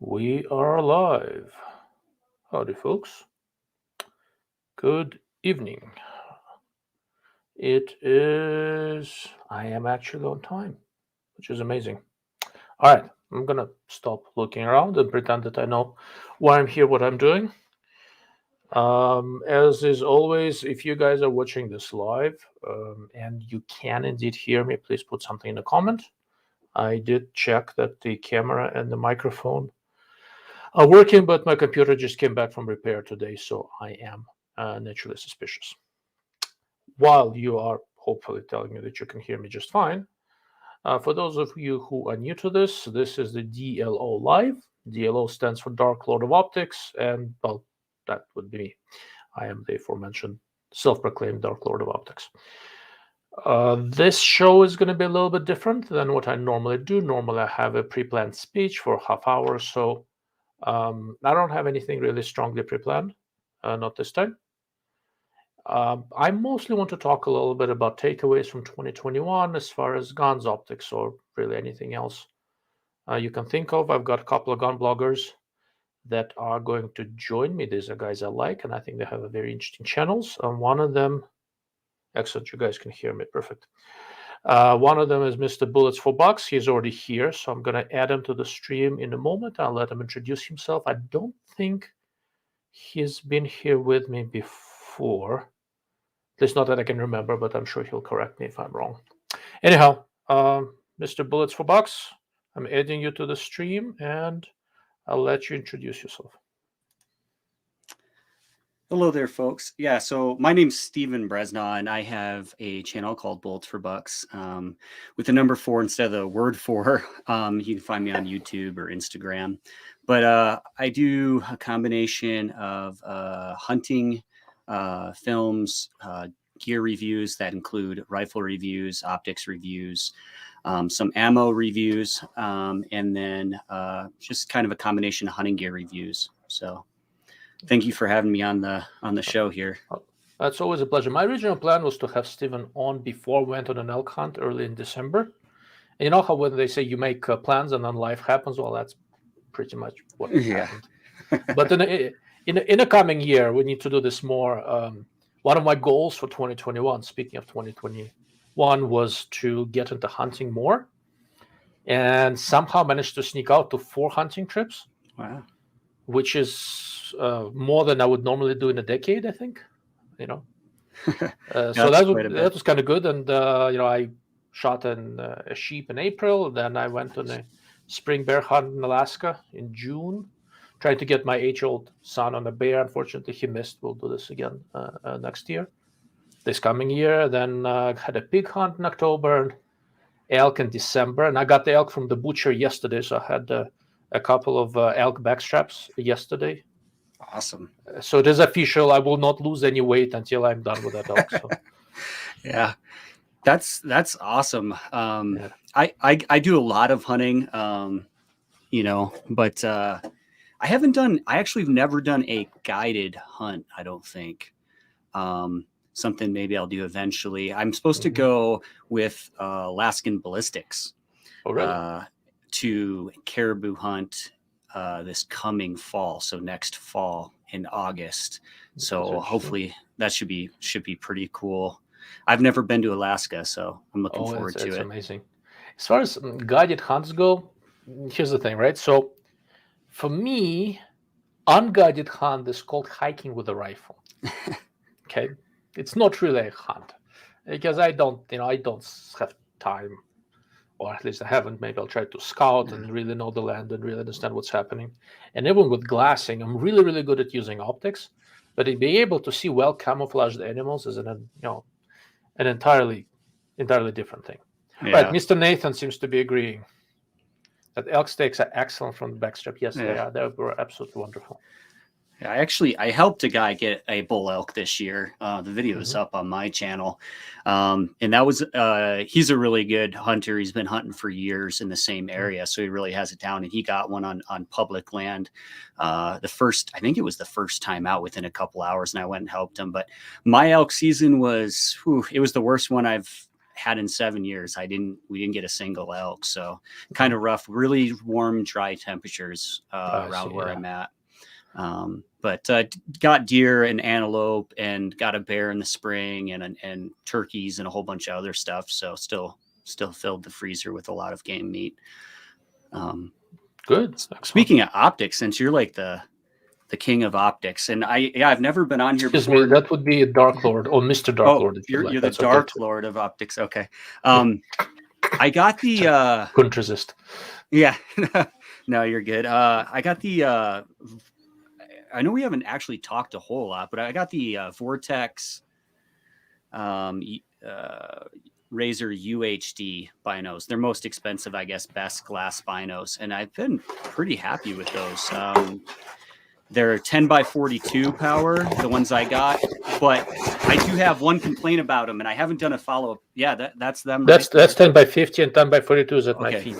We are live. Howdy, folks. Good evening. I am actually on time, which is amazing. All right, I'm gonna stop looking around and pretend that I know why I'm here, what I'm doing. As is always, if you guys are watching this live and you can indeed hear me, please put something in the comment. I did check that the camera and the microphone are working, but my computer just came back from repair today, so I am naturally suspicious. While you are hopefully telling me that you can hear me just fine, for those of you who are new to this is the DLO Live. DLO stands for Dark Lord of Optics, and well, that would be me. I am the aforementioned self-proclaimed Dark Lord of Optics. This show is going to be a little bit different than what I normally do. Normally, I have a pre-planned speech for a half hour or so. I don't have anything really strongly pre-planned, not this time. I mostly want to talk a little bit about takeaways from 2021 as far as guns, optics, or really anything else you can think of. I've got a couple of gun bloggers that are going to join me. These are guys I like, and I think they have a very interesting channels. One of them, excellent, you guys can hear me, perfect. One of them is Mr. Bullets for Bucks. He's already here, so I'm going to add him to the stream in a moment. I'll let him introduce himself. I don't think he's been here with me before. At least not that I can remember, but I'm sure he'll correct me if I'm wrong. Anyhow, Mr. Bullets for Bucks, I'm adding you to the stream, and I'll let you introduce yourself. Hello there, folks. Yeah, so my name's Steven Bresnaw, and I have a channel called Bullets for Bucks with the number 4 instead of the word 4. You can find me on YouTube or Instagram. But I do a combination of hunting, films, gear reviews that include rifle reviews, optics reviews, some ammo reviews, and then just kind of a combination of hunting gear reviews. So thank you for having me on the show here. That's always a pleasure. My original plan was to have Steven on before we went on an elk hunt early in December. And you know how when they say you make plans and then life happens? Well, that's pretty much what happened. But in a coming year, we need to do this more. One of my goals for 2021, speaking of 2021, was to get into hunting more, and somehow managed to sneak out to 4 hunting trips. Wow. Which is more than I would normally do in a decade, I think. So that was kind of good. And I shot a sheep in April. Then I went on a spring bear hunt in Alaska in June, trying to get my age-old son on a bear. Unfortunately, he missed. We'll do this again next year, this coming year. Then had a pig hunt in October, elk in December, and I got the elk from the butcher yesterday. So I had a couple of elk backstraps yesterday. Awesome. So it is official. I will not lose any weight until I'm done with that elk. So. Yeah, that's awesome. I do a lot of hunting, but I actually never done a guided hunt. I don't think. Something maybe I'll do eventually. I'm supposed to go with Alaskan Ballistics. Oh, really? To caribou hunt this coming fall, so next fall in August. So hopefully that should be pretty cool. I've never been to Alaska, so I'm looking forward to it. It's amazing. As far as guided hunts go, here's the thing, right? So for me, unguided hunt is called hiking with a rifle. Okay, it's not really a hunt because I don't have time. Or at least I haven't. Maybe I'll try to scout and really know the land and really understand what's happening. And even with glassing, I'm really, really good at using optics. But being able to see well camouflaged animals is an entirely different thing. Yeah. Right, Mr. Nathan seems to be agreeing that elk steaks are excellent from the backstrap. Yes, they are. They were absolutely wonderful. Yeah, I helped a guy get a bull elk this year. The video is up on my channel. And that was, he's a really good hunter. He's been hunting for years in the same area. So he really has it down, and he got one on public land. I think it was the first time out within a couple hours, and I went and helped him. But my elk season was, it was the worst one I've had in 7 years. We didn't get a single elk. So kind of rough, really warm, dry temperatures around where I'm at. But got deer and antelope and got a bear in the spring and turkeys and a whole bunch of other stuff. So still filled the freezer with a lot of game meat. Good. Speaking of optics, since you're like the king of optics, and I've never been on here Excuse before. me, that would be a Dark Lord or Mr. Dark Lord. If You're like. the That's Dark okay Lord of optics. Okay. I got the couldn't resist. Yeah. No, you're good. I got the I know we haven't actually talked a whole lot, but I got the Vortex Razer UHD binos. They're most expensive, I guess, best glass binos, and I've been pretty happy with those. They're 10x42 power, the ones I got, but I do have one complaint about them, and I haven't done a follow-up. Yeah, that's them. That's 10x50 and 10x42 is at Okay. my feet.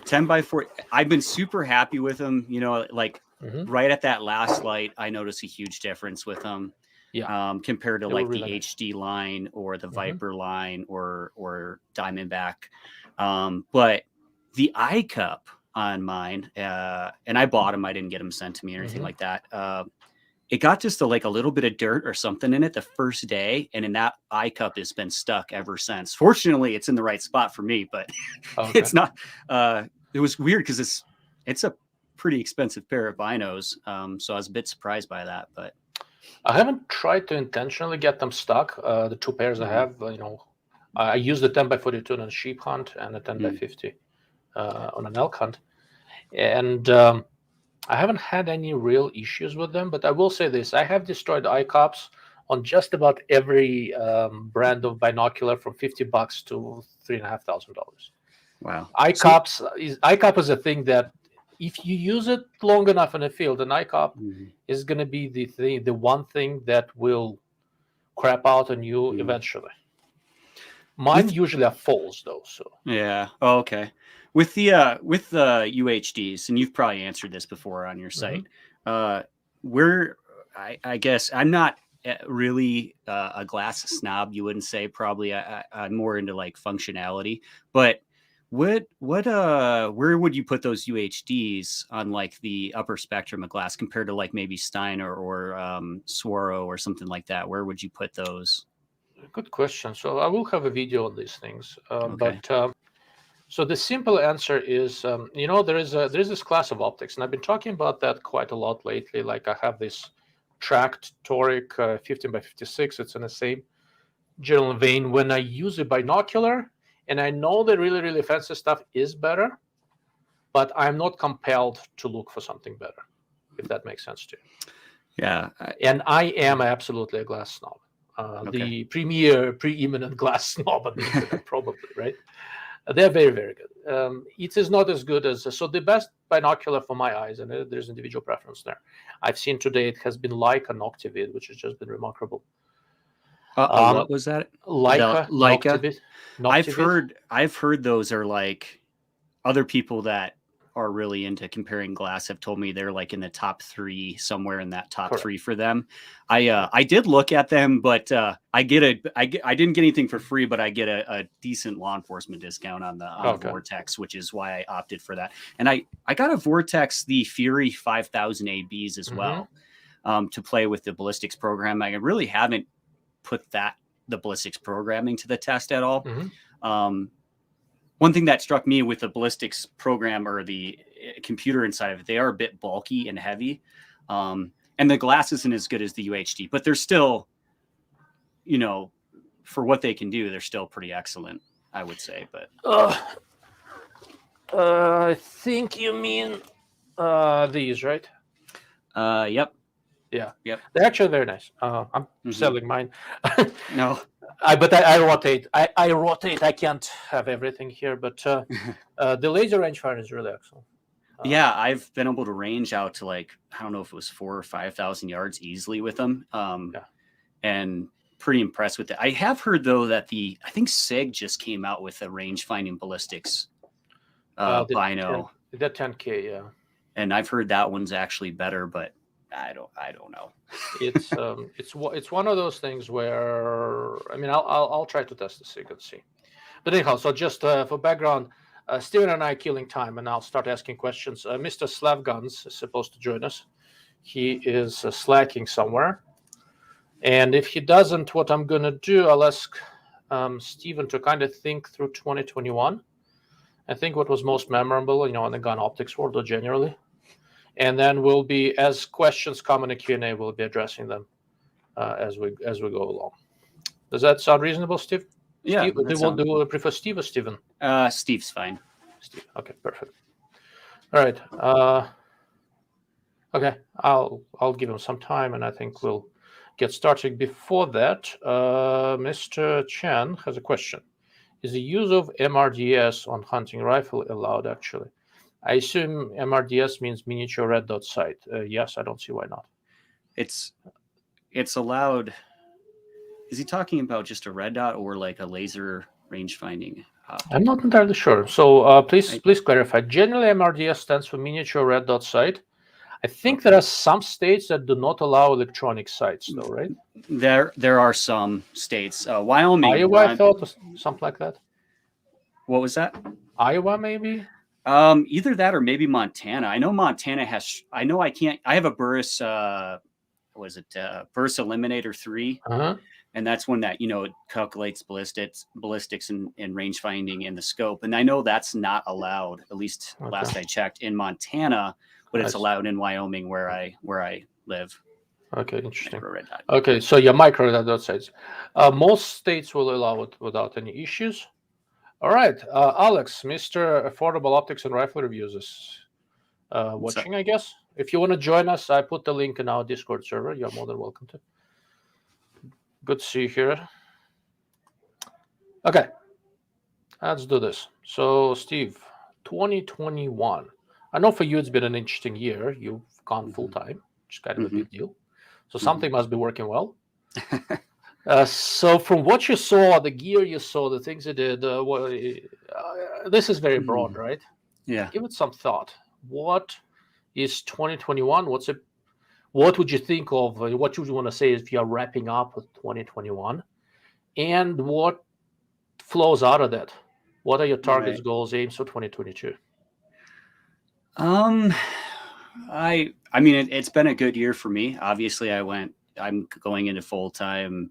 10x40. I've been super happy with them. You know, like right at that last light, I noticed a huge difference with them. Yeah. Compared to like the really HD line or the Viper line or Diamondback. But the eye cup on mine, and I bought them, I didn't get them sent to me or anything like that. It got just a little bit of dirt or something in it the first day, and in that eye cup has been stuck ever since. Fortunately, it's in the right spot for me, but it's not. It was weird because it's a pretty expensive pair of binos, so I was a bit surprised by that. But I haven't tried to intentionally get them stuck. The two pairs I have, I use the 10x42 on a sheep hunt and the 10x50 on an elk hunt, and I haven't had any real issues with them. But I will say this: I have destroyed eye cups on just about every brand of binocular, from $50 to $3,500. Wow! Eye cup is a thing that, if you use it long enough in the field, an eye cup is going to be the one thing that will crap out on you eventually. Mine usually are falls though. So yeah. Oh, okay. With the UHDs, and you've probably answered this before on your site. Where I guess I'm not really a glass snob. You wouldn't say. Probably I'm more into like functionality, but. Where would you put those UHDs on like the upper spectrum of glass compared to like maybe Steiner or Swaro or something like that? Where would you put those? Good question. So I will have a video on these things. But so the simple answer is, there is this class of optics, and I've been talking about that quite a lot lately. Like I have this tracked toric 15x56. It's in the same general vein. When I use a binocular, and I know the really, really fancy stuff is better, but I'm not compelled to look for something better, if that makes sense to you. Yeah. And I am absolutely a glass snob. The preeminent glass snob on the internet, probably, right? They're very, very good. It is not as good as... So the best binocular for my eyes, and there's individual preference there, I've seen today, it has been Leica Noctivid, which has just been remarkable. What was that? Leica. Noctivid. I've heard those are like other people that are really into comparing glass have told me they're like in the top 3, somewhere in that top 3 for them. I did look at them, but I didn't get anything for free, but I get a decent law enforcement discount on the Vortex, which is why I opted for that. And I got a Vortex, the Fury 5000 ABs as well, to play with the ballistics program. I really haven't put the ballistics programming to the test at all. One thing that struck me with the ballistics program or the computer inside of it, they are a bit bulky and heavy. And the glass isn't as good as the UHD, but they're still, for what they can do, they're still pretty excellent, I would say. But I think you mean these, right? Yep. Yeah. Yep. They're actually very nice. I'm selling mine. No. But I rotate. I rotate. I can't have everything here, but the laser rangefinder is really excellent. Yeah, I've been able to range out to like, I don't know if it was 4,000 or 5,000 yards easily with them. And pretty impressed with it. I have heard though that I think SIG just came out with a range finding ballistics bino. The 10K, yeah. And I've heard that one's actually better, but I don't know. It's one of those things where, I mean, I'll try to test the SIG and see. But anyhow, so just for background, Steven and I are killing time, and I'll start asking questions. Mr. Slavguns is supposed to join us. He is slacking somewhere. And if he doesn't, what I'm going to do, I'll ask Steven to kind of think through 2021. I think what was most memorable, in the gun optics world or generally. And then we'll be, as questions come in the Q&A, we'll be addressing them as we go along. Does that sound reasonable, Steve? Yeah. Steve, do you prefer Steve or Steven? Steve's fine. Steve. Okay, perfect. All right. Okay, I'll give him some time, and I think we'll get started. Before that, Mr. Chen has a question. Is the use of MRDS on hunting rifle allowed, actually? I assume MRDS means miniature red dot sight. Yes, I don't see why not. It's allowed. Is he talking about just a red dot or like a laser range finding? I'm not entirely sure. So please clarify. Generally, MRDS stands for miniature red dot sight. I think there are some states that do not allow electronic sights, though, right? There are some states. Wyoming. Iowa, I thought, was something like that. What was that? Iowa, maybe? Either that or maybe Montana. I know Montana has. I know I can't. I have a Burris. Was it Burris Eliminator 3? And that's one that it calculates ballistics and range finding in the scope. And I know that's not allowed. At least last I checked in Montana, but it's allowed in Wyoming where I live. Okay, interesting. Okay, so micro red dot sights. Most states will allow it without any issues. All right, Alex, Mr. Affordable Optics and Rifle Reviews is watching, I guess. If you want to join us, I put the link in our Discord server. You're more than welcome to. Good to see you here. Okay, let's do this. So, Steve, 2021. I know for you it's been an interesting year. You've gone full-time, which is kind of a big deal. So something must be working well. So from what you saw, the gear you saw, the things you did, this is very broad, right? Yeah. Give it some thought. What is 2021? What would you think of? What would you want to say if you are wrapping up with 2021? And what flows out of that? What are your targets, goals, aims for 2022? I mean, it's been a good year for me. Obviously, I'm going into full-time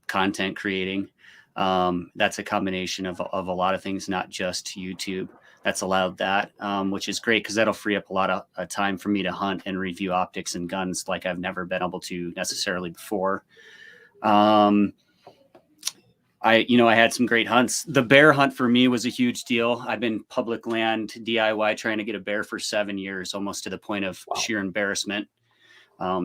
content creating. That's a combination of a lot of things, not just YouTube. That's allowed that, which is great because that'll free up a lot of time for me to hunt and review optics and guns like I've never been able to necessarily before. I had some great hunts. The bear hunt for me was a huge deal. I've been public land DIY trying to get a bear for 7 years, almost to the point of sheer embarrassment.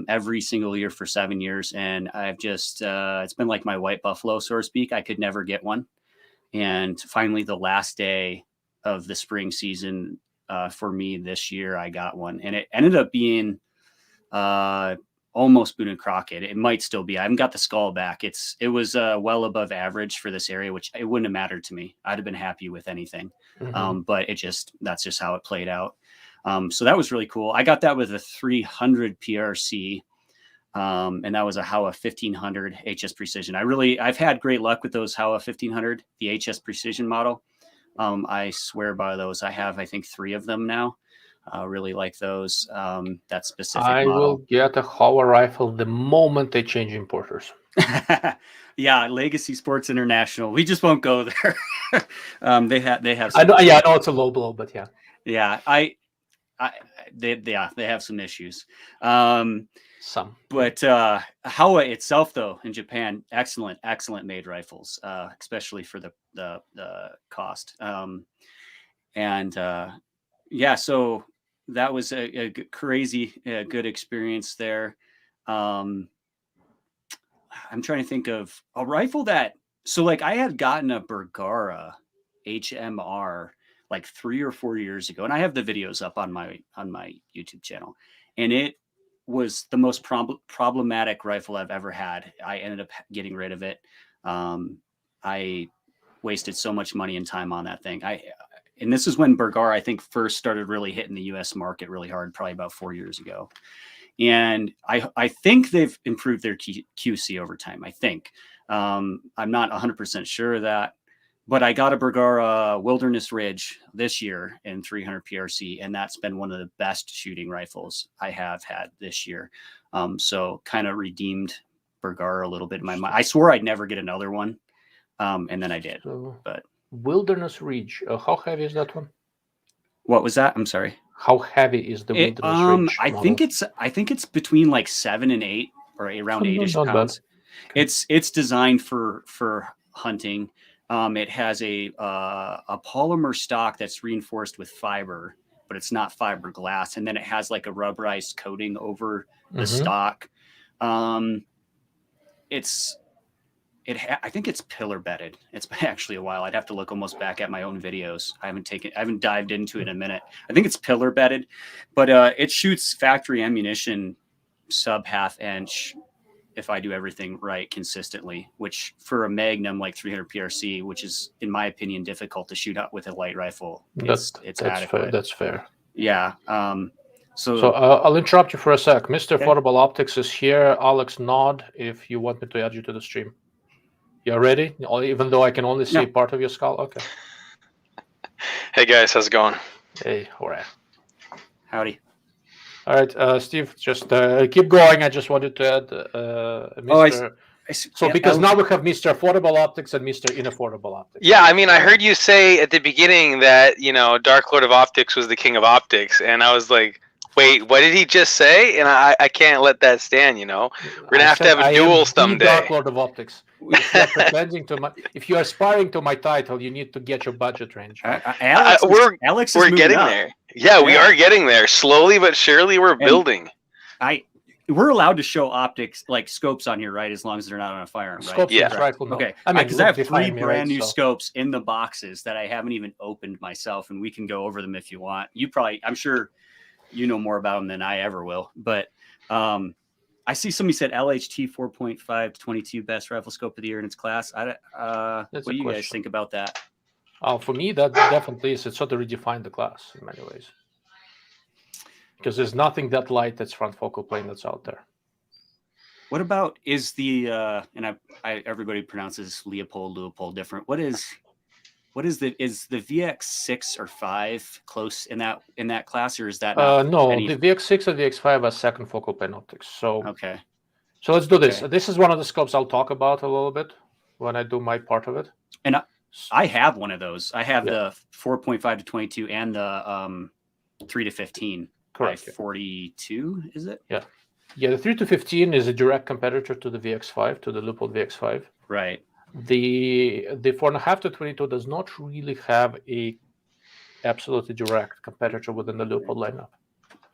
Every single year for 7 years. And I've just, it's been like my white buffalo, so to speak. I could never get one. And finally, the last day of the spring season for me this year, I got one. And it ended up being almost Boone and Crockett. It might still be. I haven't got the skull back. It was well above average for this area, which it wouldn't have mattered to me. I'd have been happy with anything. But that's just how it played out. So that was really cool. I got that with a 300 PRC. And that was a Howa 1500 HS Precision. I've had great luck with those Howa 1500, the HS Precision model. I swear by those. I have, I think, 3 of them now. Really like those. That specific model. I will get a Howa rifle the moment they change importers. Yeah, Legacy Sports International. We just won't go there. They have. I know it's a low blow, but yeah. Yeah, they have some issues. But Howa itself, though, in Japan, excellent made rifles, especially for the cost. So that was a crazy good experience there. I'm trying to think of a rifle I had gotten a Bergara HMR like 3 or 4 years ago, and I have the videos up on my YouTube channel, and it was the most problematic rifle I've ever had. I ended up getting rid of it. I wasted so much money and time on that thing. And this is when Bergara, I think, first started really hitting the U.S. market really hard, probably about 4 years ago. And I think they've improved their QC over time. I think. I'm not 100% sure of that, but I got a Bergara Wilderness Ridge this year in 300 PRC, and that's been one of the best shooting rifles I have had this year. So kind of redeemed Bergara a little bit in my mind. I swore I'd never get another one, and then I did. So, but Wilderness Ridge, how heavy is that one? What was that? I'm sorry. How heavy is the Wilderness Ridge? I think it's between like 7 and 8, or around 8-ish pounds. Okay. It's designed for hunting. It has a polymer stock that's reinforced with fiber, but it's not fiberglass, and then it has like a rubberized coating over the stock. I think it's pillar bedded. It's been actually a while. I'd have to look almost back at my own videos. I haven't dived into it in a minute. I think it's pillar bedded, but it shoots factory ammunition sub half inch if I do everything right consistently, which for a Magnum like 300 PRC, which is in my opinion difficult to shoot out with a light rifle, it's adequate. Fair. That's fair. Yeah. So I'll interrupt you for a sec. Mr. Affordable Optics is here. Alex, nod if you want me to add you to the stream. You're ready? Even though I can only see part of your skull? Okay. Hey guys, how's it going? Hey, all right. Howdy. All right, Steve, just keep going. I just wanted to add Mr. Because now we have Mr. Affordable Optics and Mr. Inaffordable Optics. Yeah, I mean, I heard you say at the beginning that, Dark Lord of Optics was the king of optics, and I was like, wait, what did he just say? And I can't let that stand, We're going to have a duel someday. Dark Lord of Optics. If you're aspiring to my title, you need to get your budget range. Alex we're getting there. Yeah, we are getting there. Slowly but surely, we're building. We're allowed to show optics like scopes on here, right? As long as they're not on a firearm, right? Scopes, yeah. Rifle, no. Okay. I mean, because I have 3 brand new scopes in the boxes that I haven't even opened myself, and we can go over them if you want. I'm sure you know more about them than I ever will. But I see somebody said LHT 4.5 to 22 best rifle scope of the year in its class. What do you guys think about that? For me, that definitely is. It sort of redefined the class in many ways. Because there's nothing that light that's front focal plane that's out there. What about is the and everybody pronounces Leopold different. Is the VX6 or 5 close in that class, or is that not no? The VX6 and VX5 are second focal plane optics. So okay. So let's do this. This is one of the scopes I'll talk about a little bit when I do my part of it. And I have one of those. I have the 4.5 to 22 and the 3 to 15. Correct. 42, is it? Yeah. Yeah, the 3 to 15 is a direct competitor to the VX5, to the Leupold VX5. Right. The 4.5 to 22 does not really have a absolutely direct competitor within the Leupold lineup.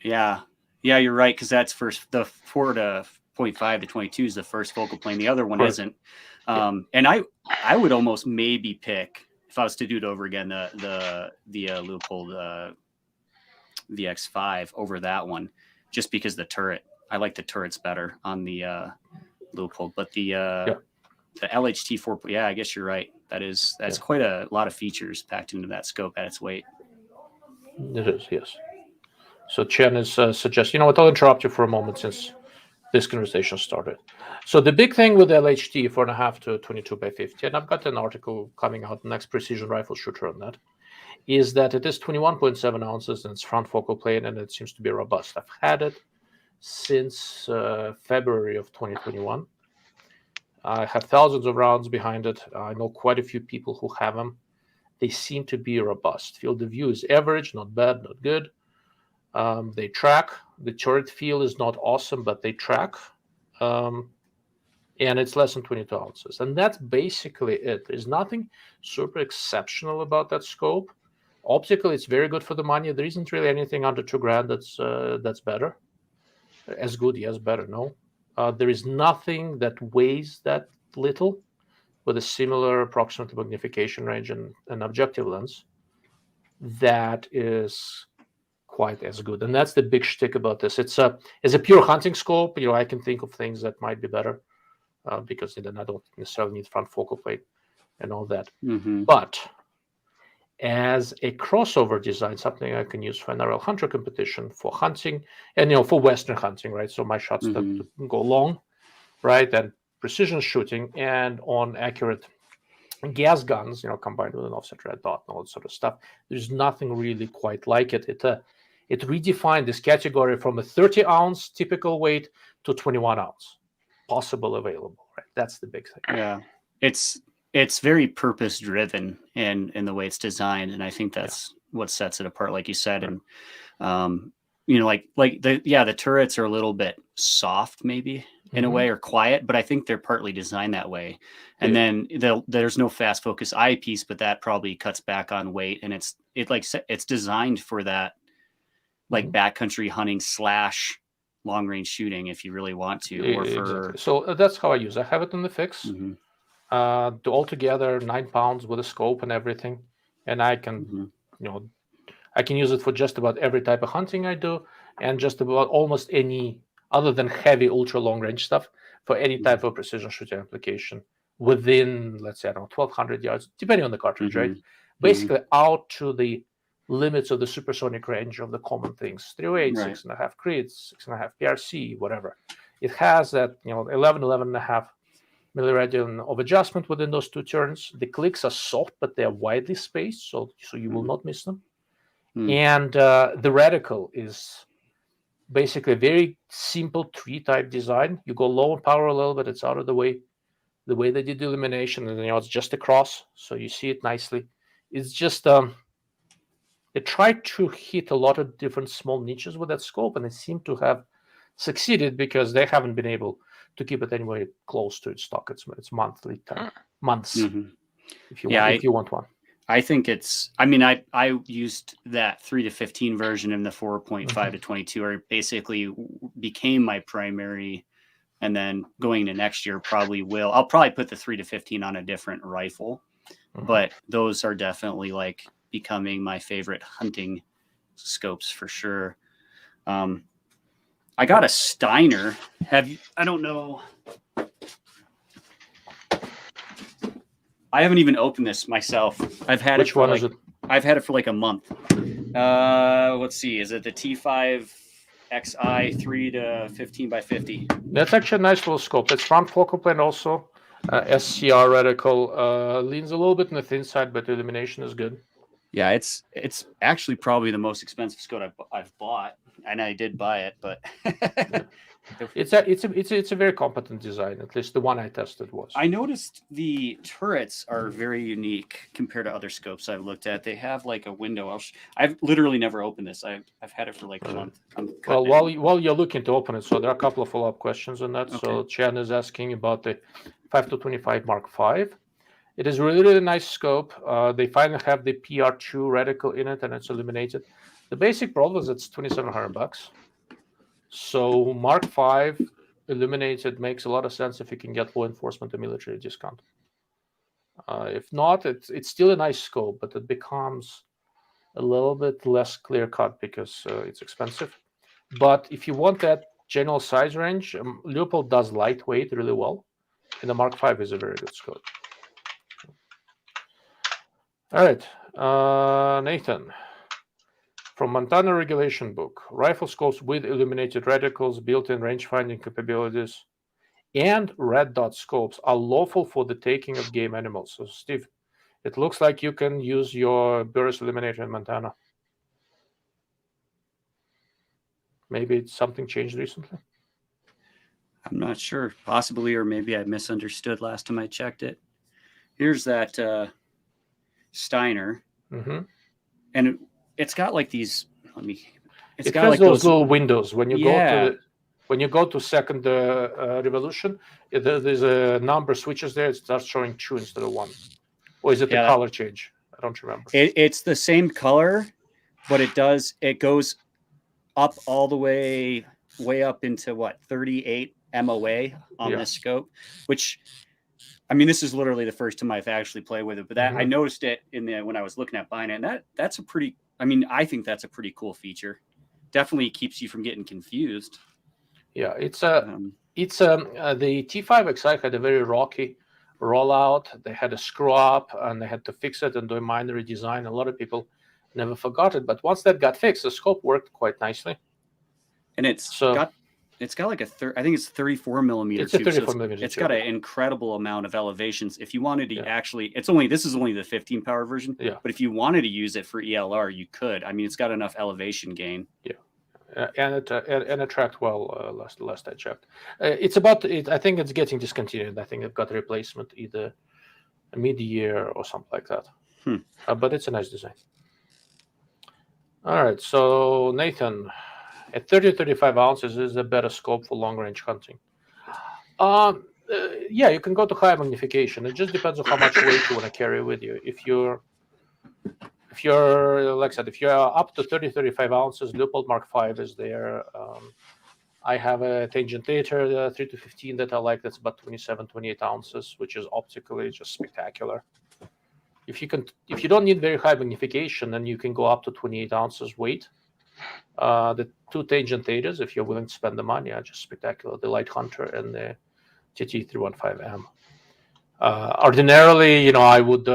Yeah, you're right, because that's first. The 4.5 to 22 is the first focal plane. The other one isn't. And I would almost maybe pick, if I was to do it over again, the Leupold VX5 over that one, just because the turret. I like the turrets better on the Leupold, but the LHT 4. Yeah, I guess you're right. That's quite a lot of features packed into that scope at its weight. It is, yes. So Chen is suggesting, I'll interrupt you for a moment since this conversation started. So the big thing with LHT 4.5 to 22 by 50, and I've got an article coming out, next precision rifle shooter on that, is that it is 21.7 ounces in its front focal plane, and it seems to be robust. I've had it since February of 2021. I have thousands of rounds behind it. I know quite a few people who have them. They seem to be robust. Field of view is average, not bad, not good. They track. The turret feel is not awesome, but they track. And it's less than 22 ounces. And that's basically it. There's nothing super exceptional about that scope. Optically, it's very good for the money. There isn't really anything under $2,000 that's better. As good, yes, better, no. There is nothing that weighs that little with a similar approximate magnification range and an objective lens that is quite as good. And that's the big shtick about this. It's a pure hunting scope. I can think of things that might be better because then I don't necessarily need front focal plane and all that. Mm-hmm. But as a crossover design, something I can use for an NRL Hunter competition, for hunting, and for Western hunting, right? So my shots that go long, right, and precision shooting, and on accurate gas guns, combined with an offset red dot and all that sort of stuff. There's nothing really quite like it. It redefined this category from a 30-ounce typical weight to 21-ounce possible available. Right, that's the big thing. Yeah, it's very purpose driven in the way it's designed, and I think that's what sets it apart, like you said. Right. And the turrets are a little bit soft, maybe in a way, or quiet, but I think they're partly designed that way. And then there's no fast focus eyepiece, but that probably cuts back on weight, and it's designed for that, like backcountry hunting / long range shooting, if you really want to. Or Exactly. So that's how I use it. I have it in the fix. Altogether 9 pounds with a scope and everything, and I can I can use it for just about every type of hunting I do, and just about almost any, other than heavy ultra long range stuff, for any type of precision shooting application within, let's say, I don't know, 1,200 yards, depending on the cartridge, right? Basically out to the limits of the supersonic range of the common things, 308, 6.5 crits, 6.5 PRC, whatever. It has that 11.5 milliradian of adjustment within those two turns. The clicks are soft, but they're widely spaced, so you will not miss them. And the reticle is basically a very simple tree-type design. You go low in power a little bit, it's out of the way. The way they did the illumination, and it's just across, so you see it nicely. It's just they tried to hit a lot of different small niches with that scope, and they seem to have succeeded because they haven't been able to keep it anywhere close to its stock. It's monthly time, months. If you want one. I think I used that 3-15 version in the 4.5 to 22, or it basically became my primary. And then going to next year, I'll probably put the 3-15 on a different rifle, but those are definitely like becoming my favorite hunting scopes for sure. I got a Steiner. I don't know. I haven't even opened this myself. I've had Which one is it? I've had it for like a month. Let's see. Is it the T5 XI 3 to 15 by 50? That's actually a nice little scope. It's front focal plane also. SCR reticle leans a little bit on the thin side, but the illumination is good. Yeah, it's actually probably the most expensive scope I've bought, and I did buy it, but it's a very competent design. At least the one I tested was. I noticed the turrets are very unique compared to other scopes I've looked at. They have like a window. I've literally never opened this. I've had it for like a month. Well, while you're looking to open it, so there are a couple of follow-up questions on that. Okay. So Chan is asking about the 5-25 Mark V. It is really, really nice scope. They finally have the PR2 reticle in it, and it's illuminated. The basic problem is it's $2,700. So Mark V illuminated makes a lot of sense if you can get law enforcement or military discount. If not, it's still a nice scope, but it becomes a little bit less clear-cut because it's expensive. But if you want that general size range, Leupold does lightweight really well, and the Mark V is a very good scope. All right, Nathan. From Montana Regulation Book, rifle scopes with illuminated reticles, built-in range-finding capabilities, and red dot scopes are lawful for the taking of game animals. So, Steve, it looks like you can use your Burris illuminator in Montana. Maybe something changed recently? I'm not sure. Possibly, or maybe I misunderstood last time I checked it. Here's that Steiner. And it's got like these. It's got like those little windows when you go to second revolution. There's a number switches there. It starts showing 2 instead of 1. Or is it the color change? I don't remember. It's the same color, but it goes up all the way up into what 38 MOA on this scope, which. I mean, this is literally the first time I've actually played with it, but I noticed it when I was looking at buying it, and that's a pretty. I mean, I think that's a pretty cool feature. Definitely keeps you from getting confused. Yeah, the T5 XI had a very rocky rollout. They had a screw up, and they had to fix it and do a minor redesign. A lot of people never forgot it, but once that got fixed, the scope worked quite nicely. And it's got it's got like I think it's 34 millimeter. It's a tube, 34 so millimeter. it's got an incredible amount of elevations. If you wanted to Yeah. actually, this is only the 15 power version. Yeah. But if you wanted to use it for ELR, you could. I mean, it's got enough elevation gain. Yeah. And it tracked well last I checked. It's about it. I think it's getting discontinued. I think it got a replacement either mid-year or something like that. But it's a nice design. All right, so Nathan, at 30-35 ounces is a better scope for long-range hunting. Yeah, you can go to high magnification. It just depends on how much weight you want to carry with you. If you're like I said, if you're up to 30-35 ounces, Leupold Mark V is there. I have a Tangentator 3-15 that I like. That's about 27-28 ounces, which is optically just spectacular. If you don't need very high magnification, then you can go up to 28 ounces weight. The two Tangentators, if you're willing to spend the money, are just spectacular. The Lht Hunter and the TT315M. Ordinarily, I would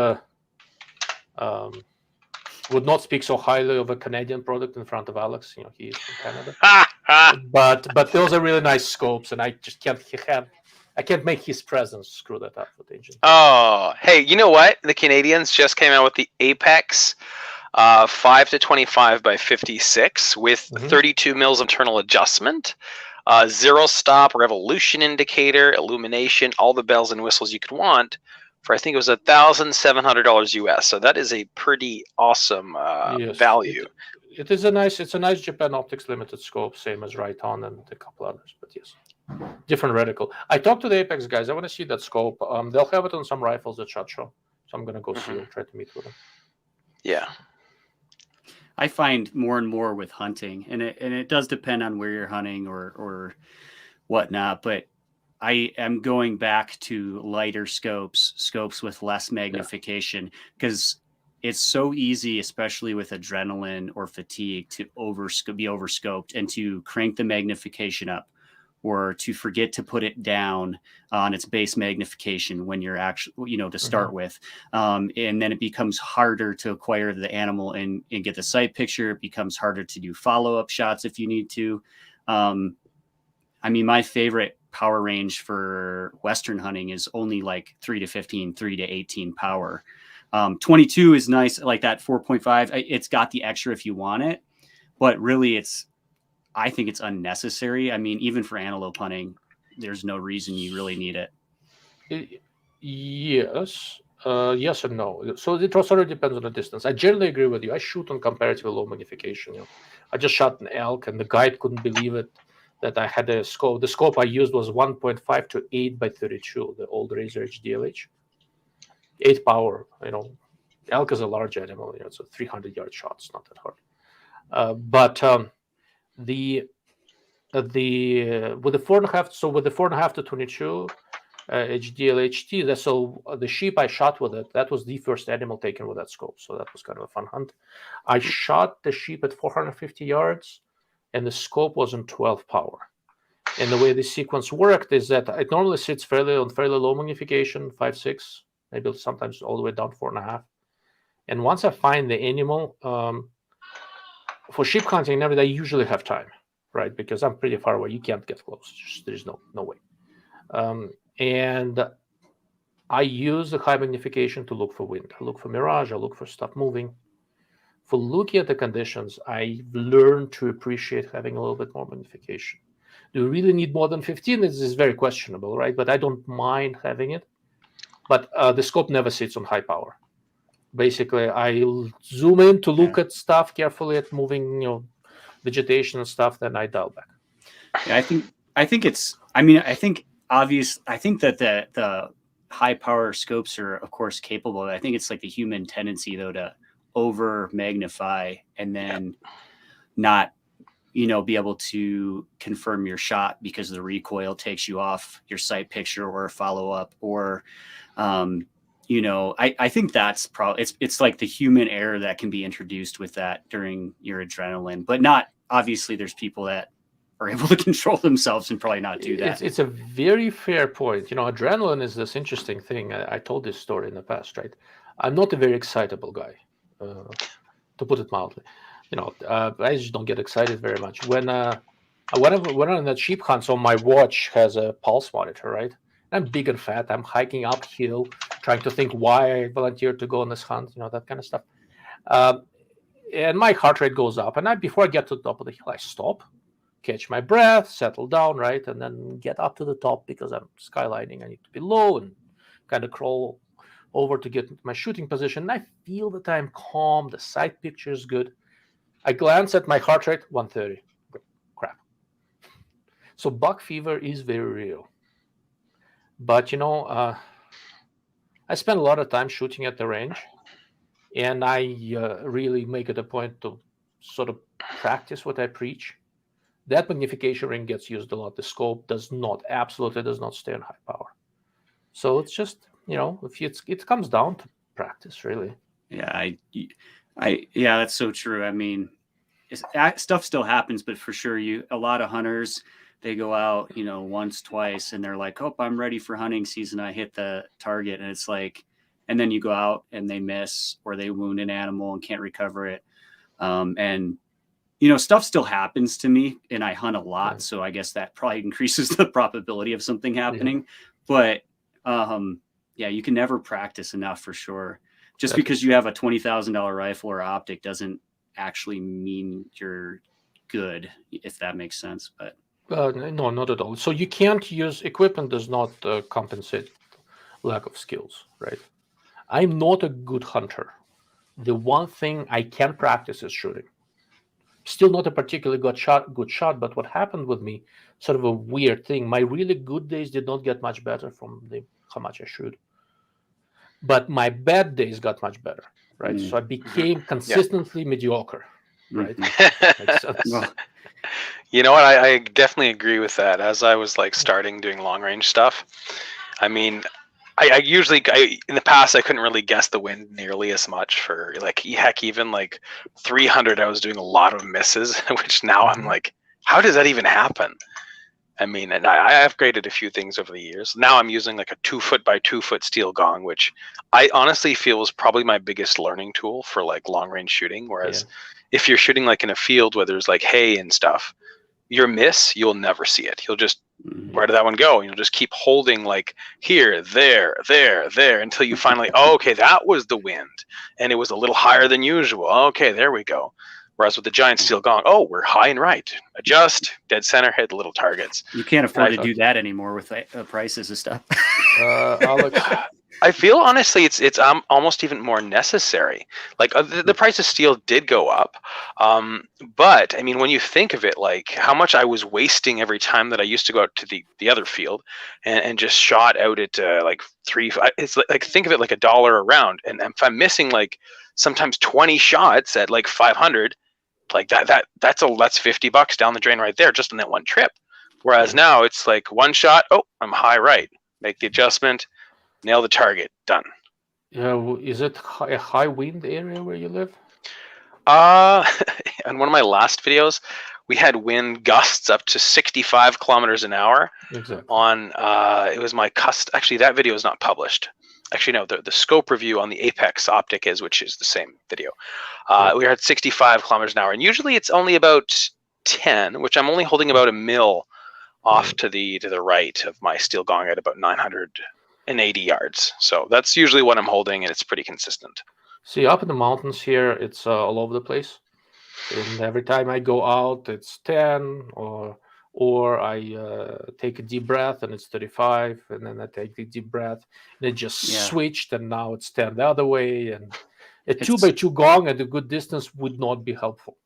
not speak so highly of a Canadian product in front of Alex. He is from Canada. But those are really nice scopes, and I just can't make his presence screw that up for Tangent. Oh, hey, you know what? The Canadians just came out with the Apex 5-25 by 56 with 32 mils internal adjustment, zero stop, revolution indicator, illumination, all the bells and whistles you could want for, I think it was $1,700 US. So that is a pretty awesome value. It is a nice Japan Optics limited scope, same as Riton and a couple others, but yes, different reticle. I talked to the Apex guys. I want to see that scope. They'll have it on some rifles at SHOT Show, so I'm gonna go see them, try to meet with them. Yeah. I find more and more with hunting, and it does depend on where you're hunting or whatnot, but I am going back to lighter scopes with less magnification, because it's so easy, especially with adrenaline or fatigue, to be overscoped and to crank the magnification up, or to forget to put it down on its base magnification when you're actually, to start with. And then it becomes harder to acquire the animal and get the sight picture. It becomes harder to do follow-up shots if you need to. I mean, my favorite power range for Western hunting is only like 3-15, 3-18 power. 22 is nice, like that 4.5. It's got the extra if you want it, but really I think it's unnecessary. I mean, even for antelope hunting, there's no reason you really need it. Yes. Yes and no. So it sort of depends on the distance. I generally agree with you. I shoot on comparatively low magnification. I just shot an elk, and the guide couldn't believe it that I had a scope. The scope I used was 1.5 to 8 by 32, the old Razer DLH. 8 power. Elk is a large animal. It's a 300-yard shot. It's not that hard. But with the 4.5, so with the 4.5 to 22 HDLHT, so the sheep I shot with it, that was the first animal taken with that scope. So that was kind of a fun hunt. I shot the sheep at 450 yards, and the scope was on 12 power. And the way the sequence worked is that it normally sits fairly low magnification, 5.6, maybe sometimes all the way down 4.5. And once I find the animal, for sheep hunting and everything, I usually have time, right? Because I'm pretty far away. You can't get close. There's no way. And I use the high magnification to look for wind. I look for mirage. I look for stuff moving. For looking at the conditions, I've learned to appreciate having a little bit more magnification. Do you really need more than 15? This is very questionable, right? But I don't mind having it. But the scope never sits on high power. Basically, I zoom in to look at stuff carefully, at moving, vegetation and stuff. Then I dial back. Yeah, I think it's. I mean, I think that the high power scopes are, of course, capable. I think it's like the human tendency, though, to over magnify and then not, be able to confirm your shot because the recoil takes you off your sight picture or follow up, or I think that's probably it's like the human error that can be introduced with that during your adrenaline, but not obviously. There's people that are able to control themselves and probably not do that. It's a very fair point. Adrenaline is this interesting thing. I told this story in the past, right? I'm not a very excitable guy, to put it mildly. I just don't get excited very much. When when I'm on the cheap hunt, so my watch has a pulse monitor, right? I'm big and fat. I'm hiking uphill, trying to think why I volunteered to go on this hunt, that kind of stuff. And my heart rate goes up. And before I get to the top of the hill, I stop, catch my breath, settle down, right? And then get up to the top because I'm skylining. I need to be low and kind of crawl over to get my shooting position. And I feel that I'm calm. The sight picture is good. I glance at my heart rate, 130. Crap. So buck fever is very real. But, I spend a lot of time shooting at the range. And I really make it a point to sort of practice what I preach. That magnification ring gets used a lot. The scope absolutely does not stay on high power. So it's just, it comes down to practice, really. Yeah, yeah, that's so true. I mean, stuff still happens, but for sure, a lot of hunters, they go out, once, twice, and they're like, "Oh, I'm ready for hunting season. I hit the target," and it's like, and then you go out and they miss or they wound an animal and can't recover it, and stuff still happens to me, and I hunt a lot, so I guess that probably increases the probability of something happening. Yeah. But yeah, you can never practice enough for sure. Just because you have a $20,000 rifle or optic doesn't actually mean you're good, if that makes sense. But no, not at all. So you can't use equipment does not compensate lack of skills, right? I'm not a good hunter. The one thing I can practice is shooting. Still not a particularly good shot, but what happened with me, sort of a weird thing. My really good days did not get much better from how much I shoot. But my bad days got much better, right? So I became consistently mediocre, right? Makes sense. Well, You know what? I definitely agree with that. As I was starting doing long range stuff, I mean, I usually in the past I couldn't really guess the wind nearly as much for heck, even 300 I was doing a lot of misses, which now I'm like, how does that even happen? I mean, and I upgraded a few things over the years. Now I'm using a 2 foot by 2 foot steel gong, which I honestly feel is probably my biggest learning tool for long range shooting. Whereas if you're shooting in a field where there's hay and stuff, your miss, you'll never see it. You'll just, where did that one go? And you'll just keep holding here, there, until you finally, oh, okay, that was the wind. And it was a little higher than usual. Okay, there we go. Whereas with the giant steel gong, oh, we're high and right. Adjust, dead center, hit the little targets. You can't afford to do that anymore with the prices and stuff. Alex, I feel honestly it's almost even more necessary. The price of steel did go up, but I mean when you think of it, how much I was wasting every time that I used to go out to the other field and just shot out at it's think of it like $1 a round, and if I'm missing sometimes 20 shots at 500, that's $50 down the drain right there just on that one trip. Whereas now it's one shot, oh, I'm high right, make the adjustment. Nail the target. Done. Is it a high wind area where you live? On one of my last videos, we had wind gusts up to 65 kilometers an hour. Exactly. On it was my actually that video is not published. Actually, no, the scope review on the Apex optic which is the same video. We were at 65 kilometers an hour, and usually it's only about 10, which I'm only holding about a mil off to the right of my steel gong at about 980 yards. So that's usually what I'm holding, and it's pretty consistent. See, up in the mountains here, it's all over the place. And every time I go out, it's 10, or I take a deep breath and it's 35, and then I take the deep breath and it just switched, and now it's 10 the other way. And a 2x2 gong at a good distance would not be helpful.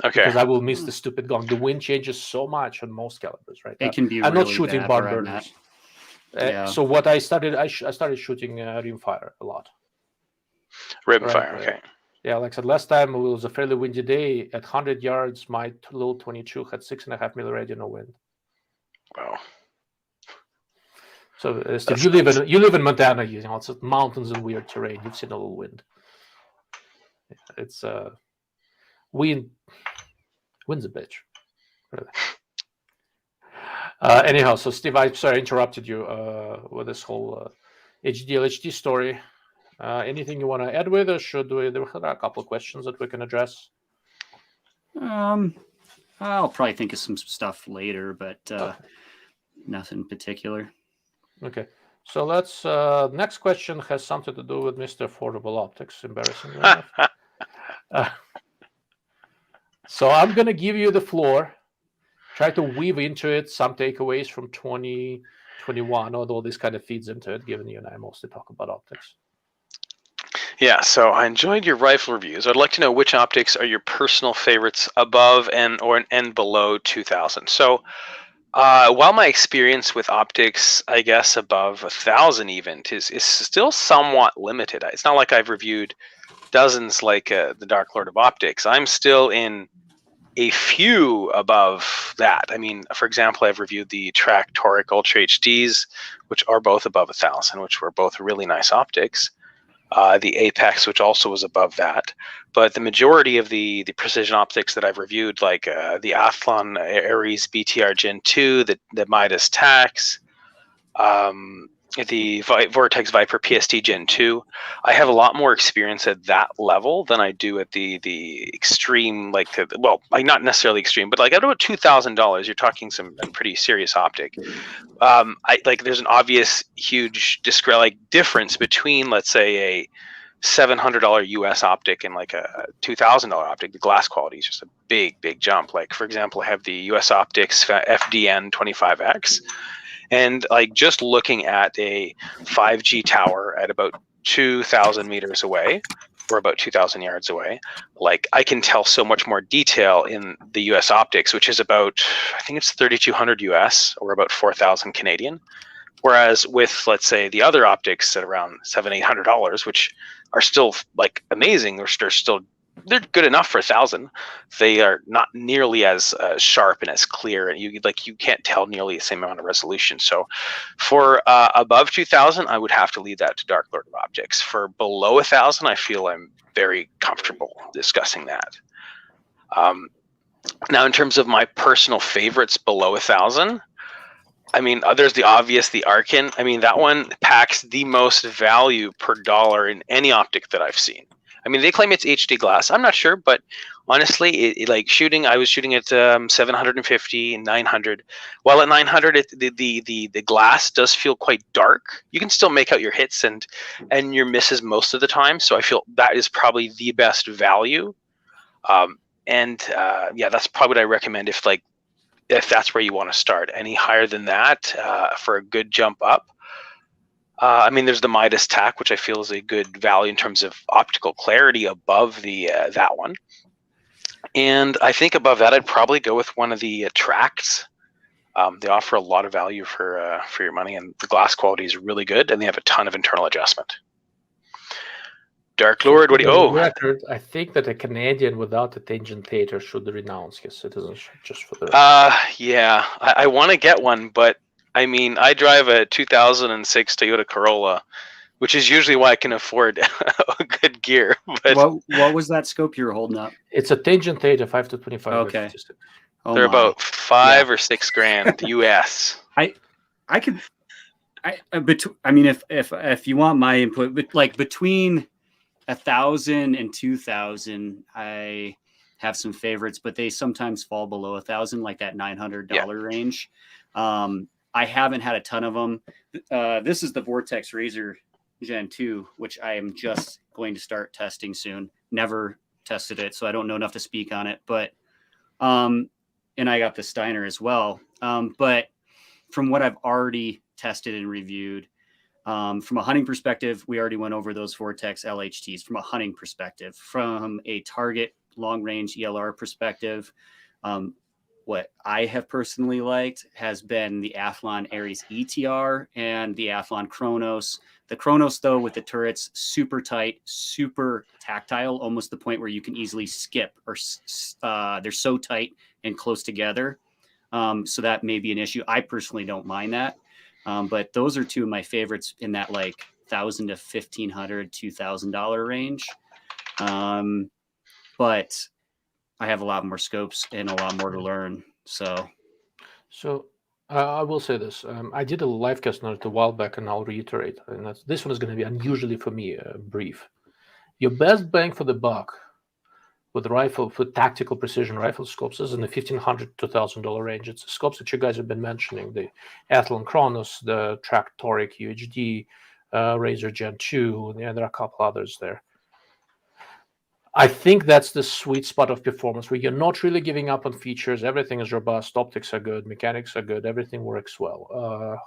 Okay. Because I will miss the stupid gong. The wind changes so much on most calibers, right? It can be. I'm really not shooting bad barn where I'm burners. at. So what I started shooting rimfire a lot. Rimfire, okay. Yeah, like I said, last time it was a fairly windy day. At 100 yards, my little 22 had 6.5 mil radian wind. Wow. So, Steve, you live in Montana. It's mountains and weird terrain. You've seen a little wind. It's wind. Wind's a bitch. Really. Anyhow, so Steve, I'm sorry I interrupted you with this whole HDLHD story. Anything you want to add with, or should we? There are a couple of questions that we can address. I'll probably think of some stuff later, but nothing in particular. Okay. So let's. Next question has something to do with Mr. Affordable Optics, embarrassingly enough. So I'm going to give you the floor. Try to weave into it some takeaways from 2021, although this kind of feeds into it, given you and I mostly talk about optics. Yeah, so I enjoyed your rifle reviews. I'd like to know which optics are your personal favorites above and below 2000. So while my experience with optics, I guess above 1000 even, is still somewhat limited. It's not like I've reviewed dozens like the Dark Lord of Optics. I'm still in a few above that. I mean, for example, I've reviewed the Track Toric Ultra HDs, which are both above 1000, which were both really nice optics. The Apex, which also was above that. But the majority of the precision optics that I've reviewed, like the Athlon Ares BTR Gen 2, the Mrds Tax, the Vortex Viper PST Gen 2, I have a lot more experience at that level than I do at the extreme, like not necessarily extreme, but like at about $2,000, you're talking some pretty serious optic. There's an obvious huge difference between, let's say, a $700 US optic and like a $2,000 optic. The glass quality is just a big jump. Like, for example, I have the US Optics FDN 25X, and like just looking at a 5G tower at about 2,000 meters away, or about 2,000 yards away, like I can tell so much more detail in the US Optics, which is about, I think it's 3,200 US, or about 4,000 Canadian. Whereas with, let's say, the other optics at around $700-800, which are still like amazing, they're good enough for 1,000. They are not nearly as sharp and as clear, and you can't tell nearly the same amount of resolution. So, for above 2,000, I would have to leave that to Dark Lord of Optics. For below 1,000, I feel I'm very comfortable discussing that. Now, in terms of my personal favorites below 1,000. I mean, there's the obvious, the Arkin. I mean, that one packs the most value per dollar in any optic that I've seen. I mean, they claim it's HD glass. I'm not sure, but honestly, I was shooting at 750 and 900. While at 900, the glass does feel quite dark. You can still make out your hits and your misses most of the time. So I feel that is probably the best value. Yeah, that's probably what I recommend if that's where you want to start. Any higher than that for a good jump up. I mean, there's the Mrds Tac, which I feel is a good value in terms of optical clarity above the that one. And I think above that, I'd probably go with one of the Tracks. They offer a lot of value for your money, and the glass quality is really good, and they have a ton of internal adjustment. Dark Lord, what do you? Record, I think that a Canadian without a tangentator should renounce his citizenship just for the. Yeah, I want to get one, but I mean, I drive a 2006 Toyota Corolla, which is usually why I can afford a good gear. But what was that scope you were holding up? It's a tangentator 5 to 25. Okay. They're about $5 or $6 grand US. I mean, if you want my input, but like between 1,000 and 2,000, I have some favorites, but they sometimes fall below 1,000, like that $900 range. I haven't had a ton of them. This is the Vortex Razer Gen 2, which I am just going to start testing soon. Never tested it, so I don't know enough to speak on it. But and I got the Steiner as well. But from what I've already tested and reviewed, from a hunting perspective, we already went over those Vortex LHTs from a hunting perspective. From a target long-range ELR perspective, what I have personally liked has been the Athlon Ares ETR and the Athlon Chronos. The Chronos, though, with the turrets, super tight, super tactile, almost the point where you can easily skip, or they're so tight and close together. So that may be an issue. I personally don't mind that. But those are two of my favorites in that like $1,000 to $1,500, $2,000 range. But I have a lot more scopes and a lot more to learn. So I will say this. I did a live cast note a while back, and I'll reiterate. And this one is going to be unusually for me brief. Your best bang for the buck with rifle, for tactical precision rifle scopes is in the $1,500 to $2,000 range. It's the scopes that you guys have been mentioning: the Athlon Chronos, the Tractoric UHD, Razer Gen 2, and there are a couple others there. I think that's the sweet spot of performance where you're not really giving up on features. Everything is robust. Optics are good. Mechanics are good. Everything works well.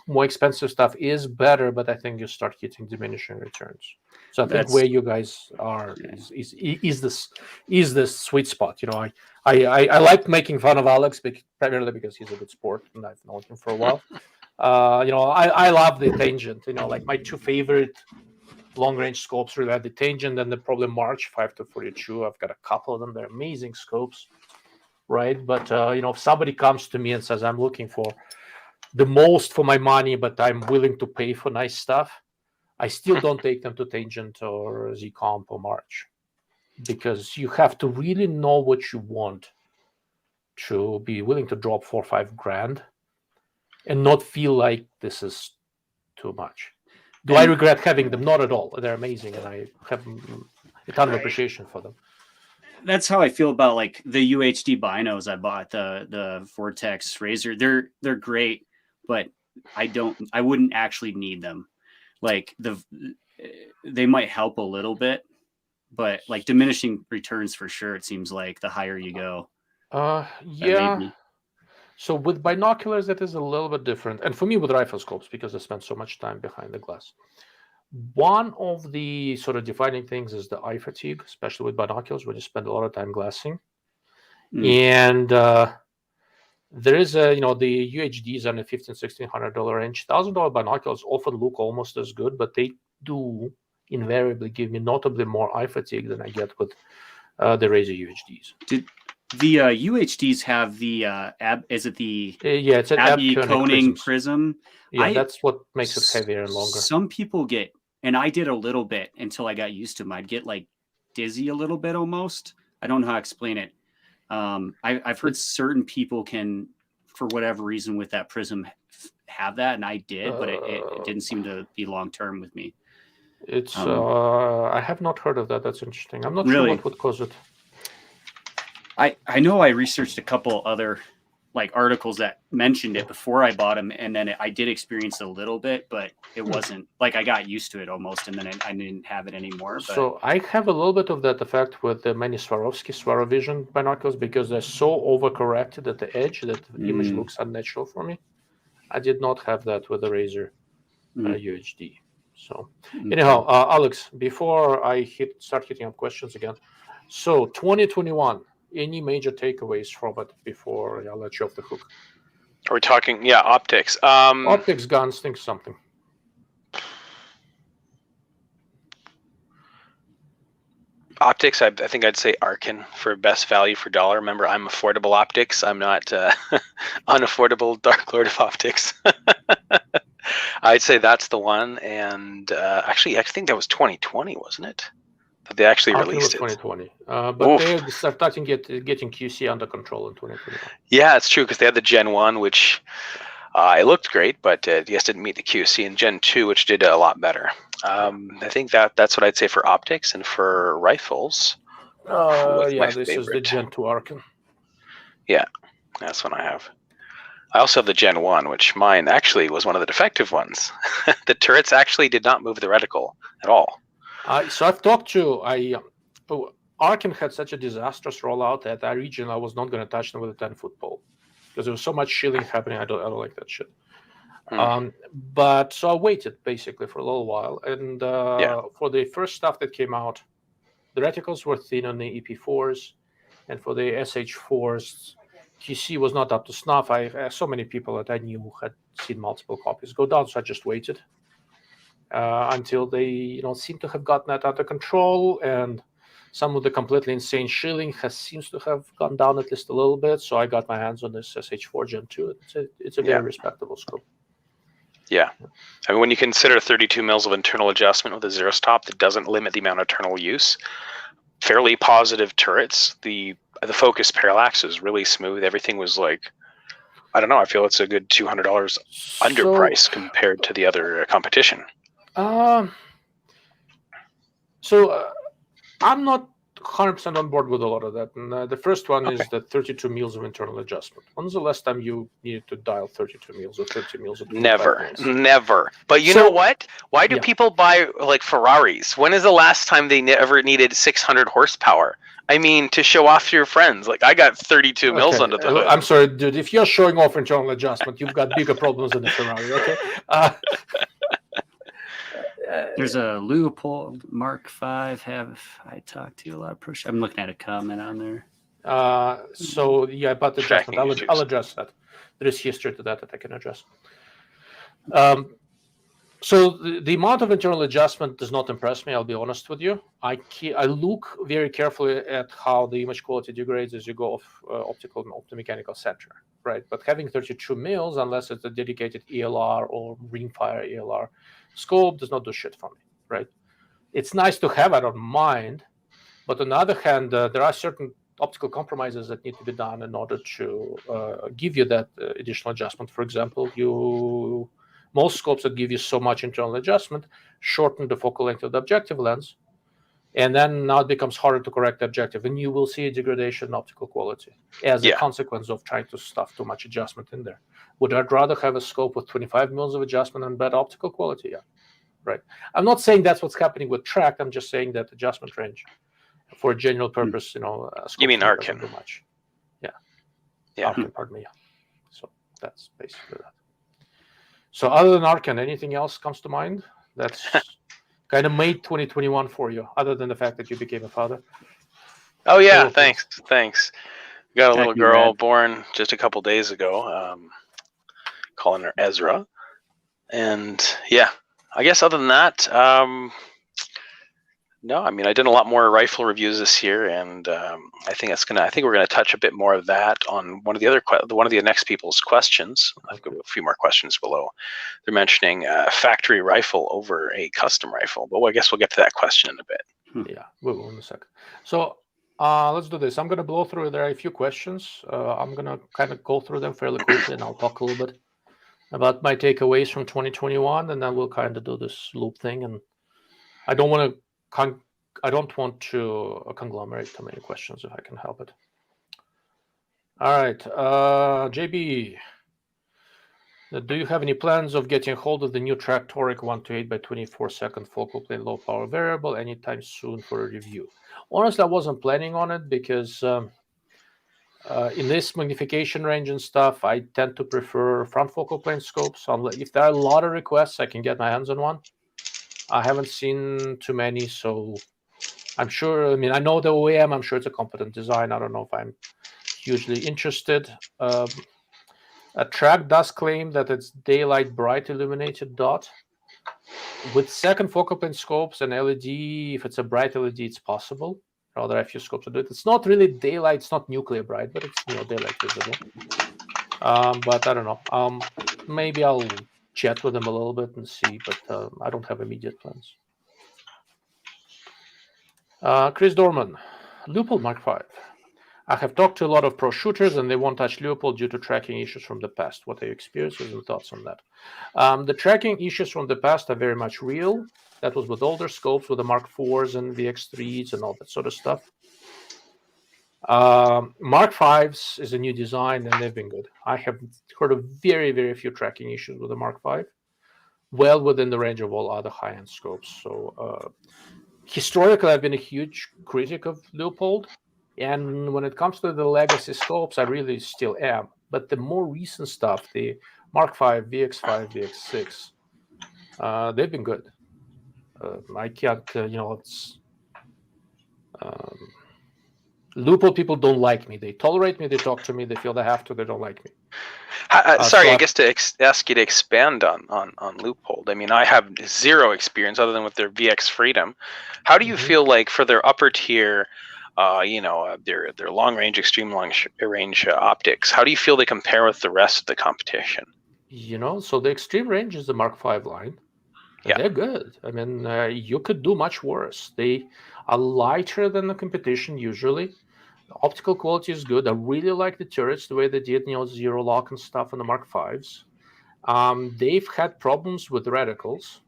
More expensive stuff is better, but I think you start hitting diminishing returns. So I think where you guys are is this sweet spot. You know, I like making fun of Alex primarily because he's a good sport and I've known him for a while. You know, I love the Tangent. You know, like my two favorite long-range scopes really are the Tangent and the probably March 5-42. I've got a couple of them. They're amazing scopes, right? But you know, if somebody comes to me and says I'm looking for the most for my money, but I'm willing to pay for nice stuff, I still don't take them to Tangent or Z-Comp or March, because you have to really know what you want to be willing to drop $4 or $5 grand and not feel like this is too much. Do I regret having them? Not at all. They're amazing, and I have a ton of appreciation for them. That's how I feel about like the UHD binos I bought, the Vortex Razer. They're great, but I wouldn't actually need them. Like they might help a little bit, but like diminishing returns for sure. It seems like the higher you go. Yeah. So with binoculars, that is a little bit different. And for me, with rifle scopes, because I spent so much time behind the glass, one of the sort of defining things is the eye fatigue, especially with binoculars, where you spend a lot of time glassing. And there is the UHDs on the $1,500-$1,600 range. $1,000 binoculars often look almost as good, but they do invariably give me notably more eye fatigue than I get with the Razer UHDs. Did the UHDs have the it's an Abbey Koenig prism? Yeah, that's what makes it heavier and longer. Some people get, and I did a little bit until I got used to them. I'd get like dizzy a little bit almost. I don't know how to explain it. I've heard certain people can, for whatever reason, with that prism have that, and I did, but it didn't seem to be long term with me. It's I have not heard of that. That's interesting. I'm not sure what would cause it. I know I researched a couple other like articles that mentioned it before I bought them, and then I did experience it a little bit, but it wasn't like I got used to it almost, and then I didn't have it anymore. But... So I have a little bit of that effect with the many Swarovski Swarovision binoculars because they're so overcorrected at the edge that the image looks unnatural for me. I did not have that with the Razer UHD. So anyhow, Alex, before I start hitting up questions again, so 2021. Any major takeaways from it before I let you off the hook? Are we talking, optics? Optics, guns, think something. Optics, I think I'd say Arkin for best value for dollar. Remember, I'm affordable optics. I'm not unaffordable Dark Lord of Optics. I'd say that's the one. And actually, I think that was 2020, wasn't it? They actually released it. 2020, but they're starting getting QC under control in 2021. Yeah, it's true because they had the Gen 1, which it looked great, but just didn't meet the QC, and Gen 2, which did a lot better. I think that's what I'd say for optics, and for rifles. This is the Gen 2 Arkin. Yeah, that's one I have. I also have the Gen 1, which mine actually was one of the defective ones. The turrets actually did not move the reticle at all. So I've talked to Arkin had such a disastrous rollout that I was not going to touch them with a 10-foot pole because there was so much shielding happening. I don't like that shit. But so I waited basically for a little while, and for the first stuff that came out, the reticles were thin on the EP4s, and for the SH4s, QC was not up to snuff. I so many people that I knew had seen multiple copies go down, so I just waited. Until they seem to have gotten that under control, and some of the completely insane shielding seems to have gone down at least a little bit. So I got my hands on this SH4 Gen 2. It's a very respectable scope. Yeah. I mean, when you consider 32 mils of internal adjustment with a zero stop that doesn't limit the amount of internal use, fairly positive turrets, the focus parallax is really smooth. Everything was like, I don't know, I feel it's a good $200 underpriced compared to the other competition. I'm not 100% on board with a lot of that. And the first one Okay. is the 32 mils of internal adjustment. When's the last time you needed to dial 32 mils or 30 mils or 25 mils? Never. But you So- know what? Why do Yeah. people buy like Ferraris? When is the last time they ever needed 600 horsepower? I mean, to show off to your friends. Like, I got 32 mils Okay, under the hood. I'm sorry, dude. If you're showing off internal adjustment, you've got bigger problems than the Ferrari. Okay. There's a Leupold Mark V. Have I talked to a lot of pro? I'm looking at a comment on there. So yeah, about the adjustment, Tracking issues. I'll address that. There is history to that I can address. So the amount of internal adjustment does not impress me. I'll be honest with you. I look very carefully at how the image quality degrades as you go off optical and optomechanical center, right? But having 32 mils, unless it's a dedicated ELR or rimfire ELR scope, does not do shit for me, right? It's nice to have. I don't mind, but on the other hand, there are certain optical compromises that need to be done in order to give you that additional adjustment. For example, most scopes that give you so much internal adjustment shorten the focal length of the objective lens, and then now it becomes harder to correct the objective, and you will see a degradation in optical quality as a consequence of trying to stuff too much adjustment in there. Would I rather have a scope with 25 mils of adjustment and bad optical quality? Yeah, right. I'm not saying that's what's happening with track. I'm just saying that adjustment range for a general purpose, You mean doesn't Arkin? do much. Yeah. Arkin, pardon me. Yeah. So that's basically that. So other than Arkin, anything else comes to mind that's kind of made 2021 for you, other than the fact that you became a father? Oh yeah, Cool. thanks. Got a little Thank you, girl Brad. born just a couple days ago. Calling her Ezra, and yeah, I guess other than that, no. I mean, I did a lot more rifle reviews this year, and I think we're gonna touch a bit more of that on one of the next people's questions. I've got a few more questions below. They're mentioning factory rifle over a custom rifle, but I guess we'll get to that question in a bit. Yeah, we will in a second. So let's do this. I'm going to blow through. There are a few questions. I'm going to kind of go through them fairly quickly, and I'll talk a little bit about my takeaways from 2021, and then we'll kind of do this loop thing. And I don't want to conglomerate too many questions if I can help it. All right, JB. Do you have any plans of getting hold of the new Tractoric 128 by 24 second focal plane low power variable anytime soon for a review? Honestly, I wasn't planning on it because in this magnification range and stuff, I tend to prefer front focal plane scopes. If there are a lot of requests, I can get my hands on one. I haven't seen too many, so I'm sure. I mean, I know the OEM. I'm sure it's a competent design. I don't know if I'm hugely interested. A track does claim that it's daylight bright illuminated dot. With second focal plane scopes and LED, if it's a bright LED, it's possible. Rather, a few scopes to do it. It's not really daylight. It's not nuclear bright, but it's daylight visible. But I don't know. Maybe I'll chat with them a little bit and see. But I don't have immediate plans. Chris Dorman, Leupold Mark V. I have talked to a lot of pro shooters, and they won't touch Leupold due to tracking issues from the past. What are your experiences and thoughts on that? The tracking issues from the past are very much real. That was with older scopes, with the Mark IVs and VX3s and all that sort of stuff. Mark Vs is a new design, and they've been good. I have heard of very, very few tracking issues with the Mark V, well within the range of all other high-end scopes. So historically, I've been a huge critic of Leupold. And when it comes to the legacy scopes, I really still am. But the more recent stuff, the Mark V, VX5, VX6, they've been good. I can't, it's... Leupold people don't like me. They tolerate me, they talk to me, they feel they have to, they don't like me. Sorry, I guess to ask you to expand on Leupold. I mean, I have zero experience other than with their VX Freedom. How do you feel like for their upper tier... their long range, extreme long range optics, how do you feel they compare with the rest of the competition? So the extreme range is the Mark V line. Yeah. They're good. I mean, you could do much worse. They are lighter than the competition usually. The optical quality is good. I really like the turrets, the way they did, zero lock and stuff on the Mark Vs. They've had problems with reticles.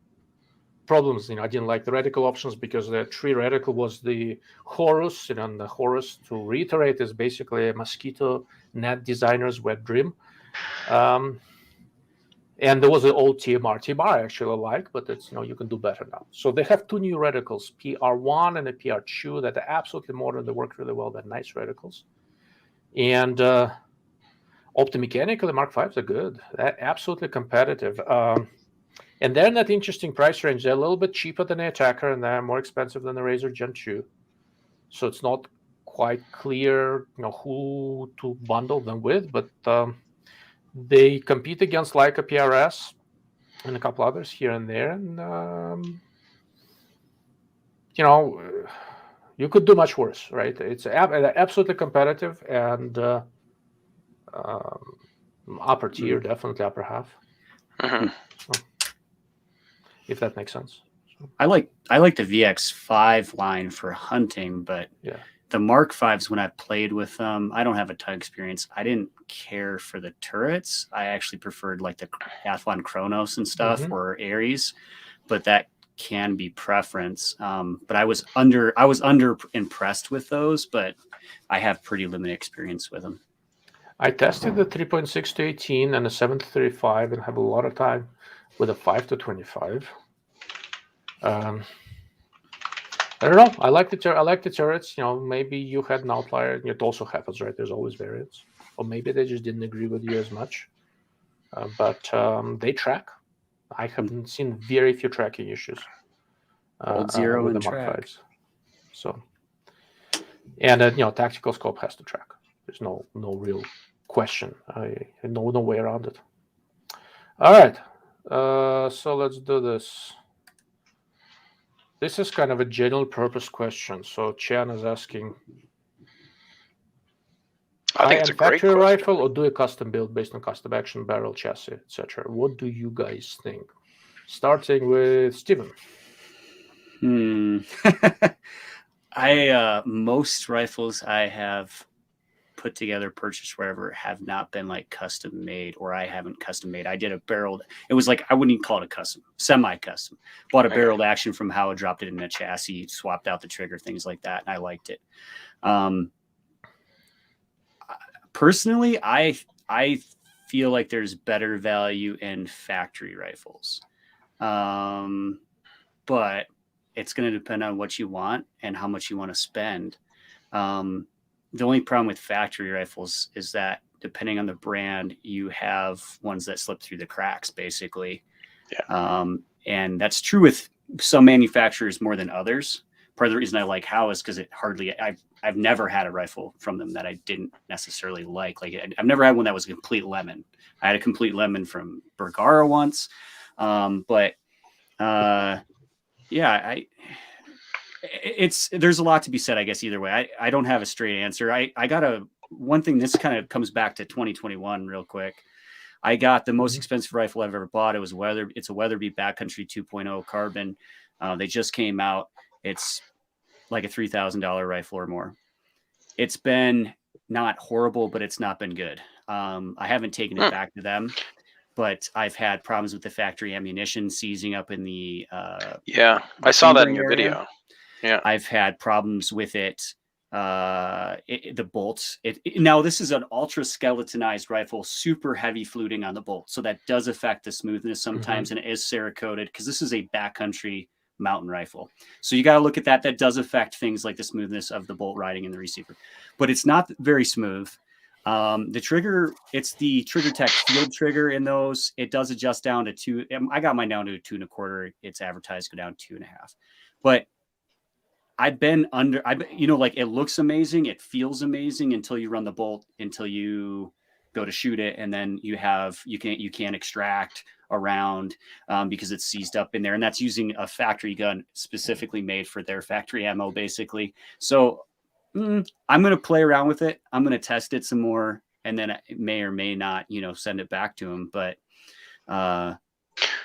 problems. I didn't like the reticle options because the tree reticle was the Horus, and the Horus, to reiterate, is basically a mosquito net designer's wet dream. And there was an old TMR I actually like, but it's you can do better now. So they have 2 new reticles, PR1 and a PR2, that are absolutely modern. They work really well. They're nice reticles. And optomechanically, Mark V's are good. They're absolutely competitive. And they're in that interesting price range. They're a little bit cheaper than the Attacker, and they're more expensive than the Razer Gen 2. So it's not quite clear who to bundle them with, but they compete against Leica PRS and a couple others here and there. And, you could do much worse, right? It's absolutely competitive, and upper tier, definitely upper half. So, if that makes sense. I like the VX5 line for hunting, but the Mark V's, when I played with them, I don't have a ton of experience. I didn't care for the turrets. I actually preferred like the Athlon Chronos and stuff, or Ares, but that can be preference. But I was under impressed with those, but I have pretty limited experience with them. I tested the 3.6 to 18 and the 7 to 35, and have a lot of time with a 5 to 25. I don't know. I like the turrets. Maybe you had an outlier. It also happens, right? There's always variants, or maybe they just didn't agree with you as much. But they track. I haven't seen very few tracking issues. Old zero with and the Mark track. V's. So, and tactical scope has to track. There's no real question. No way around it. All right. So let's do this. This is kind of a general purpose question. So Chan is asking, I think it's a great factory question. rifle, or do a custom build based on custom action, barrel, chassis, etc.? What do you guys think? Starting with Steven. Most rifles I have put together, purchased wherever, have not been like custom made, or I haven't custom made. I did a barreled. It was like, I wouldn't even call it a custom, semi-custom. Bought a barreled action from Howa, dropped it in a chassis, swapped out the trigger, things like that, and I liked it. Personally, I feel like there's better value in factory rifles, but it's going to depend on what you want and how much you want to spend. The only problem with factory rifles is that depending on the brand, you have ones that slip through the cracks, basically. And that's true with some manufacturers more than others. Part of the reason I like Howa is because I've never had a rifle from them that I didn't necessarily like. Like, I've never had one that was a complete lemon. I had a complete lemon from Bergara once. There's a lot to be said, I guess, either way. I don't have a straight answer. I got one thing, this kind of comes back to 2021 real quick. I got the most expensive rifle I've ever bought. It's a Weatherby Backcountry 2.0 carbon. They just came out. It's like a $3,000 rifle or more. It's been not horrible, but it's not been good. I haven't taken it back to them, but I've had problems with the factory ammunition seizing up in the I saw that in your video. Yeah, I've had problems with it. The bolts. Now this is an ultra skeletonized rifle, super heavy fluting on the bolt, so that does affect the smoothness sometimes, and it is Cerakoted because this is a backcountry mountain rifle. So you got to look at that. That does affect things like the smoothness of the bolt riding in the receiver, but it's not very smooth. The trigger, it's the Trigger Tech field trigger in those. It does adjust down to 2. I got mine down to a 2 1/4. It's advertised to go down 2 1/2, but it looks amazing. It feels amazing until you run the bolt, until you go to shoot it. And then you can't extract around because it's seized up in there. And that's using a factory gun specifically made for their factory ammo, basically. So I'm going to play around with it. I'm going to test it some more, and then I may or may not, send it back to them. But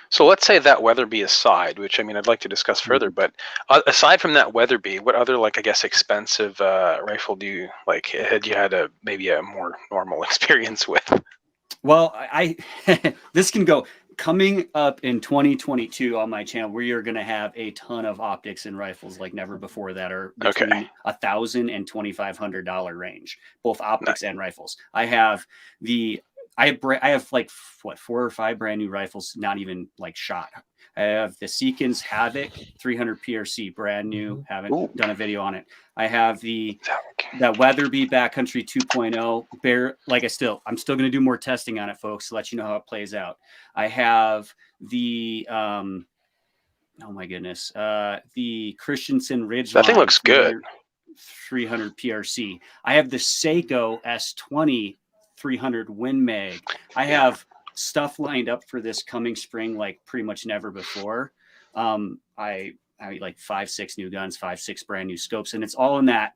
so let's say that Weatherby aside, which I'd like to discuss further, but aside from that Weatherby, what other, expensive rifle do you had you had maybe a more normal experience with? Well, this can go. coming up in 2022 on my channel, we are going to have a ton of optics and rifles like never before that are between $1,000 and $2,500 range, both optics and rifles. I have like what 4 or 5 brand new rifles, not even like shot. I have the Seekins Havoc 300 PRC, brand new. Haven't done a video on it. I have that Weatherby Backcountry 2.0. I'm still going to do more testing on it, folks, to let you know how it plays out. I have the oh my goodness, the Christensen Ridgeline. That thing looks good. 300 PRC. I have the Seiko S20 300 Win Mag. I have stuff lined up for this coming spring like pretty much never before. I like 5-6 new guns, 5-6 brand new scopes, and it's all in that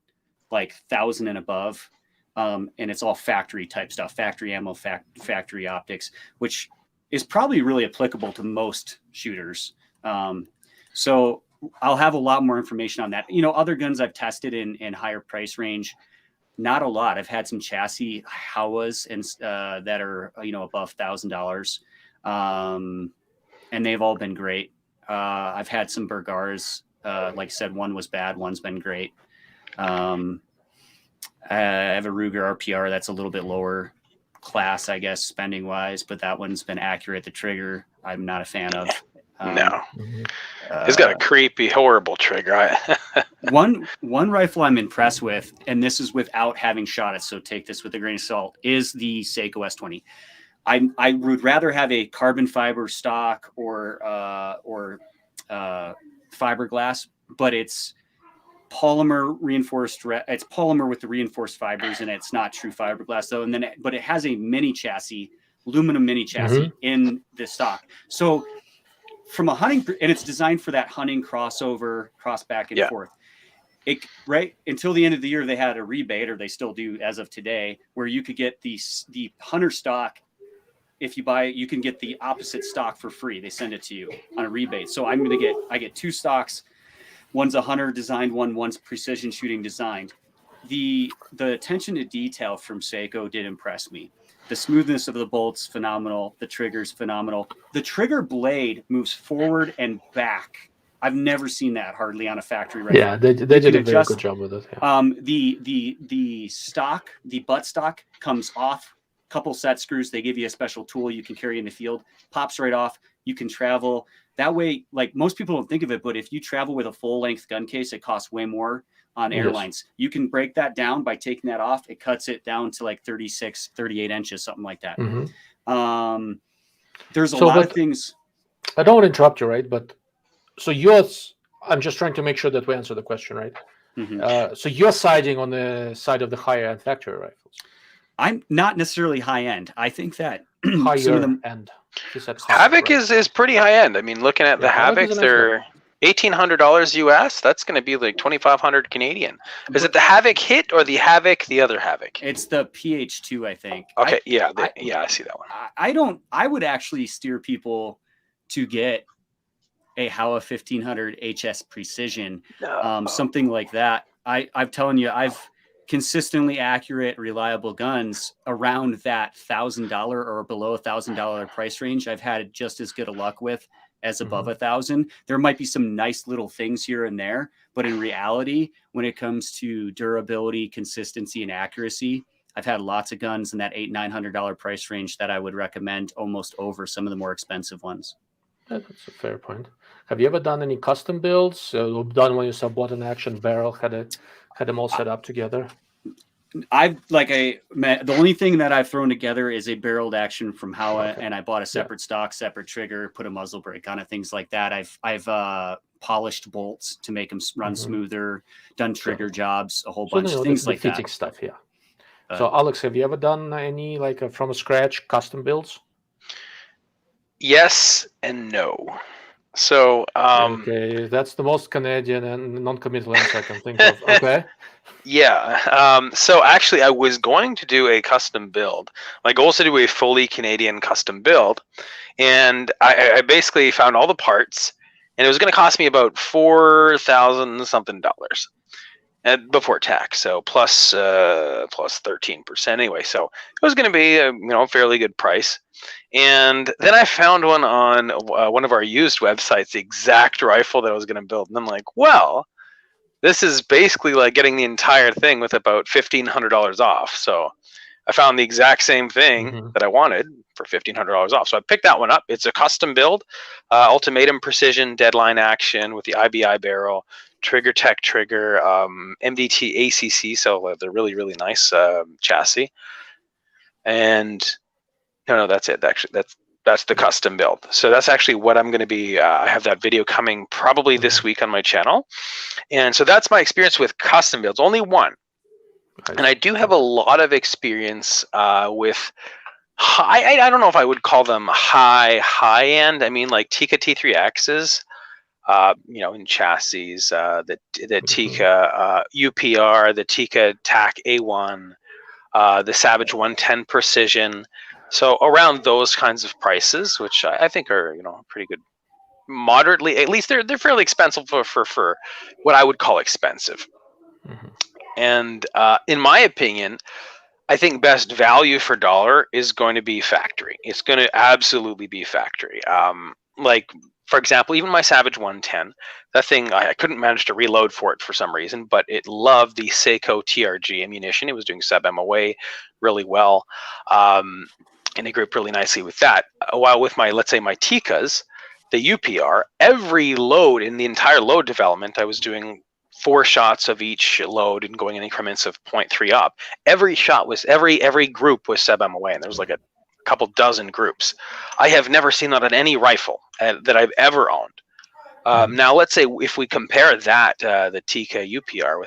like 1,000 and above. And it's all factory type stuff, factory ammo, factory optics, which is probably really applicable to most shooters. So I'll have a lot more information on that. You know, other guns I've tested in higher price range, not a lot. I've had some chassis Howas and that are, you know, above $1,000. And they've all been great. I've had some Bergars, like I said, one was bad, one's been great. I have a Ruger RPR that's a little bit lower class, I guess, spending wise, but that one's been accurate. The trigger, I'm not a fan of. No, it's got a creepy, horrible trigger. One rifle I'm impressed with, and this is without having shot it, so take this with a grain of salt, is the Seiko S20. I would rather have a carbon fiber stock or fiberglass, but it's polymer reinforced. It's polymer with the reinforced fibers, and it's not true fiberglass though. But it has a mini chassis, aluminum mini chassis in the stock. So from a hunting, and it's designed for that hunting crossover, cross back and forth. Right until the end of the year, they had a rebate, or they still do as of today, where you could get the hunter stock. If you buy it, you can get the opposite stock for free. They send it to you on a rebate. So I get 2 stocks. One's a hunter designed one, one's precision shooting designed. The attention to detail from Seiko did impress me. The smoothness of the bolts, phenomenal. The trigger's phenomenal. The trigger blade moves forward and back. I've never seen that hardly on a factory rifle. Yeah, they did a very good job with it. Yeah. The stock, the butt stock comes off. Couple set screws. They give you a special tool you can carry in the field. Pops right off. You can travel that way. Like most people don't think of it, but if you travel with a full length gun case, it costs way more on airlines. You can break that down by taking that off. It cuts it down to like 36, 38 inches, something like that. There's a lot of things. I don't want to interrupt you, right? But so yours, I'm just trying to make sure that we answer the question, right? So you're siding on the side of the higher end factory rifles. I'm not necessarily high end. I think that higher end. Havoc is pretty high end. I mean, looking at the Havoc, they're $1,800 US. That's going to be like 2,500 Canadian. Is it the Havoc Hit or the Havoc, the other Havoc? It's the PH2, I think. Okay, I see that one. I would actually steer people to get a Howa 1500 HS Precision, something like that. I'm telling you, I've consistently accurate, reliable guns around that $1,000 or below $1,000 price range. I've had just as good a luck with as above 1,000. There might be some nice little things here and there, but in reality, when it comes to durability, consistency, and accuracy, I've had lots of guns in that $800-900 price range that I would recommend almost over some of the more expensive ones. Yeah, that's a fair point. Have you ever done any custom builds? Done when you saw bought an action barrel, had them all set up together? The only thing that I've thrown together is a barreled action from Howa, and I bought a separate stock, separate trigger, put a muzzle brake on it, things like that. I've polished bolts to make them run smoother, done trigger jobs, a whole bunch of things like that. Fitting stuff, yeah. So Alex, have you ever done any from scratch custom builds? Yes and no. So okay, that's the most Canadian and non-committal answer I can think of. Okay. Yeah. So actually, I was going to do a custom build. My goal is to do a fully Canadian custom build, and I basically found all the parts, and it was going to cost me about $4,000 something. before tax, so plus 13% anyway. So it was going to be a fairly good price. And then I found one on one of our used websites, the exact rifle that I was going to build, and I'm like, well, this is basically like getting the entire thing with about $1,500 off. So I found the exact same thing that I wanted for $1,500 off. So I picked that one up. It's a custom build, ultimatum precision deadline action with the IBI barrel, Trigger Tech trigger, MDT ACC. So they're really, really nice chassis. And no, that's it. Actually, that's the custom build. So that's actually what I'm going to be. I have that video coming probably this week on my channel. And so that's my experience with custom builds. Only one. And I do have a lot of experience with high. I don't know if I would call them high end. I mean, like Tikka T3Xs, in chassis, the Tikka UPR, the Tikka TAC A1, the Savage 110 Precision. So around those kinds of prices, which I think are pretty good, moderately. At least they're fairly expensive for what I would call expensive. And in my opinion, I think best value for dollar is going to be factory. It's going to absolutely be factory. Like, for example, even my Savage 110, that thing, I couldn't manage to reload for it for some reason, but it loved the Seiko TRG ammunition. It was doing sub-MOA really well, and it grouped really nicely with that. While with let's say my Tikkas, the UPR, every load in the entire load development, I was doing 4 shots of each load and going in increments of 0.3 up. Every shot was every group was sub-MOA, and there was like a couple dozen groups. I have never seen that on any rifle that I've ever owned. Now, let's say if we compare that the Tikka UPR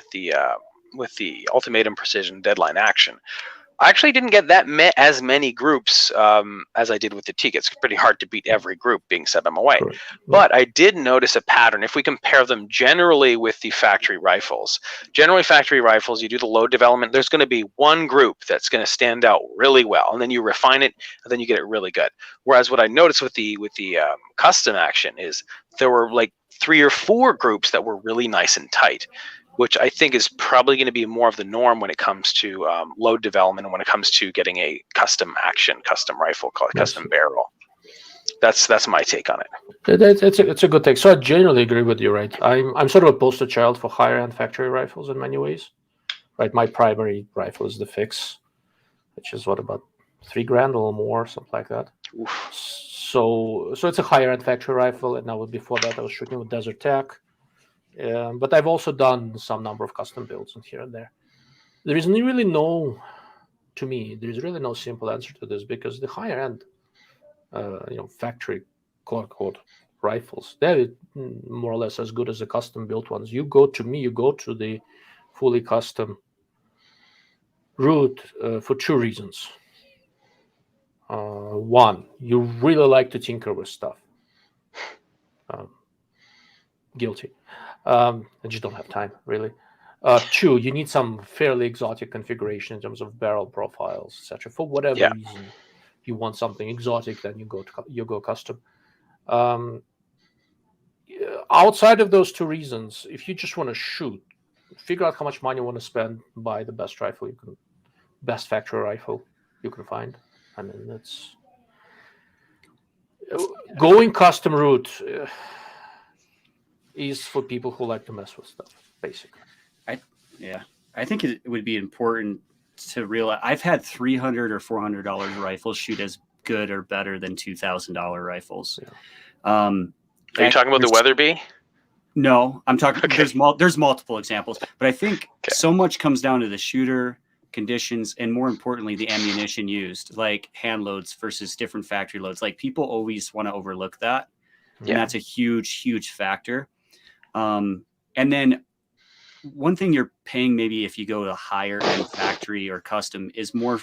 with the ultimatum precision deadline action, I actually didn't get as many groups as I did with the Tikka. It's pretty hard to beat every group being sub-MOA. Correct. But I did notice a pattern. If we compare them generally with the factory rifles, you do the load development, there's going to be one group that's going to stand out really well, and then you refine it, and then you get it really good. Whereas what I noticed with the custom action is there were like 3 or 4 groups that were really nice and tight, which I think is probably going to be more of the norm when it comes to load development and when it comes to getting a custom rifle, called custom barrel. That's my take on it. It's a good take. So I generally agree with you, right? I'm sort of a poster child for higher end factory rifles in many ways, right? My primary rifle is the Fix, which is about $3,000 or more, something like that. Oof. So it's a higher end factory rifle, and now before that I was shooting with Desert Tech. But I've also done some number of custom builds here and there. There's really no simple answer to this, because the higher end, factory quote unquote rifles, they're more or less as good as the custom built ones. You go to the fully custom route for 2 reasons. One, you really like to tinker with stuff. Guilty. I just don't have time, really. 2, you need some fairly exotic configuration in terms of barrel profiles, etc. For whatever reason you want something exotic, then you go custom. Outside of those 2 reasons, if you just want to shoot, figure out how much money you want to spend, buy the best factory rifle you can find. I mean, that's going custom route is for people who like to mess with stuff, basically. I think it would be important to realize I've had $300 or $400 rifles shoot as good or better than $2,000 rifles. Are you talking about the Weatherby? No, I'm talking. Okay. There's multiple examples, but I think so much comes down to the shooter conditions, and more importantly, the ammunition used, like hand loads versus different factory loads. Like, people always want to overlook that, and that's a huge factor. And then one thing you're paying, maybe if you go to higher end factory or custom, is more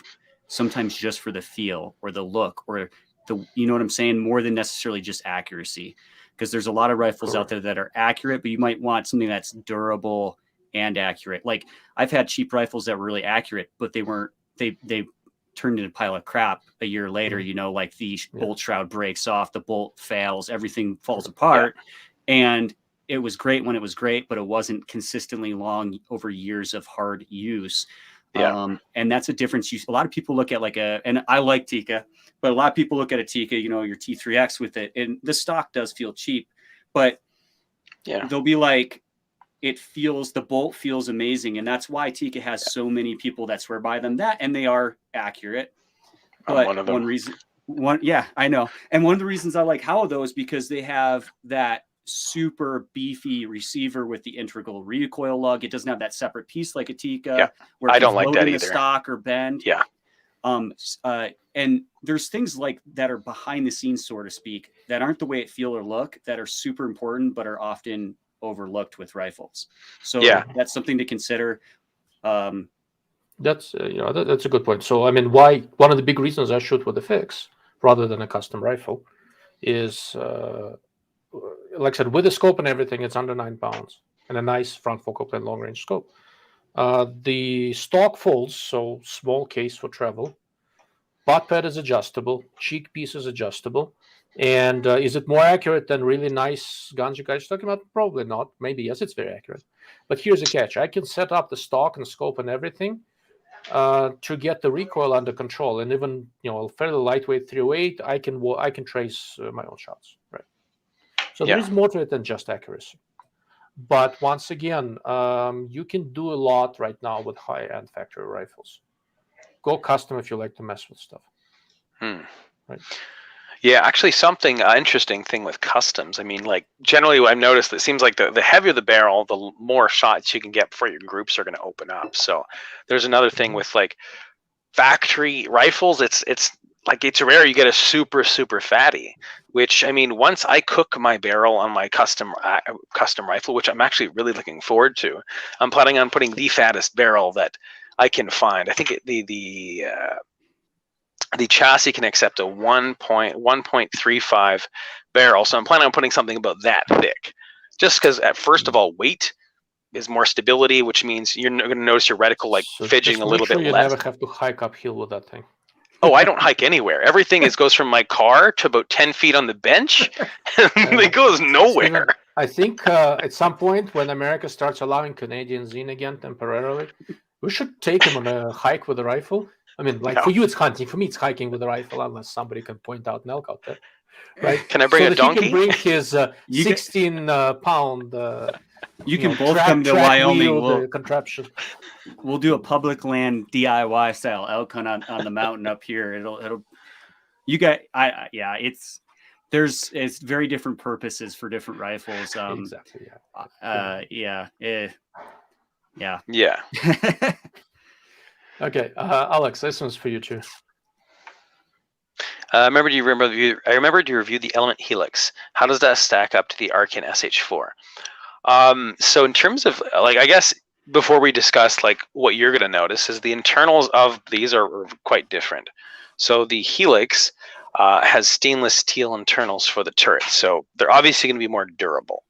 sometimes just for the feel or the look or the, you know what I'm saying, more than necessarily just accuracy. Because there's a lot of rifles out there that are accurate, but you might want something that's durable and accurate. Like, I've had cheap rifles that were really accurate, but they weren't. They turned into a pile of crap a year later. Like the bolt shroud breaks off, the bolt fails, everything falls apart, and it was great when it was great, but it wasn't consistently long over years of hard use. Yeah. And that's a difference. A lot of people look at and I like Tikka, but a lot of people look at a Tikka, your T3X with it, and the stock does feel cheap, but they'll be like, the bolt feels amazing. And that's why Tikka has so many people that swear by them, and they are accurate. But one of them. I know. And one of the reasons I like Howa though is because they have that super beefy receiver with the integral recoil lug. It doesn't have that separate piece like a Tikka where I don't like that either either. Stock or bend. Yeah. And there's things like that are behind the scenes, so to speak, that aren't the way it feel or look, that are super important, but are often overlooked with rifles. So that's something to consider. That's that's a good point. So I mean, one of the big reasons I shoot with a fix rather than a custom rifle is, like I said, with the scope and everything, it's under 9 pounds and a nice front focal plane long range scope. The stock folds, so small case for travel. Butt pad is adjustable. Cheek piece is adjustable. And is it more accurate than really nice guns you guys are talking about? Probably not. Maybe yes, it's very accurate. But here's the catch: I can set up the stock and scope and everything to get the recoil under control, and even fairly lightweight 308, I can trace my own shots. Right. So there is more to it than just accuracy. But once again, you can do a lot right now with high-end factory rifles. Go custom if you like to mess with stuff. Right. Yeah, actually, something interesting thing with customs. I mean, like generally, what I've noticed, it seems like the heavier the barrel, the more shots you can get before your groups are going to open up. So there's another thing with like factory rifles. It's rare you get a super fatty. Which, I mean, once I cook my barrel on my custom rifle, which I'm actually really looking forward to, I'm planning on putting the fattest barrel that I can find. I think the chassis can accept a 1.35 barrel, so I'm planning on putting something about that thick. Just because, first of all, weight is more stability, which means you're going to notice your reticle fidgeting a little bit less. You never have to hike uphill with that thing. Oh, I don't hike anywhere. Everything goes from my car to about 10 feet on the bench, and it goes nowhere. Steven, I think at some point when America starts allowing Canadians in again temporarily, we should take him on a hike with a rifle. I mean, for you it's hunting. For me, it's hiking with a rifle, unless somebody can point out an elk out there. Right? Can I bring a donkey? He can bring his 16-pound. You can both come to Wyoming. Contraption. We'll do a public land DIY style elk hunt on the mountain up here. It's very different purposes for different rifles. Exactly. Yeah. Okay, Alex, this one's for you too. I remember you reviewed the Element Helix. How does that stack up to the Arkin SH4? So in terms of I guess before we discuss what you're going to notice is the internals of these are quite different. So the Helix has stainless steel internals for the turret, so they're obviously going to be more durable.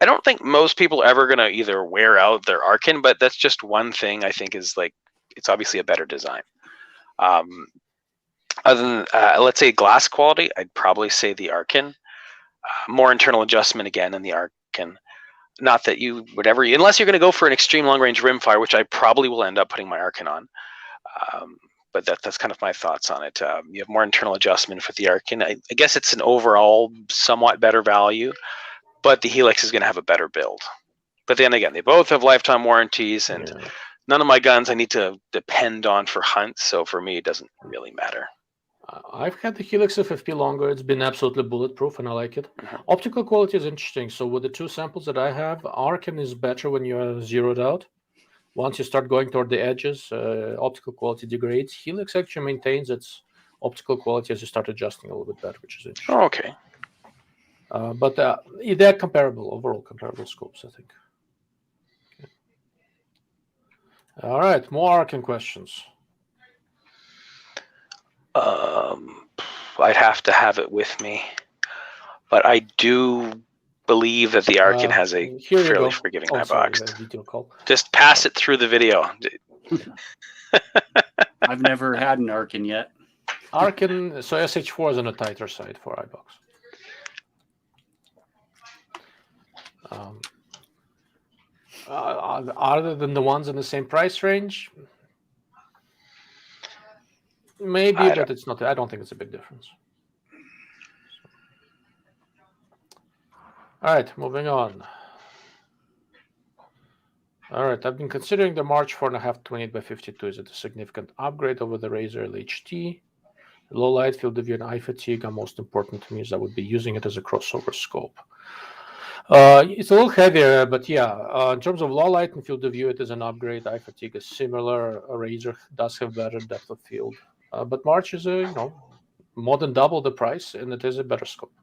I don't think most people are ever going to either wear out their Arkin, but that's just one thing I think is it's obviously a better design. Other than let's say glass quality, I'd probably say the Arkin. More internal adjustment again in the Arkin. Not that you would ever, unless you're going to go for an extreme long range rimfire, which I probably will end up putting my Arkin on. But that's kind of my thoughts on it. You have more internal adjustment with the Arkin. I guess it's an overall somewhat better value, but the Helix is going to have a better build. But then again, they both have lifetime warranties, and none of my guns I need to depend on for hunts. So for me, it doesn't really matter. I've had the Helix FFP longer. It's been absolutely bulletproof, and I like it. Optical quality is interesting. So with the two samples that I have, Arkin is better when you're zeroed out. Once you start going toward the edges, optical quality degrades. Helix actually maintains its optical quality as you start adjusting a little bit better, which is interesting. Oh, okay. But they're comparable, overall comparable scopes, I think. Okay. All right, more Arkin questions. I'd have to have it with me, but I do believe that the Arkin has a fairly forgiving box. Just pass it through the video. I've never had an Arkin yet. Arkin, so SH4 is on a tighter side for iBox. Other than the ones in the same price range, maybe, but it's not. I don't think it's a big difference. All right, moving on. All right, I've been considering the March 4.5 28x52. Is it a significant upgrade over the Razer Lht? Low light, field of view, and eye fatigue are most important to me, as I would be using it as a crossover scope. It's a little heavier, but yeah, in terms of low light and field of view, it is an upgrade. Eye fatigue is similar. Razer does have better depth of field, but March is more than double the price, and it is a better scope.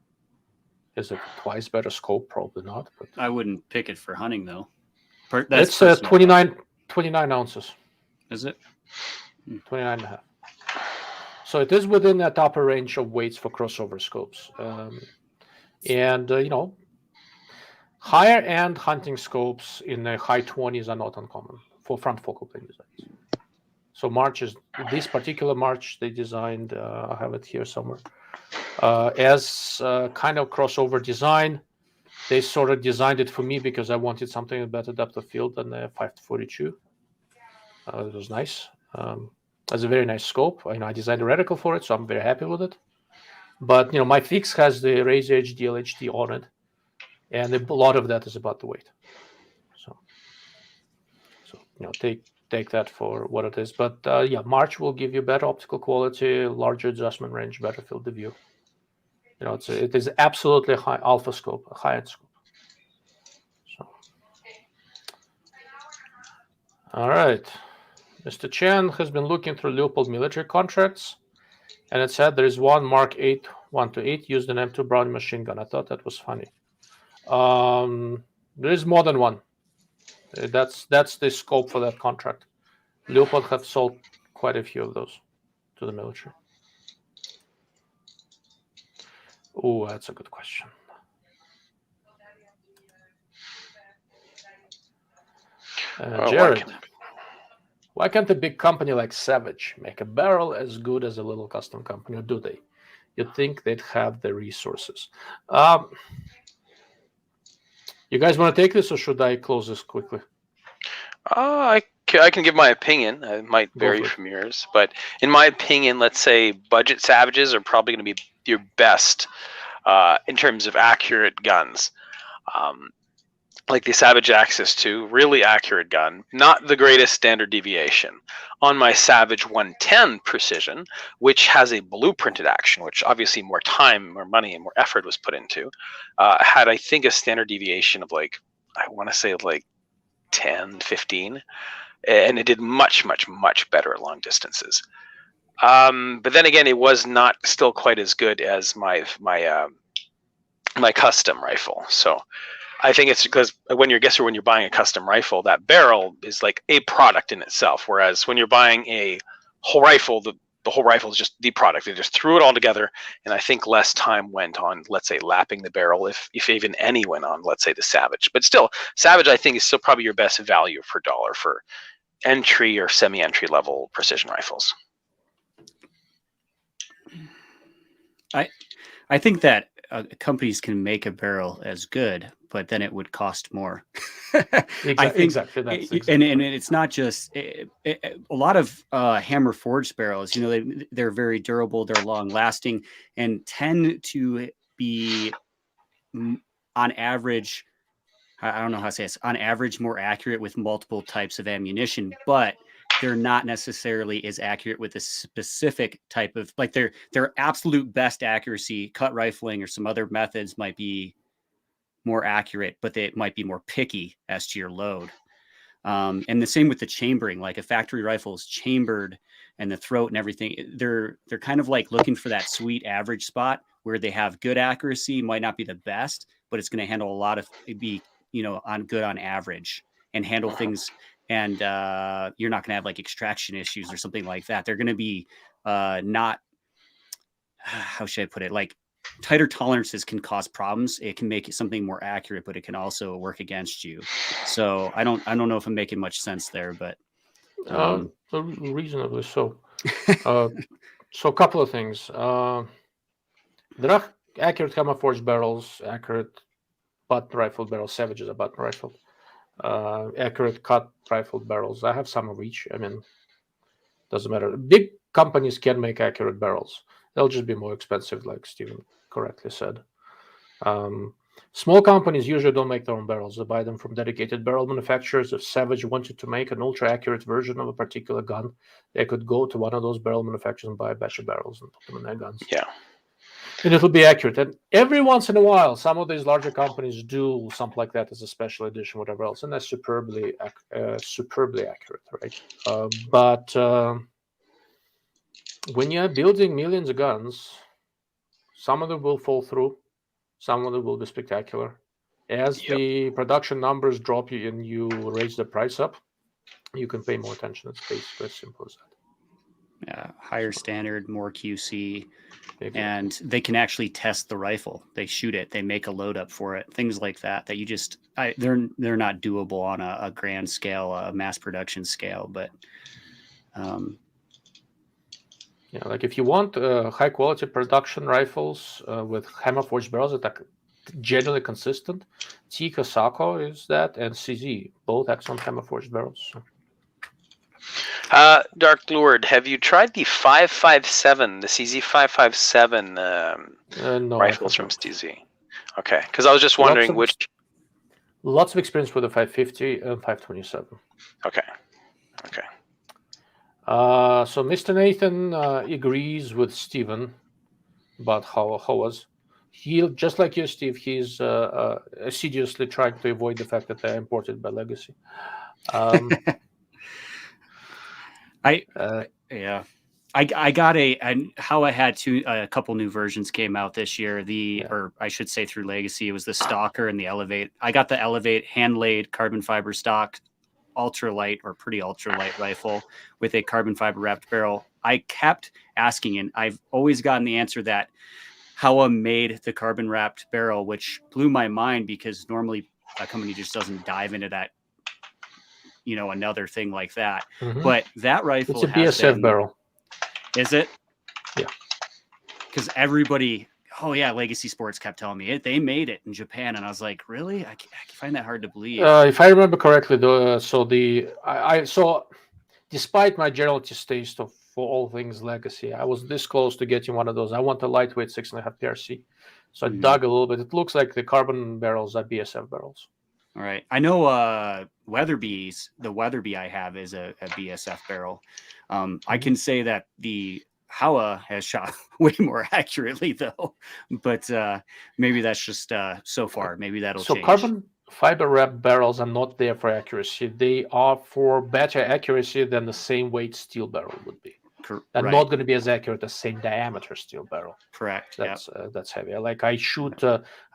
Is it twice better scope? Probably not. But I wouldn't pick it for hunting though. It's 29 ounces. Is it? 29.5. So it is within that upper range of weights for crossover scopes. Higher end hunting scopes in the high 20s are not uncommon for front focal plane designs. So this particular March they designed, I have it here somewhere, as kind of crossover design. They sort of designed it for me because I wanted something with better depth of field than the 5-42. It was nice. It's a very nice scope. I designed a reticle for it, so I'm very happy with it. But my fix has the Razer HD LHD on it, and a lot of that is about the weight. So take that for what it is. But March will give you better optical quality, larger adjustment range, better field of view. It is absolutely a high alpha scope, a high-end scope. So, all right. Mr. Chen has been looking through Leupold military contracts, and it said there is one Mark 8 128 used an M2 Browning machine gun. I thought that was funny. There is more than one. That's the scope for that contract. Leupold have sold quite a few of those to the military. Oh, that's a good question. Jared, why can't a big company like Savage make a barrel as good as a little custom company, or do they? You'd think they'd have the resources. You guys want to take this, or should I close this quickly? I can give my opinion. It might vary from yours, but in my opinion, let's say budget Savages are probably going to be your best in terms of accurate guns. Like the Savage Axis 2, really accurate gun, not the greatest standard deviation. On my Savage 110 Precision, which has a blueprinted action, which obviously more time, more money, and more effort was put into, had, I think, a standard deviation of I want to say 10, 15, and it did much, much, much better at long distances. But then again, it was not still quite as good as my custom rifle. So I think it's because when you're buying a custom rifle, that barrel is like a product in itself. Whereas when you're buying a whole rifle, the whole rifle is just the product. They just threw it all together, and I think less time went on, let's say, lapping the barrel, if even any went on, let's say, the Savage. But still, Savage, I think, is still probably your best value per dollar for entry or semi-entry level precision rifles. I think that companies can make a barrel as good, but then it would cost more. Exactly. And it's not just a lot of hammer forged barrels. They're very durable, they're long lasting, and tend to be on average. I don't know how to say this. On average, more accurate with multiple types of ammunition, but they're not necessarily as accurate with a specific type of, their absolute best accuracy, cut rifling or some other methods might be more accurate, but they might be more picky as to your load. And the same with the chambering. Like a factory rifle is chambered, and the throat and everything, they're kind of looking for that sweet average spot where they have good accuracy, might not be the best, but it's going to handle a lot of, on average, and handle things. And you're not going to have extraction issues or something like that. They're going to be not, how should I put it? Tighter tolerances can cause problems. It can make something more accurate, but it can also work against you. So I don't know if I'm making much sense there, but reasonably so. So a couple of things. There are accurate hammer forged barrels, accurate button rifle barrels. Savage is a button rifle. Accurate cut rifle barrels. I have some of each. I mean, doesn't matter. Big companies can make accurate barrels. They'll just be more expensive, like Steven correctly said. Small companies usually don't make their own barrels. They buy them from dedicated barrel manufacturers. If Savage wanted to make an ultra-accurate version of a particular gun, they could go to one of those barrel manufacturers and buy a batch of barrels and put them in their guns. Yeah. And it'll be accurate. And every once in a while, some of these larger companies do something like that as a special edition, whatever else, and that's superbly accurate, right? But when you're building millions of guns, some of them will fall through. Some of them will be spectacular. As the production numbers drop you and you raise the price up, you can pay more attention. It's basically as simple as that. Yeah, higher standard, more QC, Exactly. and they can actually test the rifle. They shoot it, they make a load up for it, things like that. That you just, they're not doable on a grand scale, a mass production scale. But yeah, like if you want high quality production rifles with hammer forged barrels that are generally consistent, Tikka Sako is that, and CZ, both excellent hammer forged barrels. Dark Lord, have you tried the 557, the CZ 557 No, rifles from CZ? Okay, because I was just wondering Lots of experience with the 550 and 527. Okay. So Mr. Nathan agrees with Steven about how was. He, just like you, Steve, he's assiduously trying to avoid the fact that they're imported by Legacy. I got how I had a couple new versions came out this year. Or I should say through Legacy, it was the Stalker and the Elevate. I got the Elevate hand laid carbon fiber stock, ultralight or pretty ultralight rifle with a carbon fiber wrapped barrel. I kept asking, and I've always gotten the answer that Howa made the carbon wrapped barrel, which blew my mind because normally a company just doesn't dive into that, another thing like that. Mm-hmm. But that rifle, it's a BSF barrel. Is it? Yeah. Because everybody, Legacy Sports kept telling me they made it in Japan, and I was like, really? I find that hard to believe. If I remember correctly, despite my general distaste for all things Legacy, I was this close to getting one of those. I want a lightweight 6.5 PRC, so I dug a little bit. It looks like the carbon barrels are BSF barrels. All right, I know Weatherby's. The Weatherby I have is a BSF barrel. I can say that the Howa has shot way more accurately, though. But maybe that's just so far. Maybe that'll change. So carbon fiber wrapped barrels are not there for accuracy. They are for better accuracy than the same weight steel barrel would be. They're not going to be as accurate as same diameter steel barrel. Correct. That's heavier. Like I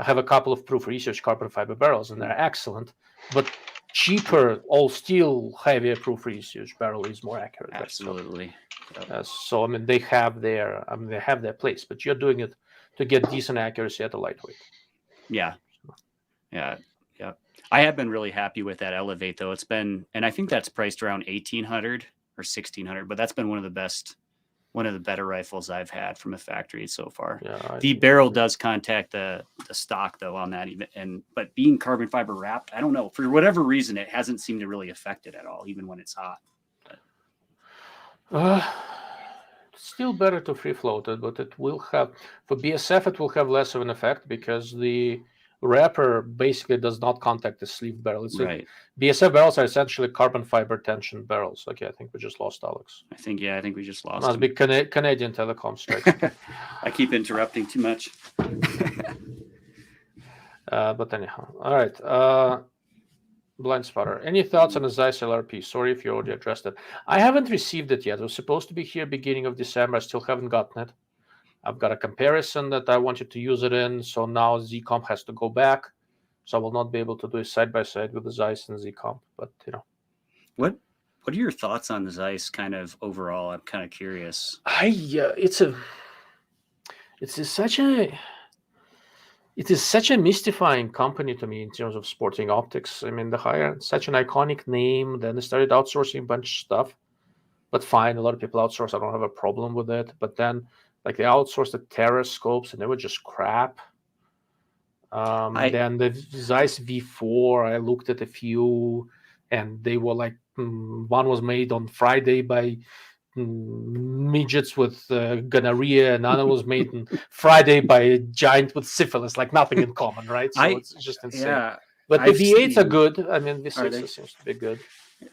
have a couple of proof research carbon fiber barrels, and they're excellent, but cheaper all steel heavier proof research barrel is more accurate. Absolutely. So I mean they have their place, but you're doing it to get decent accuracy at a lightweight. Yeah. I have been really happy with that Elevate, though. It's been, and I think that's priced around $1,800 or $1,600, but that's been one of the better rifles I've had from a factory so far. Yeah, the barrel does contact the stock though on that, but being carbon fiber wrapped, I don't know, for whatever reason, it hasn't seemed to really affect it at all, even when it's hot. Still better to free float it, but it will have, for BSF, it will have less of an effect because the wrapper basically does not contact the sleeve barrel. BSF barrels are essentially carbon fiber tension barrels. Okay, I think we just lost Alex. I think we just lost Must him. Be Canadian telecom strike. I keep interrupting too much. But anyhow, all right. Blind Spotter, any thoughts on the Zeiss LRP? Sorry if you already addressed it. I haven't received it yet. It was supposed to be here beginning of December. I still haven't gotten it. I've got a comparison that I wanted to use it in, so now Z-Comp has to go back, so I will not be able to do it side by side with the Zeiss and Z-Comp. But what are your thoughts on the Zeiss kind of overall? I'm kind of curious. It is such a mystifying company to me in terms of sporting optics. I mean, they hired such an iconic name, then they started outsourcing a bunch of stuff. But fine, a lot of people outsource. I don't have a problem with it. But then, like, they outsourced the Terra scopes, and they were just crap. Then the Zeiss V4, I looked at a few, and they were like, one was made on Friday by midgets with gonorrhea, and another was made on Friday by a giant with syphilis, like nothing in common, right? So it's just insane. Yeah, but the V8s are good. I mean, V6 seems to be good.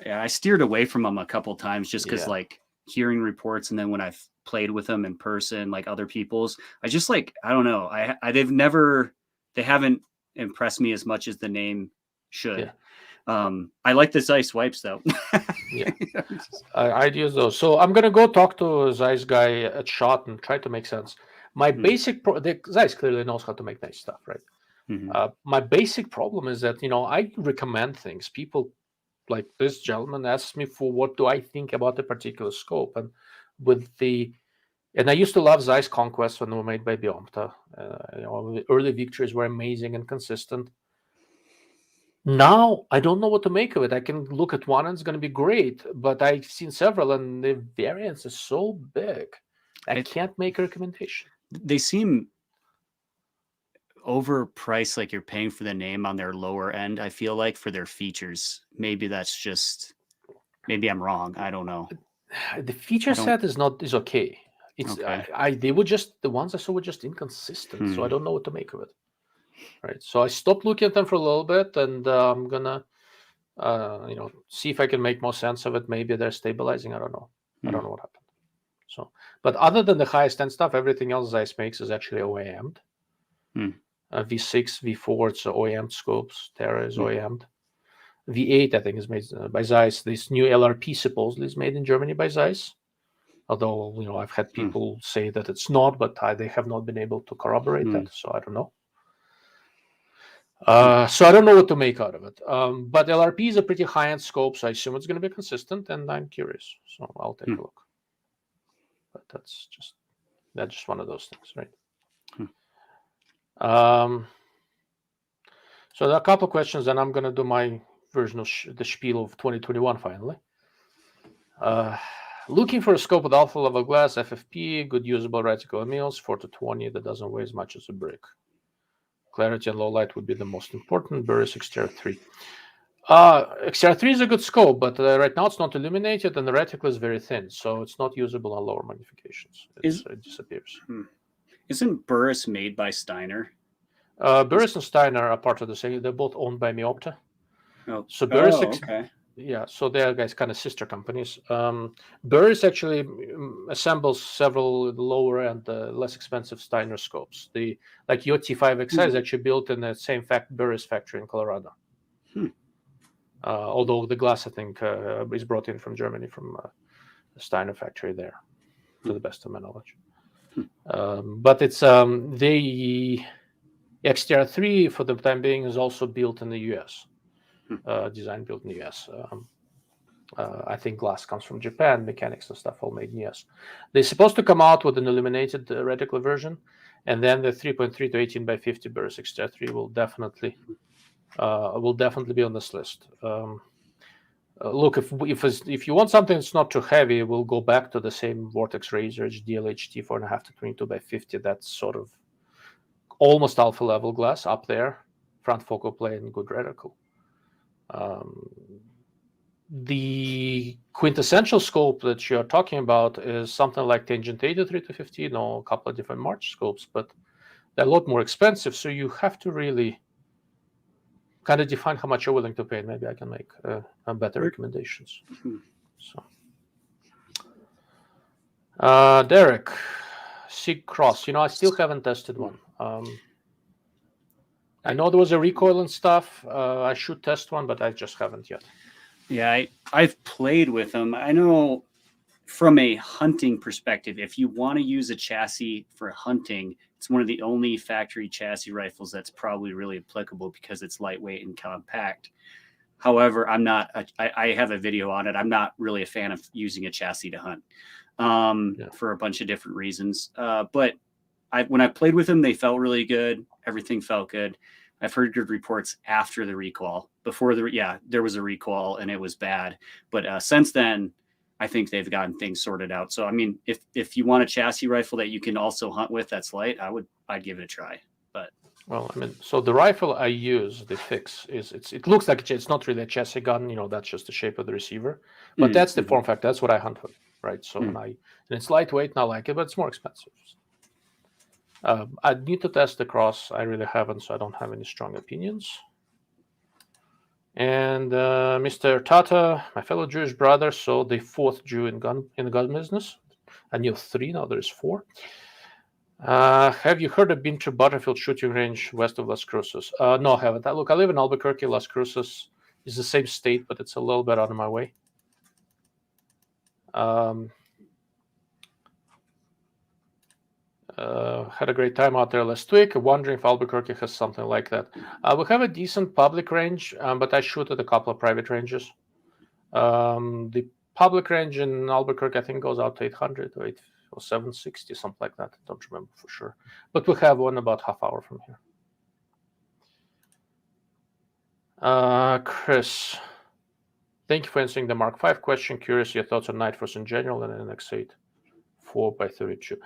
Yeah, I steered away from them a couple times just because, like, hearing reports, and then when I've played with them in person, like other people's, I just like, I don't know. They haven't impressed me as much as the name should. Yeah. I like the Zeiss wipes though. Yeah, I'd use those. So I'm gonna go talk to a Zeiss guy at Shot and try to make sense. My basic the Zeiss clearly knows how to make nice stuff, right? My basic problem is that I recommend things. People like this gentleman asks me for what do I think about a particular scope, and I used to love Zeiss Conquest when they were made by Biomta. The early victories were amazing and consistent. Now I don't know what to make of it. I can look at one and it's going to be great, but I've seen several and the variance is so big. I can't make a recommendation. They seem overpriced, like you're paying for the name on their lower end, I feel like, for their features. Maybe I'm wrong. I don't know. The feature set is okay. It's okay. The ones I saw were just inconsistent, so I don't know what to make of it. Right, so I stopped looking at them for a little bit, and I'm gonna, see if I can make more sense of it. Maybe they're stabilizing. I don't know. I don't know what happened. So, but other than the highest end stuff, everything else Zeiss makes is actually OEM'd. V6, V4, it's OEM scopes. Terra is OEM'd. V8, I think, is made by Zeiss. This new LRP supposedly is made in Germany by Zeiss. Although I've had people say that it's not, but they have not been able to corroborate that. So I don't know. So I don't know what to make out of it. But LRP is a pretty high-end scope, so I assume it's going to be consistent, and I'm curious. So I'll take a look. But that's just one of those things, right? So there are a couple of questions, and I'm going to do my version of the spiel of 2021 finally. Looking for a scope with alpha level glass, FFP, good usable reticle emils, 4-20 that doesn't weigh as much as a brick. Clarity and low light would be the most important. Burris XTR3. XTR3 is a good scope, but right now it's not illuminated and the reticle is very thin, so it's not usable on lower magnifications. It disappears. Isn't Burris made by Steiner? Burris and Steiner are part of the same. They're both owned by Meopta. So Burris, so they're guys kind of sister companies. Burris actually assembles several lower and less expensive Steiner scopes. Like your T5XI is actually built in the same Burris factory in Colorado. Although the glass, I think, is brought in from Germany from the Steiner factory there, to the best of my knowledge. But it's the XTR3 for the time being is also built in the U.S. Design built in the U.S. I think glass comes from Japan, mechanics and stuff all made in the U.S. They're supposed to come out with an illuminated reticle version, and then the 3.3 to 18 by 50 Burris XTR3 will definitely be on this list. Look, if you want something that's not too heavy, we'll go back to the same Vortex Razer DLHT 4.5 to 22 by 50. That's sort of almost alpha level glass up there, front focal plane, good reticle. The quintessential scope that you're talking about is something like Tangent 83 to 15 or a couple of different March scopes, but they're a lot more expensive. So you have to really kind of define how much you're willing to pay. And maybe I can make better recommendations. So, Derek, Sig Cross. I still haven't tested one. I know there was a recoil and stuff. I should test one, but I just haven't yet. Yeah, I've played with them. I know from a hunting perspective, if you want to use a chassis for hunting, it's one of the only factory chassis rifles that's probably really applicable because it's lightweight and compact. However, I have a video on it. I'm not really a fan of using a chassis to hunt for a bunch of different reasons. But when I played with them, they felt really good. Everything felt good. I've heard good reports after the recall. Before there was a recall and it was bad. But since then, I think they've gotten things sorted out. So, I mean, if you want a chassis rifle that you can also hunt with that's light, I'd give it a try. But Well, I mean, so the rifle I use, the fix, it looks like it's not really a chassis gun. That's just the shape of the receiver. But that's the form factor. That's what I hunt with, right? So and it's lightweight, and I like it, but it's more expensive. I need to test the cross. I really haven't, so I don't have any strong opinions. And Mr. Tata, my fellow Jewish brother, so the fourth Jew in the gun business. I knew 3, now there's 4. Have you heard of been to Butterfield shooting range west of Las Cruces? No, I haven't. Look, I live in Albuquerque. Las Cruces is the same state, but it's a little bit out of my way. Had a great time out there last week. Wondering if Albuquerque has something like that. We have a decent public range, but I shoot at a couple of private ranges. The public range in Albuquerque, I think, goes out to 800 or 760, something like that. I don't remember for sure. But we have one about half hour from here. Chris, thank you for answering the Mark V question. Curious your thoughts on Night Force in general and NX8 4x32.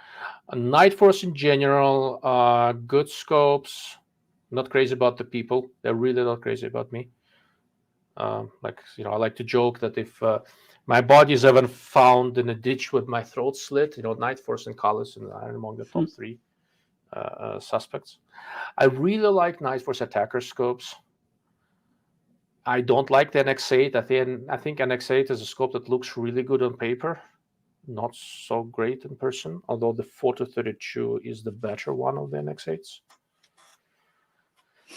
Night Force in general, good scopes. Not crazy about the people. They're really not crazy about me. I like to joke that if my body is ever found in a ditch with my throat slit, Night Force and Collison are among the top 3 suspects. I really like Night Force attacker scopes. I don't like the NX8. I think NX8 is a scope that looks really good on paper, not so great in person, although the 4-32 is the better one of the NX8s.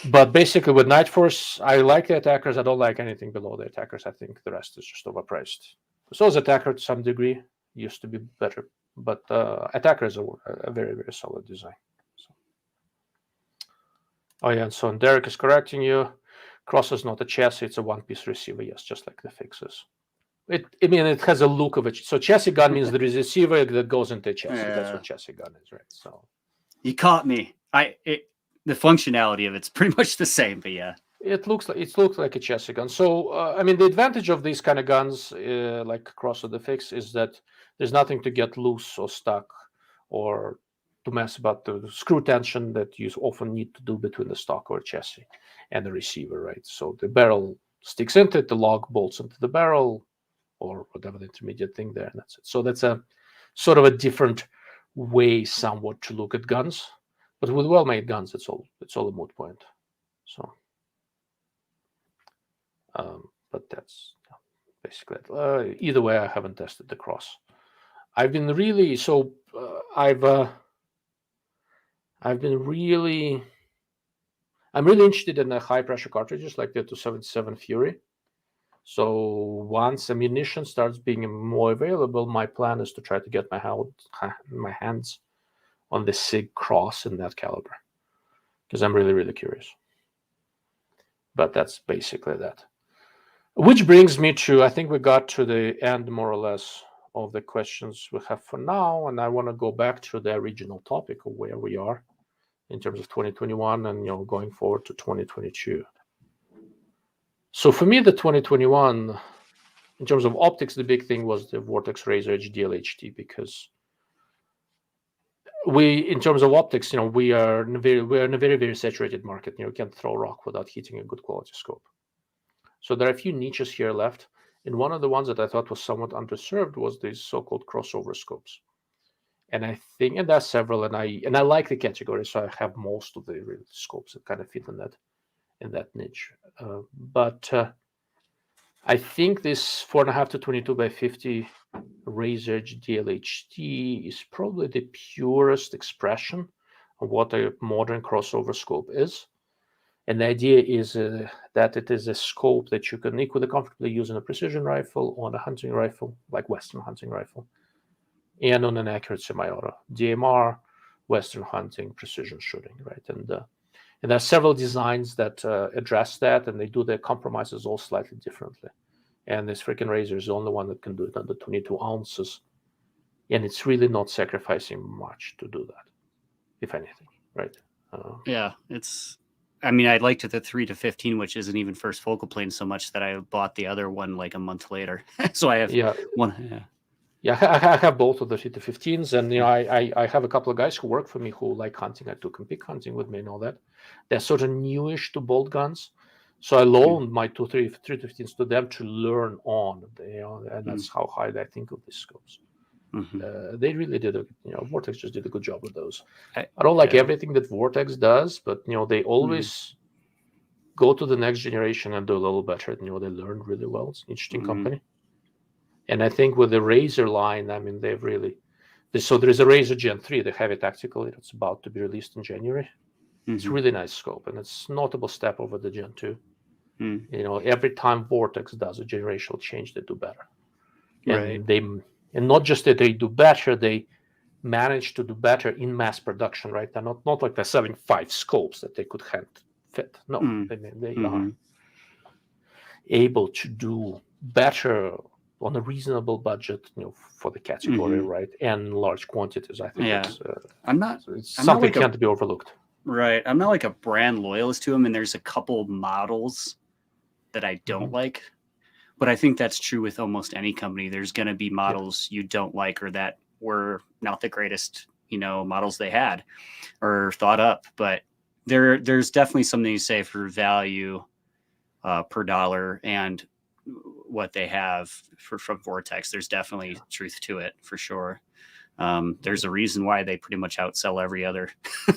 But basically with Night Force, I like the attackers. I don't like anything below the attackers. I think the rest is just overpriced. So is attacker to some degree. Used to be better. But attacker is a very, very solid design. So. Oh yeah, and so Derek is correcting you. Cross is not a chassis, it's a one-piece receiver. Yes, just like the fixes. It has a look of it. So chassis gun means there is a receiver that goes into a chassis. That's what chassis gun is, right? So you caught me. The functionality of it's pretty much the same, but yeah. It looks like a chassis gun. So the advantage of these kind of guns, like Cross or the Fix, is that there's nothing to get loose or stuck or to mess about the screw tension that you often need to do between the stock or chassis and the receiver, right? So the barrel sticks into it, the log bolts into the barrel, or whatever the intermediate thing there, and that's it. So that's a sort of a different way, somewhat, to look at guns. But with well-made guns, it's all a moot point. So, but that's basically it. Either way, I haven't tested the Cross. I'm really interested in the high-pressure cartridges like the 277 Fury. So once ammunition starts being more available, my plan is to try to get my hands on the SIG Cross in that caliber, because I'm really, really curious. But that's basically that. Which brings me to, I think we got to the end, more or less, of the questions we have for now, and I want to go back to the original topic of where we are in terms of 2021 and going forward to 2022. So for me, the 2021, in terms of optics, the big thing was the Vortex Razer HDLHT, because in terms of optics, we are in a very, very saturated market. You can't throw a rock without hitting a good quality scope. So there are a few niches here left, and one of the ones that I thought was somewhat underserved was these so-called crossover scopes. And I think, and there are several, and I like the category, so I have most of the scopes that kind of fit in that niche. But I think this 4.5 to 22 by 50 Razer DLHT is probably the purest expression of what a modern crossover scope is. And the idea is that it is a scope that you can equally comfortably use in a precision rifle, on a hunting rifle, like Western hunting rifle, and on an accurate semi-auto DMR, Western hunting, precision shooting, right? And there are several designs that address that, and they do their compromises all slightly differently. And this freaking Razer is the only one that can do it under 22 ounces. And it's really not sacrificing much to do that, if anything, right? Yeah, I liked it, the 3 to 15, which isn't even first focal plane so much that I bought the other one like a month later. So I have one. Yeah, I have both of the 3-15s, and I have a couple of guys who work for me who like hunting. I took them pig hunting with me and all that. They're sort of newish to bolt guns, so I loaned my 3-15s to them to learn on. And that's how high I think of these scopes. They really did Vortex just did a good job with those. I don't like everything that Vortex does, but they always go to the next generation and do a little better. They learn really well. It's an interesting company. And I think with the Razer line, I mean, they've really... So there is a Razer Gen 3, the heavy tactical. It's about to be released in January. It's a really nice scope, and it's a notable step over the Gen 2. Every time Vortex does a generational change, they do better. And not just that they do better, they manage to do better in mass production, right? They're not like they're selling 5 scopes that they could hand fit. No, they are able to do better on a reasonable budget, for the category, right, and large quantities. I think it's something can't be overlooked. Right, I'm not like a brand loyalist to them, and there's a couple models that I don't like, but I think that's true with almost any company. There's going to be models you don't like or that were not the greatest, models they had or thought up. But there's definitely something to say for value per dollar and what they have from Vortex. There's definitely truth to it for sure. There's a reason why they pretty much outsell every other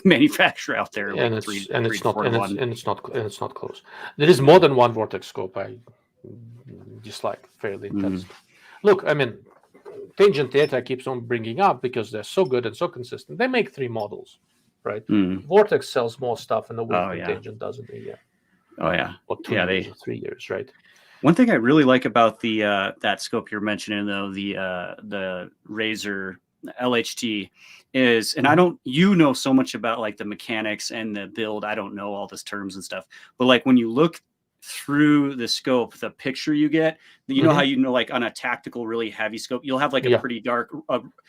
manufacturer out there. And it's not close. There is more than one Vortex scope I dislike fairly intensely. Look, I mean, Tangent Theta keeps on bringing up because they're so good and so consistent. They make 3 models, right? Vortex sells more stuff in a week than Tangent does in a year. Oh yeah, or 2 years or 3 years, right? One thing I really like about the that scope you're mentioning, though, the Razer LHT is, and I don't, so much about like the mechanics and the build. I don't know all those terms and stuff, but like when you look through the scope, the picture you get, know how like on a tactical, really heavy scope, you'll have like a pretty dark.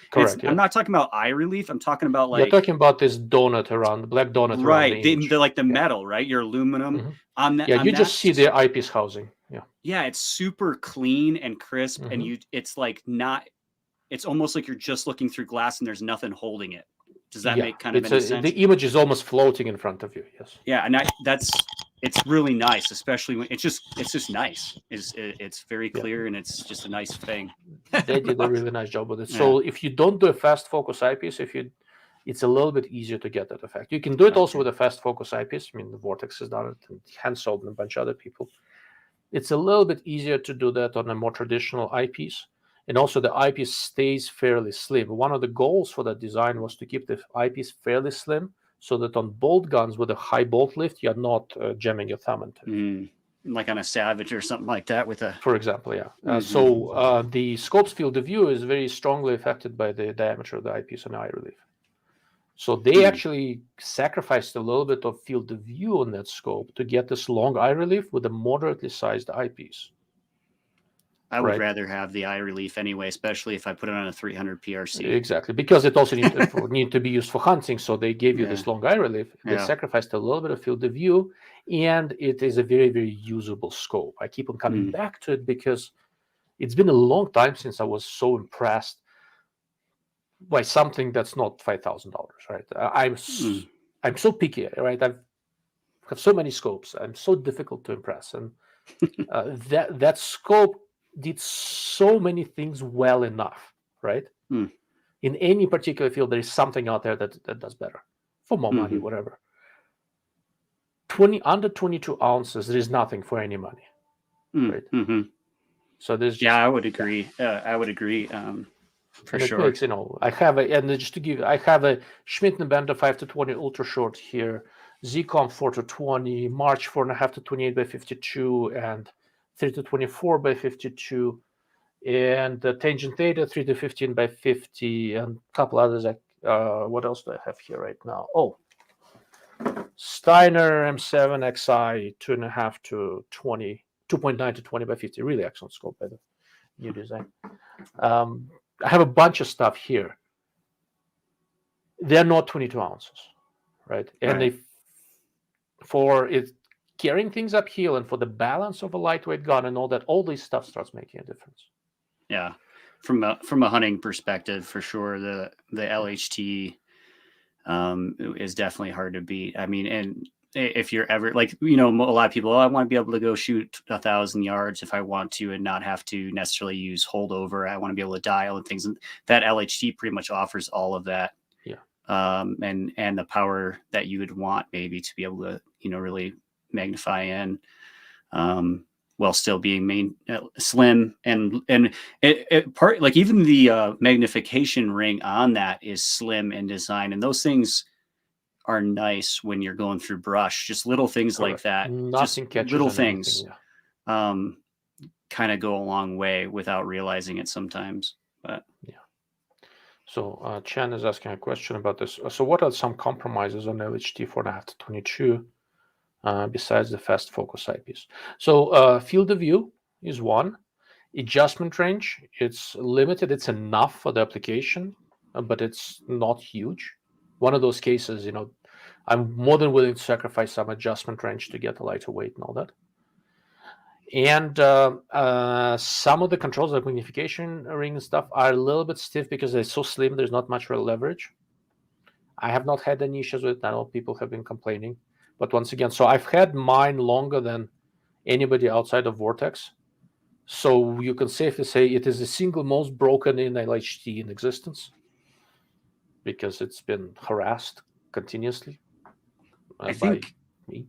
Correct. I'm not talking about eye relief. I'm talking about like you're talking about this donut around the black donut, right? Around the like the metal, right? Your aluminum on that. Yeah, you just see the eyepiece housing. Yeah, it's super clean and crisp, and it's like not. It's almost like you're just looking through glass and there's nothing holding it. Does that make kind of any sense? The image is almost floating in front of you. Yes. Yeah, and it's really nice, especially when it's just nice. It's very clear and it's just a nice thing. They did a really nice job with it. So if you don't do a fast focus eyepiece, it's a little bit easier to get that effect. You can do it also with a fast focus eyepiece. I mean, the Vortex has done it, and Hansold and a bunch of other people. It's a little bit easier to do that on a more traditional eyepiece. And also the eyepiece stays fairly slim. One of the goals for that design was to keep the eyepiece fairly slim so that on bolt guns with a high bolt lift, you're not jamming your thumb into it. Like on a Savage or something like that with a... For example, yeah. So the scope's field of view is very strongly affected by the diameter of the eyepiece and eye relief. So they actually sacrificed a little bit of field of view on that scope to get this long eye relief with a moderately sized eyepiece. I would rather have the eye relief anyway, especially if I put it on a 300 PRC. Exactly, because it also need to be used for hunting. So they gave you this long eye relief. They sacrificed a little bit of field of view, and it is a very, very usable scope. I keep on coming back to it because it's been a long time since I was so impressed by something that's not $5,000, right? I'm so picky, right? I have so many scopes. I'm so difficult to impress, and that scope did so many things well enough, right? In any particular field, there is something out there that does better for more money, whatever. Under 22 ounces, there is nothing for any money, right? So there's I would agree. I would agree. For and sure. It makes, I have I have a Schmidt & Bender 5-20 ultra short here, ZCOM 4-20, March 4.5 to 28 by 52, and 3-24 by 52, and Tangent Theta 3-15 by 50, and a couple others. What else do I have here right now? Oh, Steiner M7 XI 2.5 to 20, 2.9 to 20 by 50. Really excellent scope by the new design. I have a bunch of stuff here. They're not 22 ounces, right? And for it carrying things uphill and for the balance of a lightweight gun and all that, all this stuff starts making a difference. Yeah. from a hunting perspective, for sure, the LHT is definitely hard to beat. I mean, and if you're ever like, a lot of people, I want to be able to go shoot 1,000 yards if I want to and not have to necessarily use holdover. I want to be able to dial and things. And that LHT pretty much offers all of that. Yeah. And the power that you would want maybe to be able to, really magnify in, while still being slim and it part, like even the magnification ring on that is slim in design, and those things are nice when you're going through brush. Just little things like that. Nothing catches little on things anything, kind of go a long way without realizing it sometimes. But yeah. So Chan is asking a question about this. So what are some compromises on LHT 4.5 to 22 besides the fast focus IPs? So field of view is one. Adjustment range, it's limited. It's enough for the application, but it's not huge. One of those cases, I'm more than willing to sacrifice some adjustment range to get a lighter weight and all that. And some of the controls, like magnification ring and stuff, are a little bit stiff because they're so slim. There's not much real leverage. I have not had any issues with it. I know people have been complaining. But once again, so I've had mine longer than anybody outside of Vortex. So you can safely say it is the single most broken in LHT in existence because it's been harassed continuously I by think me.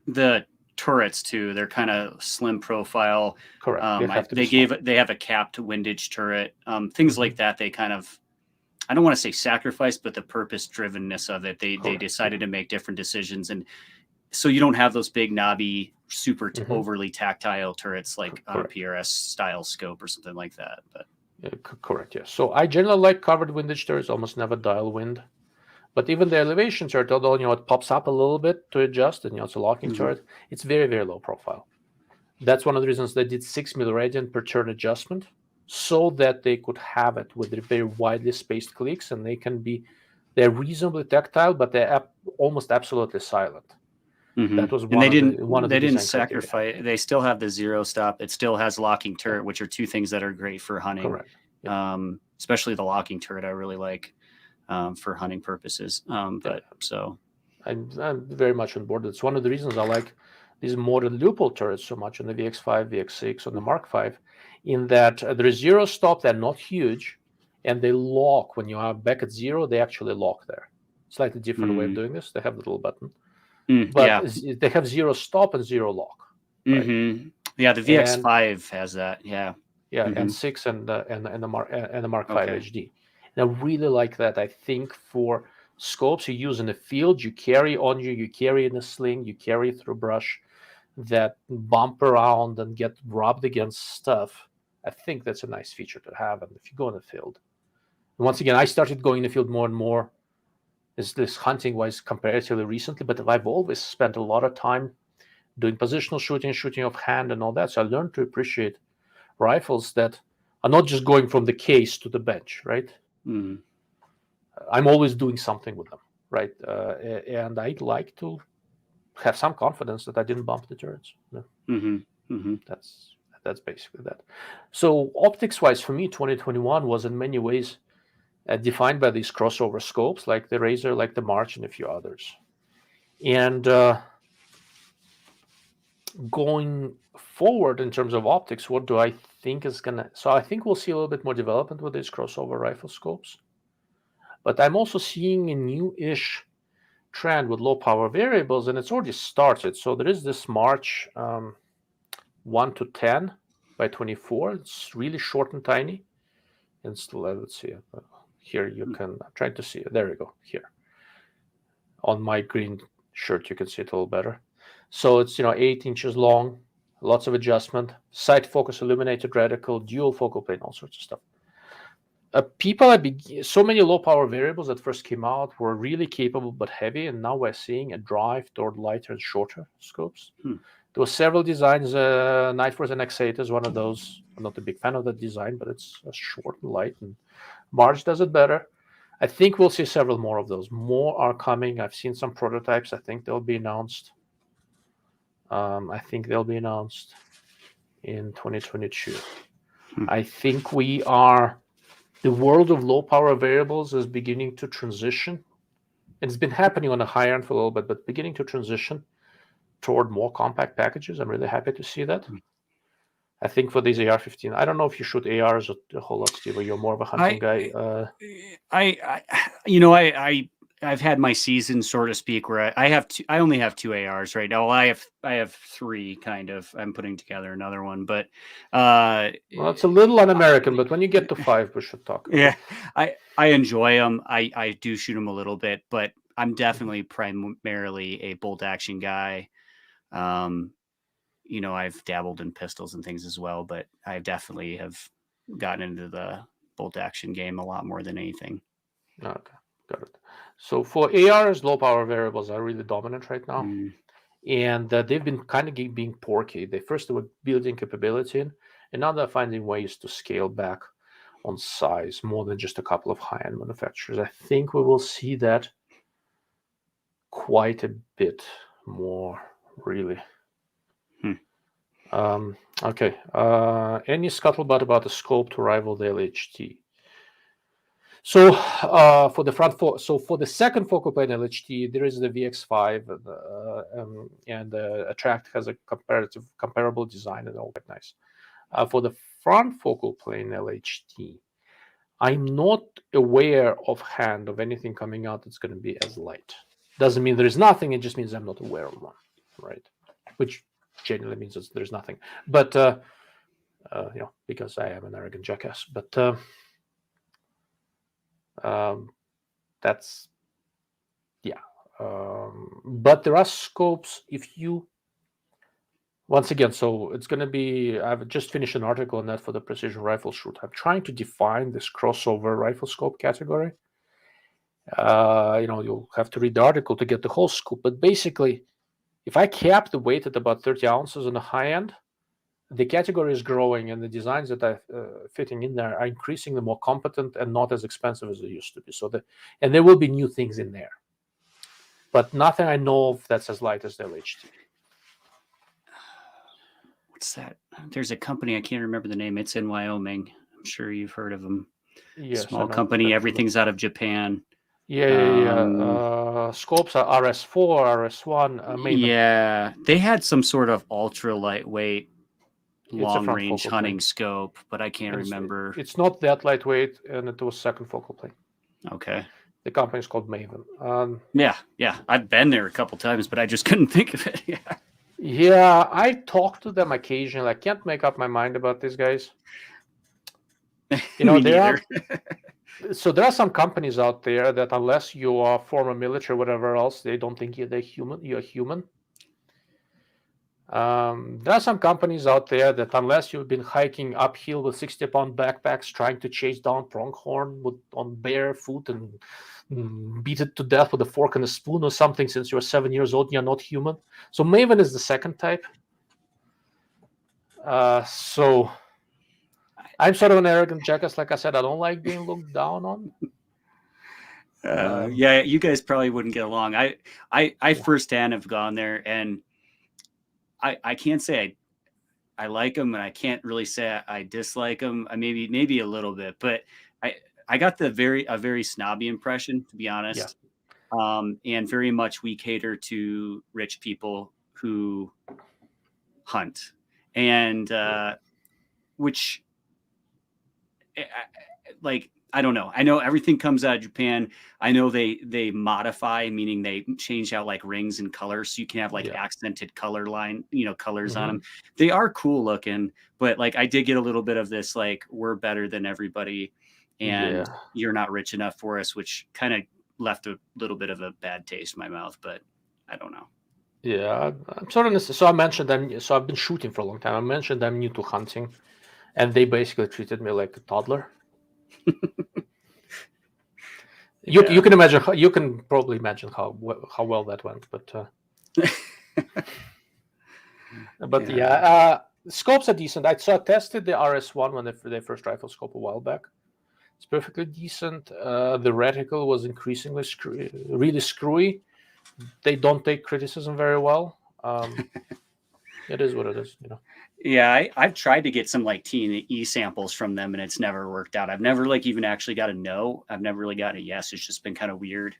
the turrets too, they're kind of slim profile. Correct. They have a capped windage turret. Things like that, they kind of, I don't want to say sacrifice, but the purpose drivenness of it, they decided to make different decisions. And so you don't have those big knobby, super overly tactile turrets like on a PRS style scope or something like that. But correct, yes. So I generally like covered windage turrets, almost never dial wind. But even the elevation turret, although it pops up a little bit to adjust, and it's a locking turret, it's very, very low profile. That's one of the reasons they did 6 milliradian per turn adjustment, so that they could have it with very widely spaced clicks, and they're reasonably tactile, but they're almost absolutely silent. That was one of the didn't sacrifice. They still have the zero stop. It still has locking turret, which are two things that are great for hunting. Correct. Yeah. Especially the locking turret, I really like for hunting purposes. So I'm very much on board. It's one of the reasons I like these modern Leupold turrets so much on the VX5, VX6, on the Mark V, in that there is zero stop. They're not huge, and they lock when you are back at zero. They actually lock there. Slightly different way of doing this. They have the little button. But they have zero stop and zero lock. Right? Yeah, the VX5 has that. Yeah, and 6 and the Mark V HD. And I really like that. I think for scopes you use in the field, you carry on you carry in a sling, you carry through brush, that bump around and get rubbed against stuff. I think that's a nice feature to have. And if you go in the field, and once again, I started going in the field more and more. This hunting-wise comparatively recently, but I've always spent a lot of time doing positional shooting of hand and all that. So I learned to appreciate rifles that are not just going from the case to the bench, right? I'm always doing something with them, right? And I'd like to have some confidence that I didn't bump the turrets. That's basically that. So optics-wise, for me, 2021 was in many ways defined by these crossover scopes, like the Razer, like the March, and a few others. And going forward in terms of optics, what do I think is going to... So I think we'll see a little bit more development with these crossover rifle scopes. But I'm also seeing a new-ish trend with low-power variables, and it's already started. So there is this March 1 to 10 by 24. It's really short and tiny. And still, let's see. Here you can... I'm trying to see it. There we go. Here. On my green shirt, you can see it a little better. So it's 8 inches long, lots of adjustment, side focus, illuminated reticle, dual focal plane, all sorts of stuff. So many low power variables that first came out were really capable but heavy, and now we're seeing a drive toward lighter and shorter scopes. There were several designs. Night Force NX8 is one of those. I'm not a big fan of that design, but it's short and light, and March does it better. I think we'll see several more of those. More are coming. I've seen some prototypes. I think they'll be announced. in 2022. I think the world of low power variables is beginning to transition. It's been happening on the high end for a little bit, but beginning to transition toward more compact packages. I'm really happy to see that. I think for these AR-15, I don't know if you shoot ARs a whole lot, Steve, or you're more of a hunting guy. I've had my season, so to speak, where I only have 2 ARs right now. Well, I have 3 kind of. I'm putting together another one, but well, it's a little un-American, but when you get to 5, we should talk about it. I enjoy them. I do shoot them a little bit, but I'm definitely primarily a bolt action guy. I've dabbled in pistols and things as well, but I definitely have gotten into the bolt action game a lot more than anything. Okay, got it. So for ARs, low power variables are really dominant right now. And they've been kind of being porky. They were building capability in, and now they're finding ways to scale back on size more than just a couple of high-end manufacturers. I think we will see that quite a bit more, really. Okay. Any scuttlebutt about the scope to rival the Lht? So for the second focal plane Lht, there is the VX5, and Attract has a comparable design and all that nice. For the front focal plane Lht, I'm not aware offhand of anything coming out that's going to be as light. Doesn't mean there's nothing. It just means I'm not aware of one, right? Which generally means there's nothing. But because I am an arrogant jackass. But that's but there are scopes once again, so it's going to be, I've just finished an article on that for the precision rifle shoot. I'm trying to define this crossover rifle scope category. You'll have to read the article to get the whole scope, but basically if I cap the weight at about 30 ounces on the high end, the category is growing, and the designs that are fitting in there are increasingly more competent and not as expensive as they used to be. And there will be new things in there, but nothing I know of that's as light as the Lht. What's that? There's a company, I can't remember the name. It's in Wyoming. I'm sure you've heard of them. Yes, small company. Everything's out of Japan. Yeah. Scopes are RS4, RS1. Yeah, they had some sort of ultra lightweight long-range hunting scope, but I can't remember. It's not that lightweight, and it was second focal plane. Okay. The company is called Maven. Yeah. I've been there a couple times, but I just couldn't think of it. Yeah, I talk to them occasionally. I can't make up my mind about these guys. So there are some companies out there that unless you are former military or whatever else, they don't think you're human. There are some companies out there that unless you've been hiking uphill with 60-pound backpacks trying to chase down pronghorn on bare foot and beat it to death with a fork and a spoon or something since you're 7 years old, you're not human. So Maven is the second type. So I'm sort of an arrogant jackass. Like I said, I don't like being looked down on. You guys probably wouldn't get along. I firsthand have gone there, and I can't say I like them, and I can't really say I dislike them. Maybe a little bit, but I got a very snobby impression, to be honest. And very much we cater to rich people who hunt, and which I don't know. I know everything comes out of Japan. I know they modify, meaning they change out like rings and colors, so you can have accented color line, colors on them. They are cool looking, but I did get a little bit of this we're better than everybody, and you're not rich enough for us, which kind of left a little bit of a bad taste in my mouth. But I don't know. Yeah, I'm sort of. So I mentioned so I've been shooting for a long time. I mentioned I'm new to hunting, and they basically treated me like a toddler. You can imagine. You can probably imagine how well that went, but scopes are decent. I tested the RS1 when they first rifle scope a while back. It's perfectly decent. The reticle was increasingly really screwy. They don't take criticism very well. It is what it is. Yeah, I've tried to get some like T&E samples from them, and it's never worked out. I've never like even actually got a no. I've never really gotten a yes. It's just been kind of weird.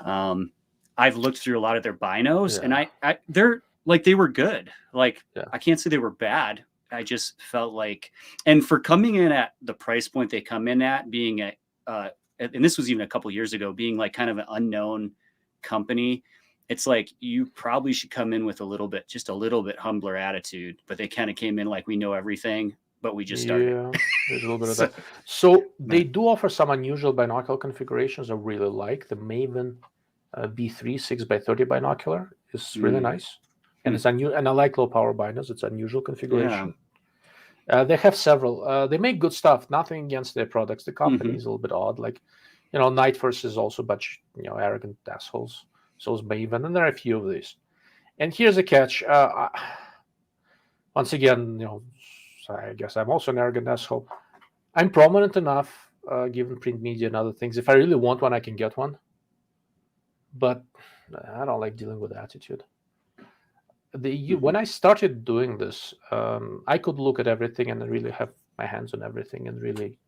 I've looked through a lot of their binos, and they're like they were good. Like I can't say they were bad. I just felt like, and for coming in at the price point they come in at, being and this was even a couple years ago, being like kind of an unknown company. It's like you probably should come in with just a little bit humbler attitude, but they kind of came in like we know everything, but we just started. Yeah, there's a little bit of that. So they do offer some unusual binocular configurations I really like. The Maven B3 6x30 binocular is really nice. And it's unusual, and I like low power binos. It's unusual configuration. They have several. They make good stuff. Nothing against their products. The company is a little bit odd. Like, Night Force is also a bunch, arrogant assholes. So is Maven, and there are a few of these. And here's a catch. Once again, I guess I'm also an arrogant asshole. I'm prominent enough, given print media and other things. If I really want one, I can get one. But I don't like dealing with attitude. When I started doing this, I could look at everything and really have my hands on everything and really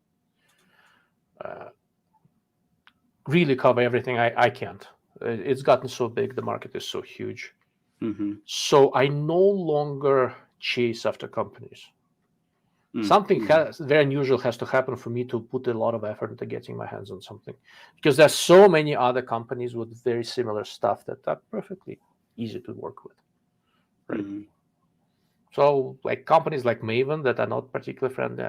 cover everything. I can't. It's gotten so big. The market is so huge. So I no longer chase after companies. Something very unusual has to happen for me to put a lot of effort into getting my hands on something, because there's so many other companies with very similar stuff that are perfectly easy to work with. Right. So like companies like Maven that are not particularly friendly,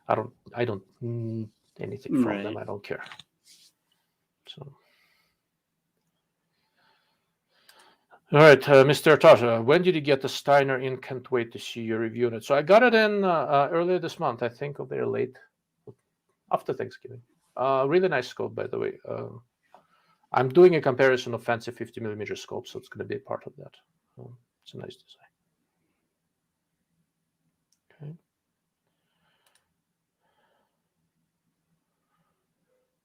I don't need anything from them. I don't care. So. All right, Mr. Tasha, when did you get the Steiner in? Can't wait to see your review on it. So I got it in earlier this month, I think, or very late, after Thanksgiving. Really nice scope, by the way. I'm doing a comparison of fancy 50mm scopes, so it's going to be a part of that. It's a nice design.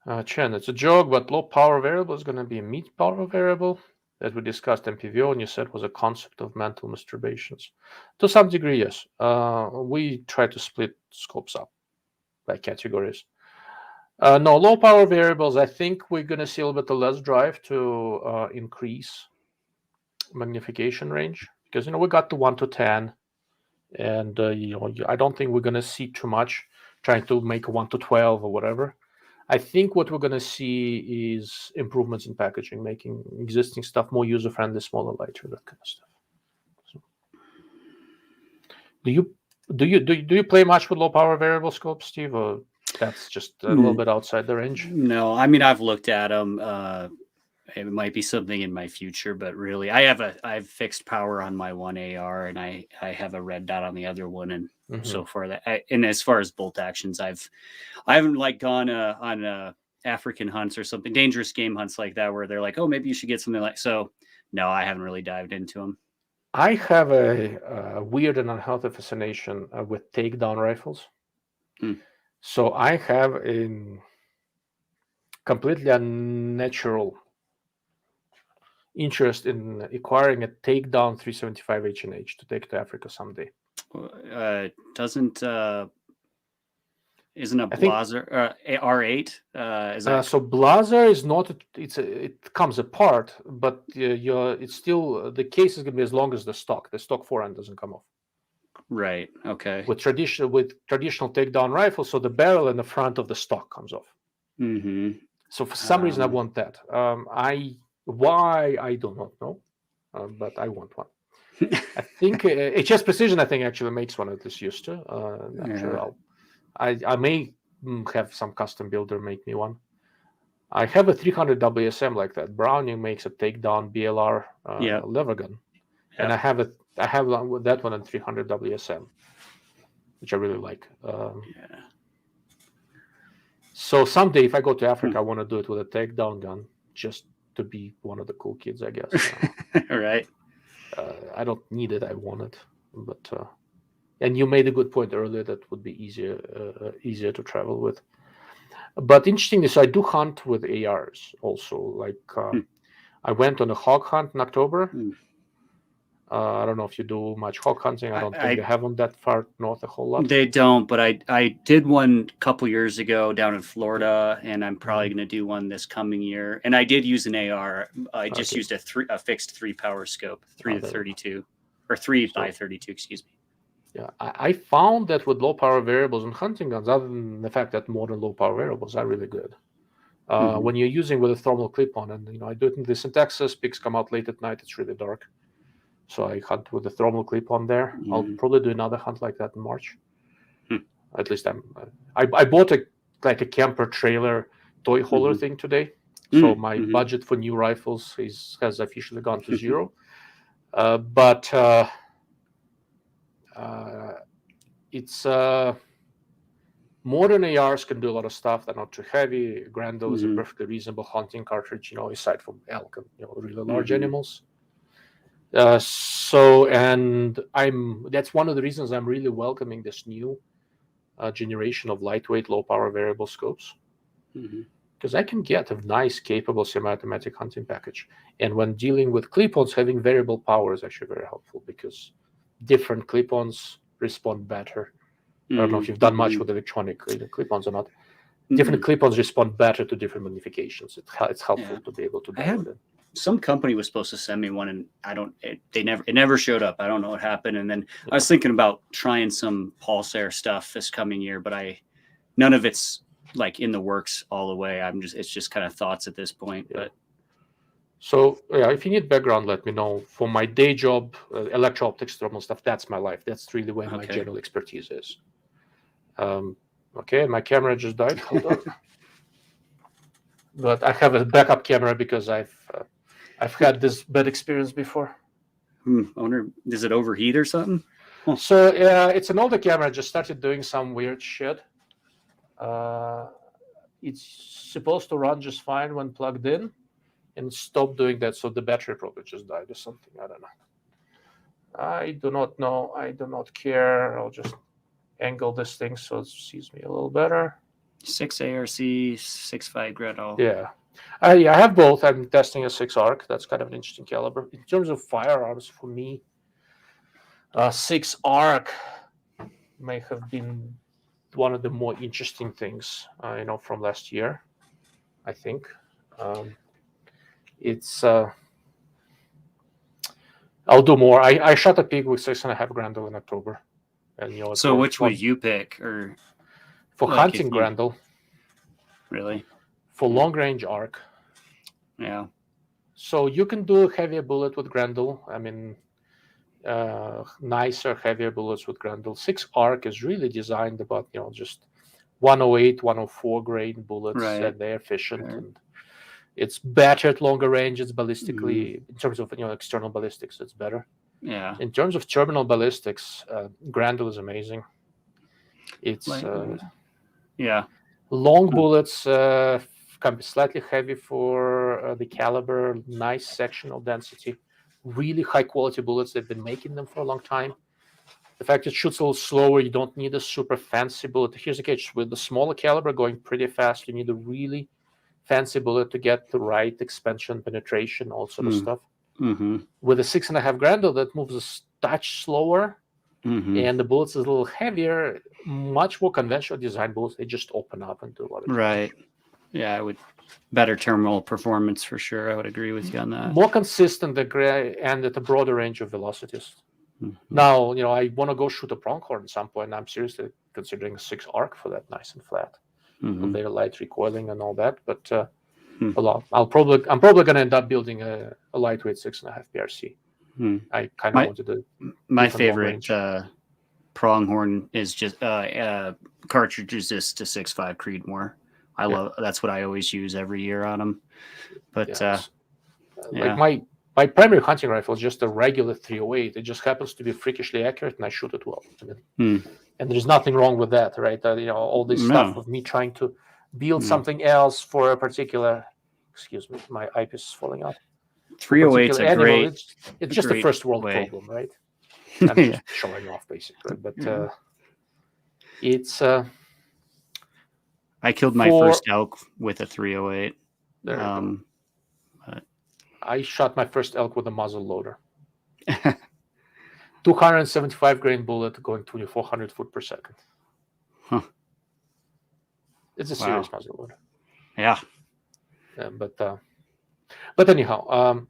Okay. Chen, it's a joke, but low power variable is going to be a mid power variable that we discussed MPVO, and you said was a concept of mental masturbations. To some degree, yes. We try to split scopes up by categories. No, low power variables, I think we're going to see a little bit less drive to increase magnification range, because, we got to 1 to 10, and, I don't think we're going to see too much trying to make 1 to 12 or whatever. I think what we're going to see is improvements in packaging, making existing stuff more user-friendly, smaller, lighter, that kind of stuff. So, do you play much with low-power variable scopes, Steve, or that's just a little bit outside the range? No, I mean I've looked at them. It might be something in my future, but really, I've fixed power on my one AR, and I have a red dot on the other one, and so far and as far as bolt actions, I haven't like gone on African hunts or something, dangerous game hunts like that, where they're like, oh, maybe you should get something like. So no, I haven't really dived into them. I have a weird and unhealthy fascination with takedown rifles. So I have a completely unnatural interest in acquiring a takedown 375 H&H to take to Africa someday. Isn't a Blazer R8? So Blazer is not. It comes apart, but it's still, the case is going to be as long as the stock. The stock forend doesn't come off. Right. Okay. With traditional takedown rifles, so the barrel and the front of the stock comes off. So for some reason, I want that. Why I do not know, but I want one. I think HS Precision, I think, actually makes one at this used to. Sure I may have some custom builder make me one. I have a 300 WSM like that. Browning makes a takedown BLR lever gun, and I have that one on 300 WSM, which I really like. So someday, if I go to Africa, I want to do it with a takedown gun, just to be one of the cool kids, I guess. Right. I don't need it. I want it, but. And you made a good point earlier that would be easier to travel with. But interestingly, so I do hunt with ARs also. Like I went on a hog hunt in October. I don't know if you do much hawk hunting. I don't think they have them that far north a whole lot. They don't, but I did one a couple years ago down in Florida, and I'm probably going to do one this coming year. And I did use an AR. I just used a fixed 3-power scope, 3-32 or 3x32, excuse me. Yeah, I found that with low power variables and hunting guns, other than the fact that modern low power variables are really good. When you're using with a thermal clip-on, and I do it in this in Texas, pigs come out late at night, it's really dark. So I hunt with the thermal clip-on there. I'll probably do another hunt like that in March. At least I bought a camper trailer toy hauler thing today. So my budget for new rifles has officially gone to zero. But it's modern ARs can do a lot of stuff. They're not too heavy. Grendel is a perfectly reasonable hunting cartridge, aside from elk and really large animals. That's one of the reasons I'm really welcoming this new generation of lightweight, low power variable scopes, because I can get a nice, capable semi-automatic hunting package. And when dealing with clip-ons, having variable power is actually very helpful because different clip-ons respond better. I don't know if you've done much with electronic clip-ons or not. Different clip-ons respond better to different modifications. It's helpful to be able to do it. Some company was supposed to send me one, and it never showed up. I don't know what happened. And then I was thinking about trying some Pulsar stuff this coming year, but none of it's like in the works all the way. It's just kind of thoughts at this point. But so if you need background, let me know. For my day job, electro-optics, thermal stuff, that's my life. That's really where my general expertise is. Okay, my camera just died. Hold on. But I have a backup camera because I've had this bad experience before. I wonder, does it overheat or something? So it's an older camera. Just started doing some weird shit. It's supposed to run just fine when plugged in, and stopped doing that. So the battery probably just died or something. I don't know. I do not know. I do not care. I'll just angle this thing so it sees me a little better. 6 ARC, 6.5 Gretel. Yeah. I have both. I'm testing a 6 ARC. That's kind of an interesting caliber. In terms of firearms, for me, 6 ARC may have been one of the more interesting things, from last year, I think. I'll do more. I shot a pig with 6.5 Grendel in October. And, so which would you pick? Or for hunting Grendel? Really? For long range arc. Yeah. So you can do a heavier bullet with Grendel. I mean, nicer, heavier bullets with Grendel. 6 ARC is really designed about, just 108, 104 grain bullets, and they're efficient. Right. And it's better at longer range. It's ballistically, in terms of external ballistics, it's better. Yeah. In terms of terminal ballistics, Grendel is amazing. It's long bullets can be slightly heavy for the caliber, nice sectional density, really high quality bullets. They've been making them for a long time. The fact it shoots a little slower, you don't need a super fancy bullet. Here's the catch: with the smaller caliber going pretty fast, you need a really fancy bullet to get the right expansion, penetration, all sort of stuff. With a 6.5 Grendel that moves a touch slower, and the bullets is a little heavier, much more conventional design bullets. They just open up and do a lot of damage. Yeah, I would. Better terminal performance for sure. I would agree with you on that. More consistent and at a broader range of velocities. Now, I want to go shoot a pronghorn at some point. I'm seriously considering a 6 ARC for that, nice and flat, very light recoiling and all that. But I'm probably going to end up building a lightweight 6.5 PRC. I kind of wanted to. My favorite pronghorn is just cartridge resist to 6.5 Creedmoor. I love. That's what I always use every year on them. But like my primary hunting rifle is just a regular 308. It just happens to be freakishly accurate, and I shoot it well. And there's nothing wrong with that, right? All this stuff of me trying to build something else for a particular. Excuse me, my eyepiece is falling out. 308's a great. It's just a first world problem, right? I'm just showing off basically, but it's. I killed my first elk with a 308. I shot my first elk with a muzzle loader. 275 grain bullet going 2400 foot per second. Huh. It's a serious muzzle loader. Yeah. But anyhow,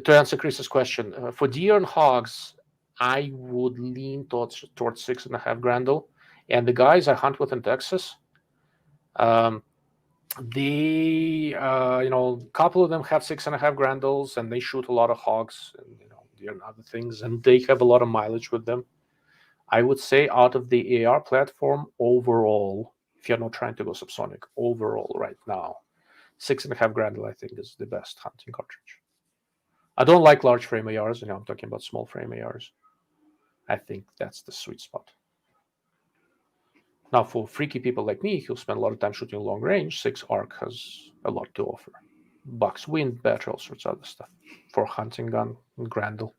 to answer Chris's question, for deer and hogs, I would lean towards 6.5 Grendel. And the guys I hunt with in Texas, they, a couple of them have 6.5 Grendels, and they shoot a lot of hogs and deer and other things, and they have a lot of mileage with them. I would say out of the AR platform overall, if you're not trying to go subsonic, overall right now, 6.5 Grendel I think is the best hunting cartridge. I don't like large frame ARs. I'm talking about small frame ARs. I think that's the sweet spot. Now, for freaky people like me who spend a lot of time shooting long range, 6 ARC has a lot to offer. Bucks wind, battery, all sorts of other stuff for hunting gun and Grendel.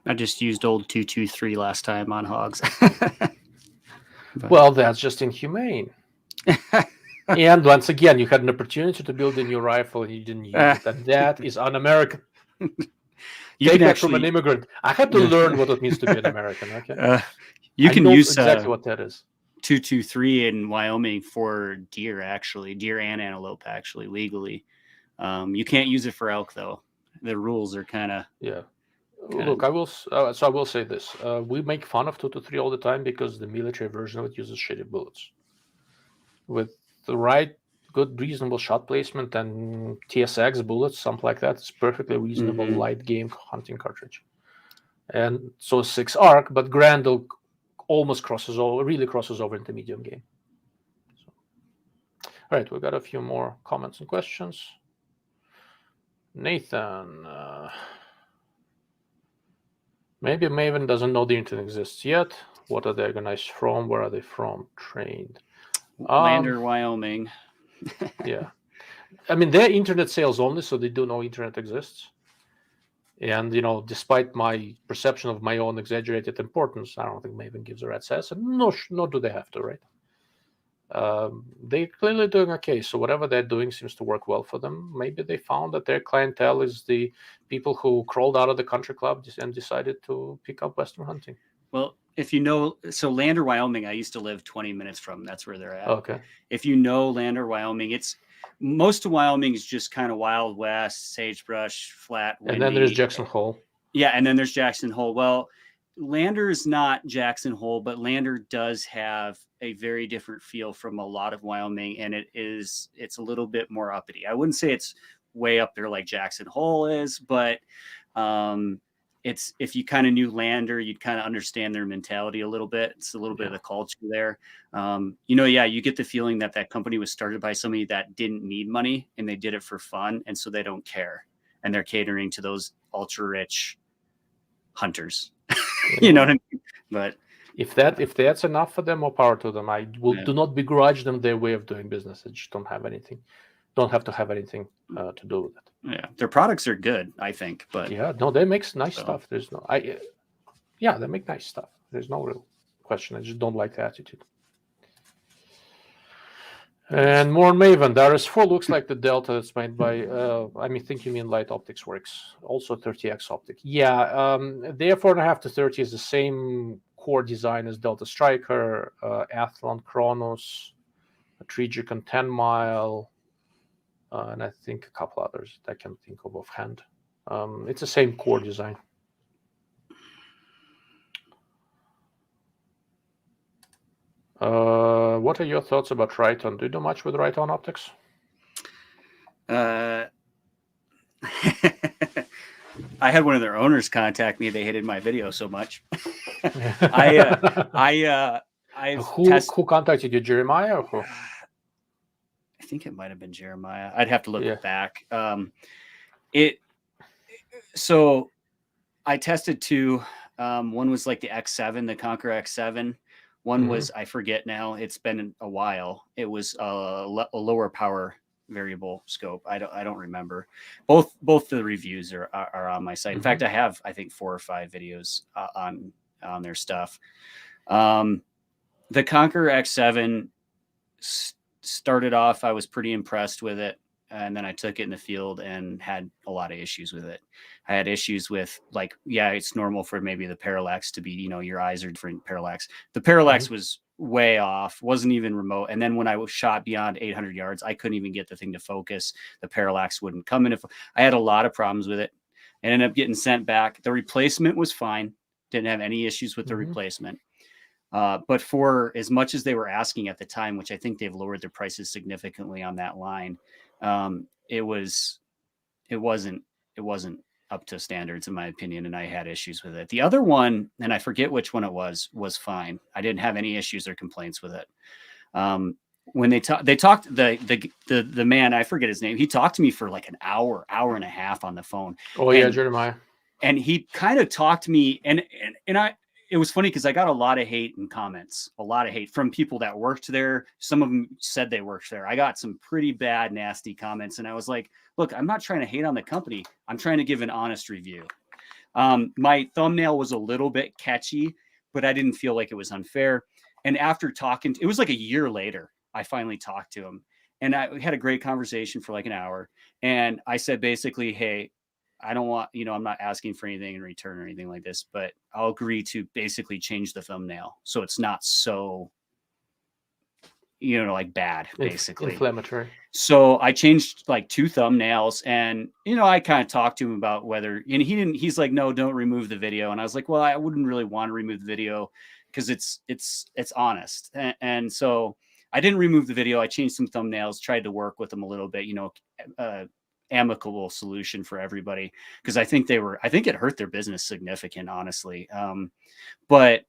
I just used old 223 last time on hogs. Well, that's just inhumane. And once again, you had an opportunity to build a new rifle and you didn't use it. And that is un-American. Take that from an immigrant. I had to learn what it means to be an American. Okay, you can use exactly what that is. 223 in Wyoming for deer and antelope legally. You can't use it for elk though. The rules are kind of Look, I will say this: we make fun of 223 all the time because the military version of it uses shitty bullets. With the right, good, reasonable shot placement and TSX bullets, something like that, it's perfectly reasonable light game hunting cartridge. And so 6 ARC, but Grendel almost really crosses over into medium game. So. All right, we got a few more comments and questions. Nathan, maybe Maven doesn't know the internet exists yet. What are they organized from? Where are they from? Trained. Lander, Wyoming. Yeah. I mean, they're internet sales only, so they do know internet exists. And, despite my perception of my own exaggerated importance, I don't think Maven gives a rat's ass. And nor do they have to, right? They're clearly doing okay. So whatever they're doing seems to work well for them. Maybe they found that their clientele is the people who crawled out of the country club and decided to pick up Western hunting. Well, so Lander, Wyoming, I used to live 20 minutes from. That's where they're at. Okay. If you know Lander, Wyoming, most of Wyoming is just kind of Wild West, sagebrush, flat, windy. And then there's Jackson Hole. Yeah, and then there's Jackson Hole. Well, Lander is not Jackson Hole, but Lander does have a very different feel from a lot of Wyoming, and it's a little bit more uppity. I wouldn't say it's way up there like Jackson Hole is, but it's, if you kind of knew Lander, you'd kind of understand their mentality a little bit. It's a little bit of the culture there. You get the feeling that company was started by somebody that didn't need money and they did it for fun. And so they don't care. And they're catering to those ultra rich hunters. You know what I mean? But if that's enough for them, more power to them. I do not begrudge them their way of doing business. I just don't have to have anything to do with it. Yeah, their products are good, I think. But they make nice stuff. There's they make nice stuff. There's no real question. I just don't like the attitude. And more on Maven. The RS4 looks like the Delta that's made by, I think you mean Light Optics Works. Also 30X optic. Yeah, the F4.5 to 30 is the same core design as Delta Striker, Athlon Kronos, Trigicon 10 Mile, and I think a couple others that I can think of offhand. It's the same core design. What are your thoughts about Riton? Do you do much with Riton optics? I had one of their owners contact me. They hated my video so much. Who contacted you, Jeremiah? Or who? I think it might have been Jeremiah. I'd have to look back. So I tested two. One was like the X7, the Conquer X7. One was, I forget now. It's been a while. It was a lower power variable scope. I don't remember. Both the reviews are on my site. In fact, I have, I think, 4 or 5 videos on their stuff. The Conquer X7 started off, I was pretty impressed with it. and then I took it in the field and had a lot of issues with it. I had issues with, like, yeah, it's normal for maybe the parallax to be, your eyes are different parallax. The parallax was way off, wasn't even remote. And then when I was shot beyond 800 yards, I couldn't even get the thing to focus. The parallax wouldn't come in. I had a lot of problems with it. I ended up getting sent back. The replacement was fine. Didn't have any issues with the replacement. But for as much as they were asking at the time, which I think they've lowered their prices significantly on that line, it wasn't up to standards in my opinion, and I had issues with it. The other one, and I forget which one it was fine. I didn't have any issues or complaints with it. When they talked, the man, I forget his name, he talked to me for like an hour and a half on the phone. Oh yeah, Jeremiah. And he kind of talked to me, and it was funny because I got a lot of hate in comments, a lot of hate from people that worked there. Some of them said they worked there. I got some pretty bad, nasty comments. And I was like, look, I'm not trying to hate on the company. I'm trying to give an honest review. My thumbnail was a little bit catchy, but I didn't feel like it was unfair. And after talking, it was like a year later, I finally talked to him. And we had a great conversation for like an hour. And I said, basically, hey, I don't want, I'm not asking for anything in return or anything like this, but I'll agree to basically change the thumbnail so it's not so, like bad, basically. Inflammatory. So I changed like 2 thumbnails, and, I kind of talked to him about whether, and he's like, no, don't remove the video. And I was like, well, I wouldn't really want to remove the video because it's honest. And so I didn't remove the video. I changed some thumbnails, tried to work with them a little bit, amicable solution for everybody, because I think it hurt their business significant, honestly. But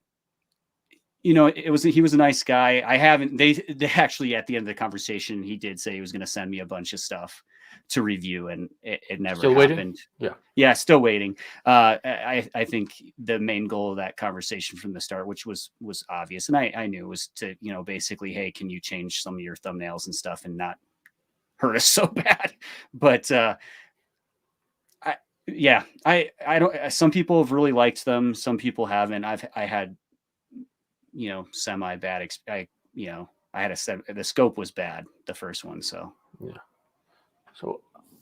he was a nice guy. They actually, at the end of the conversation, he did say he was going to send me a bunch of stuff to review, and it never still happened. Waiting? Yeah, still waiting. I think the main goal of that conversation from the start, which was obvious, and I knew, was to, basically, hey, can you change some of your thumbnails and stuff and not hurt us so bad. But I don't, some people have really liked them, some people haven't. I had semi bad I had the scope was bad, the first one. So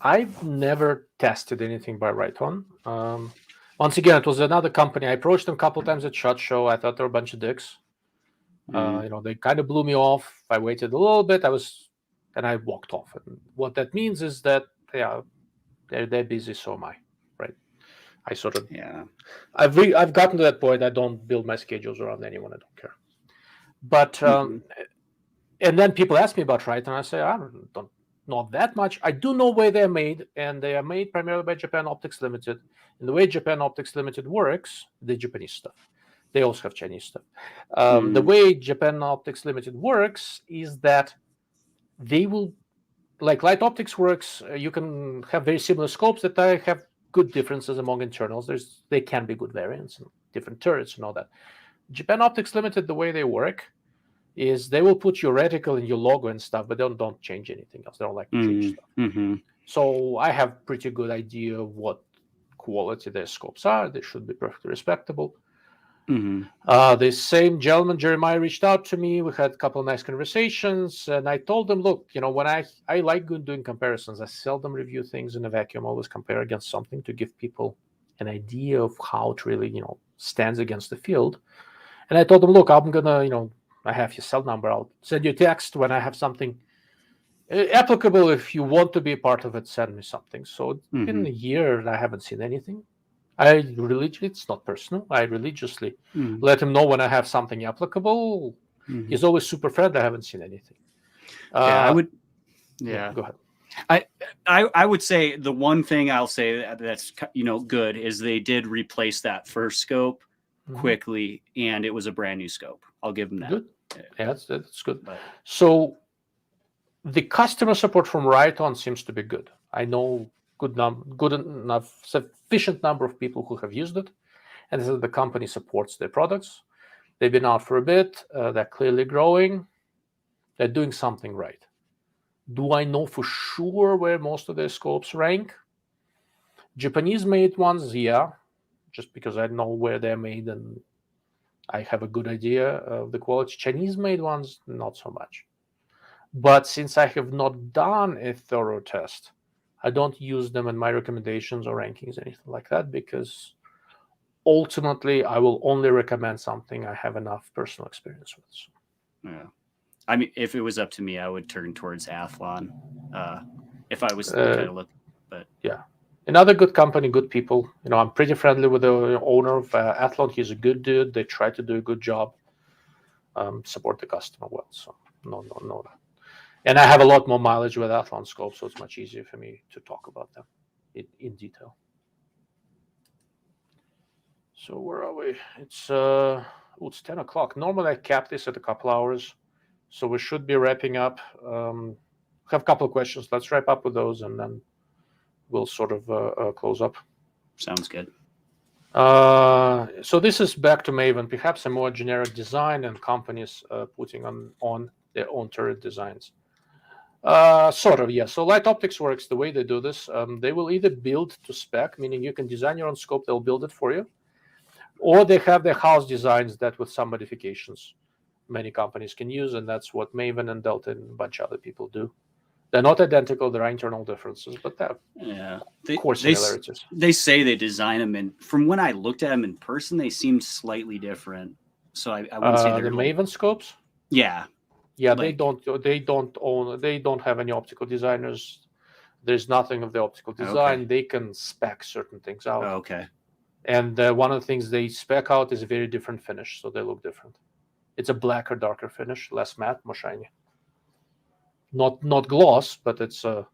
I've never tested anything by Rayton. Once again, it was another company. I approached them a couple of times at SHOT Show. I thought they were a bunch of dicks. They kind of blew me off. I waited a little bit. And I walked off. And what that means is that they're busy, so am I, right? I sort of I've gotten to that point. I don't build my schedules around anyone. I don't care. But and then people ask me about Rayton, and I say I don't know that much. I do know where they're made, and they are made primarily by Japan Optics Limited. And the way Japan Optics Limited works, the Japanese stuff. They also have Chinese stuff. The way Japan Optics Limited works is that they will, like Light Optics works, you can have very similar scopes that have good differences among internals. They can be good variants and different turrets and all that. Japan Optics Limited, the way they work is they will put your reticle and your logo and stuff, but they don't change anything else. They don't like to change stuff. So I have pretty good idea of what quality their scopes are. They should be perfectly respectable. The same gentleman, Jeremiah, reached out to me. We had a couple of nice conversations, and I told him, look, when I like doing comparisons, I seldom review things in a vacuum. I always compare against something to give people an idea of how it really, stands against the field. And I told him, look, I'm gonna, I have your cell number. I'll send you a text when I have something applicable. If you want to be a part of it, send me something. So it's been a year and I haven't seen anything. It's not personal. I religiously let him know when I have something applicable. He's always super friendly. I haven't seen anything. I would. Go ahead. I would say the one thing I'll say that's good is they did replace that first scope quickly, and it was a brand new scope. I'll give them that. Good. Yeah, that's good. So the customer support from Rayton seems to be good. I know sufficient number of people who have used it, and the company supports their products. They've been out for a bit. They're clearly growing. They're doing something right. Do I know for sure where most of their scopes rank? Japanese-made ones, yeah, just because I know where they're made and I have a good idea of the quality. Chinese-made ones, not so much. But since I have not done a thorough test, I don't use them in my recommendations or rankings, anything like that, because ultimately I will only recommend something I have enough personal experience with. So. Yeah. I mean, if it was up to me, I would turn towards Athlon. If I was kind of looking, but yeah, another good company, good people. I'm pretty friendly with the owner of Athlon. He's a good dude. They try to do a good job, support the customer well. So no. And I have a lot more mileage with Athlon scopes, so it's much easier for me to talk about them in detail. So where are we? It's 10 o'clock. Normally I cap this at a couple hours, so we should be wrapping up. Have a couple of questions. Let's wrap up with those, and then we'll sort of close up. sounds good. So this is back to Maven, perhaps a more generic design, and companies putting on their own turret designs. Sort of, yeah. So Light Optics works the way they do this. They will either build to spec, meaning you can design your own scope, they'll build it for you, or they have their house designs that with some modifications many companies can use, and that's what Maven and Delta and a bunch of other people do. They're not identical, there are internal differences, but they're core similarities. They say they design them, and from when I looked at them in person, they seemed slightly different. So I wouldn't say they're the Maven scopes. Yeah, they don't have any optical designers. There's nothing of the optical design. Okay. They can spec certain things out. Oh, okay. And one of the things they spec out is a very different finish, so they look different. It's a blacker, darker finish, less matte, more shiny. Not gloss, but it's a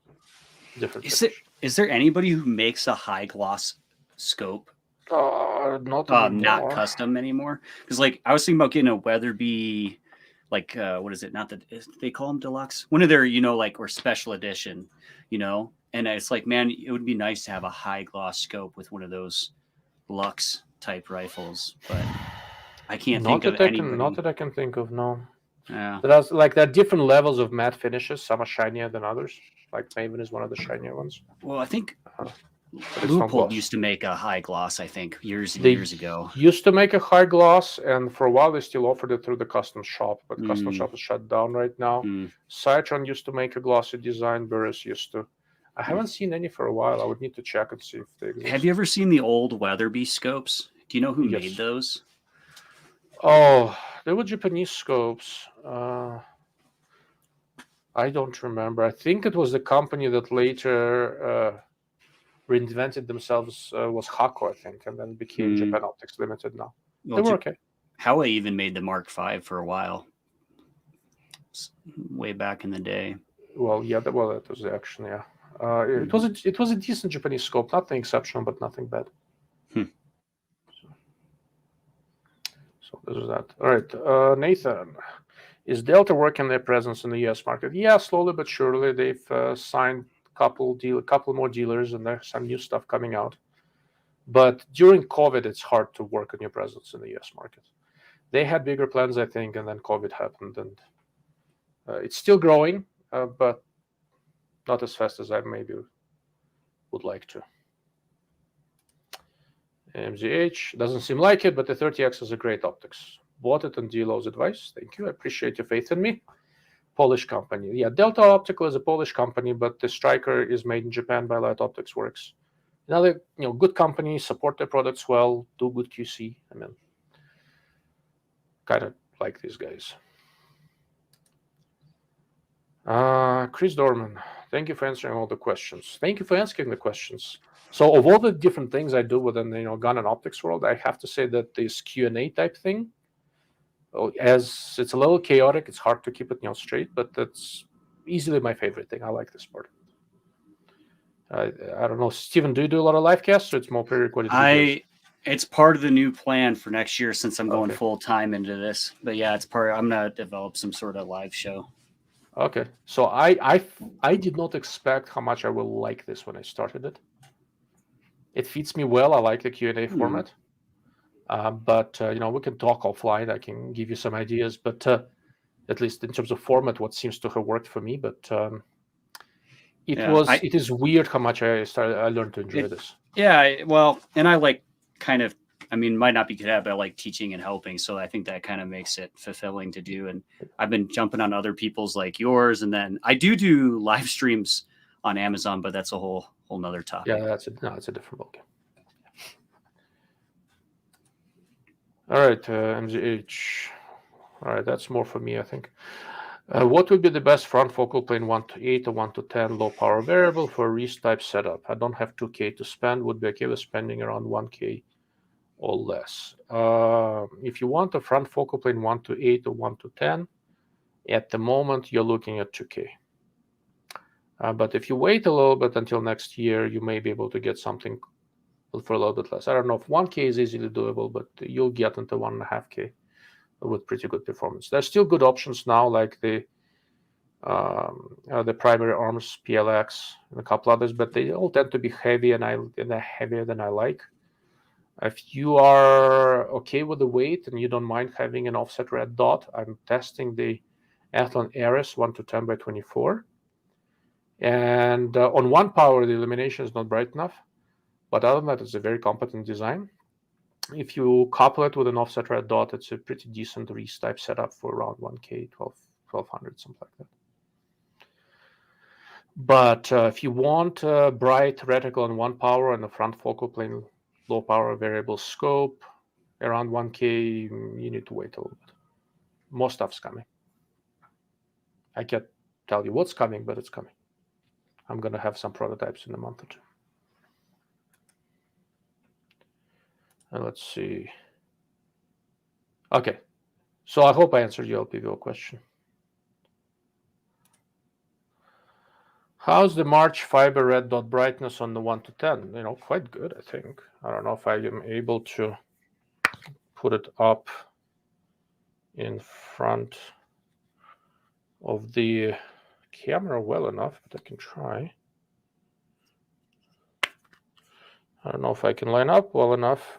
different finish. Is there anybody who makes a high gloss scope? Not custom anymore? Because I was thinking about getting a Weatherby, what is it? Not that they call them deluxe. One of their, or special edition, And it's man, it would be nice to have a high gloss scope with one of those Lux type rifles, but I can't think of anybody. Not that I can think of, no. Yeah. There are different levels of matte finishes. Some are shinier than others. Like Maven is one of the shinier ones. Well, I think Leupold used to make a high gloss, I think, years ago. Used to make a high gloss, and for a while they still offered it through the custom shop, but custom shop is shut down right now. Citron used to make a glossy design. Burris used to. I haven't seen any for a while. I would need to check and see if they exist. Have you ever seen the old Weatherby scopes? Do you know who made those? Oh, they were Japanese scopes. I don't remember. I think it was the company that later reinvented themselves, was Hako, I think, and then became Japan Optics Limited now. They were okay. Howa even made the Mark V for a while, way back in the day. Well, yeah, that was the action, yeah. It was a decent Japanese scope, nothing exceptional, but nothing bad. So this is that. All right, Nathan, is Delta working their presence in the U.S. market? Yeah, slowly but surely. They've signed a couple more dealers, and there's some new stuff coming out. But during COVID, it's hard to work on your presence in the U.S. market. They had bigger plans, I think, and then COVID happened, and it's still growing, but not as fast as I maybe would like to. MZH, doesn't seem like it, but the 30X is a great optics. Bought it on DLO's advice. Thank you. I appreciate your faith in me. Polish company. Yeah, Delta Optical is a Polish company, but the Striker is made in Japan by Light Optics Works. Another, good company, support their products well, do good QC. I mean, kind of like these guys. Chris Dorman, thank you for answering all the questions. Thank you for asking the questions. So of all the different things I do within the gun and optics world, I have to say that this Q&A type thing, as it's a little chaotic, it's hard to keep it straight, but that's easily my favorite thing. I like this part. I don't know, Steven, do you do a lot of live casts, or it's more pre-recorded videos? It's part of the new plan for next year since I'm going full time into this. But yeah, it's part. I'm gonna develop some sort of live show. Okay, so I did not expect how much I will like this when I started it. It fits me well. I like the Q&A format. But we can talk offline. I can give you some ideas, but at least in terms of format, what seems to have worked for me. But it is weird how much I learned to enjoy this. Yeah, well, and I I mean, might not be good at, but I like teaching and helping. So I think that kind of makes it fulfilling to do. And I've been jumping on other people's like yours. And then I do live streams on Amazon, but that's a whole nother topic. Yeah, it's a different ballgame. All right, MZH. All right, that's more for me, I think. What would be the best front focal plane 1:8 or 1:10 low power variable for a Reese type setup? I don't have 2K to spend. Would be okay with spending around 1K or less. If you want a front focal plane 1:8 or 1:10, at the moment you're looking at 2K. But if you wait a little bit until next year, you may be able to get something for a little bit less. I don't know if 1K is easily doable, but you'll get into 1.5K with pretty good performance. There's still good options now, like the primary arms PLX and a couple others, but they all tend to be heavy, and they're heavier than I like. If you are okay with the weight and you don't mind having an offset red dot, I'm testing the Athlon Ares 1:10x24. And on 1 power, the illumination is not bright enough, but other than that, it's a very competent design. If you couple it with an offset red dot, it's a pretty decent Reese type setup for around 1K, 1200, something like that. But if you want bright reticle on 1 power and a front focal plane low power variable scope around 1K, you need to wait a little bit. More stuff's coming. I can't tell you what's coming, but it's coming. I'm going to have some prototypes in a month or two. And let's see. Okay. So I hope I answered your LPVO question. How's the March fiber red dot brightness on the 1:10? Quite good, I think. I don't know if I am able to put it up in front of the camera well enough, but I can try. I don't know if I can line up well enough,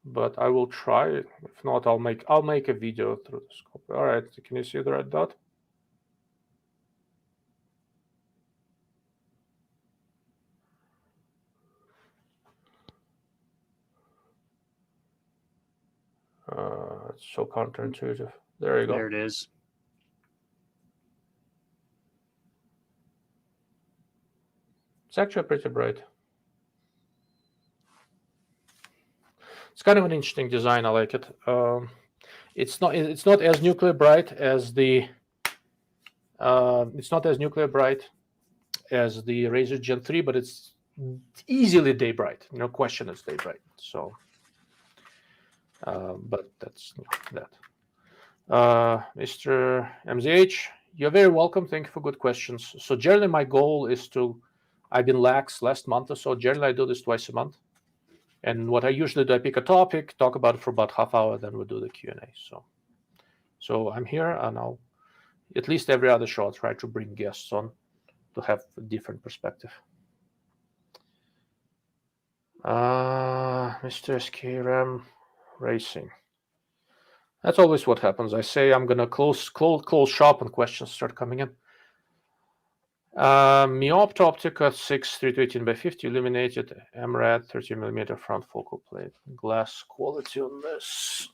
but I will try. If not, I'll make a video through the scope. All right, can you see the red dot? It's so counterintuitive. There you go. There it is. It's actually pretty bright. It's kind of an interesting design. I like it. It's not as nuclear bright as the. It's not as nuclear bright as the Razer Gen 3, but it's easily day bright. No question, it's day bright. So, but that's that. Mr. MZH, you're very welcome. Thank you for good questions. So generally, my goal is to. I've been lax last month or so. Generally, I do this twice a month. And what I usually do, I pick a topic, talk about it for about half hour, then we'll do the Q&A. So I'm here, and I'll, at least every other show, I'll try to bring guests on to have a different perspective. Mr. SKRAM Racing. That's always what happens. I say I'm going to close shop and questions start coming in. Miopt Optica 6-3218x50 illuminated Mrad 30mm front focal plate. Glass quality on this.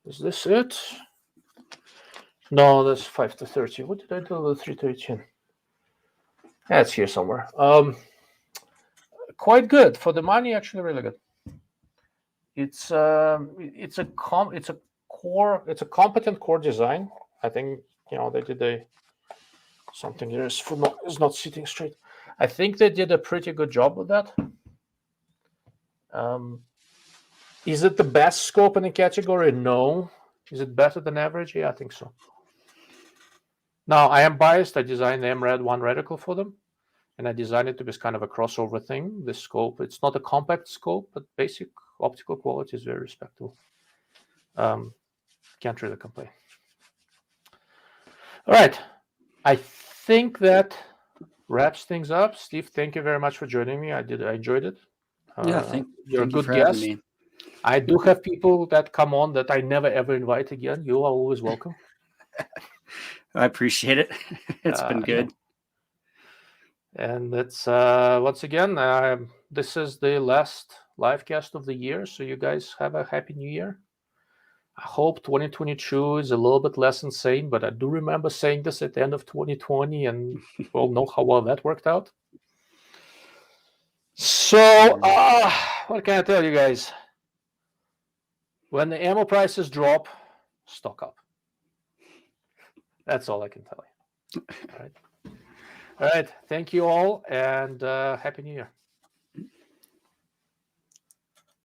Is this it? No, that's 5-30. What did I do with 3-18? Yeah, it's here somewhere. Quite good for the money. Actually, really good. It's a competent core design. I think they did something here is not sitting straight. I think they did a pretty good job with that. Is it the best scope in the category? No. Is it better than average? Yeah, I think so. Now, I am biased. I designed the MRAD 1 reticle for them, and I designed it to be kind of a crossover thing. The scope, it's not a compact scope, but basic optical quality is very respectable. Can't really complain. All right. I think that wraps things up. Steve, thank you very much for joining me. I enjoyed it. You're a good guest. Me. I do have people that come on that I never ever invite again. You are always welcome. I appreciate it. It's been good. And it's once again, this is the last live cast of the year. So you guys have a happy new year. I hope 2022 is a little bit less insane, but I do remember saying this at the end of 2020, and we'll know how well that worked out. So, what can I tell you guys? When the ammo prices drop, stock up. That's all I can tell you. All right. All right. Thank you all, and Happy New Year.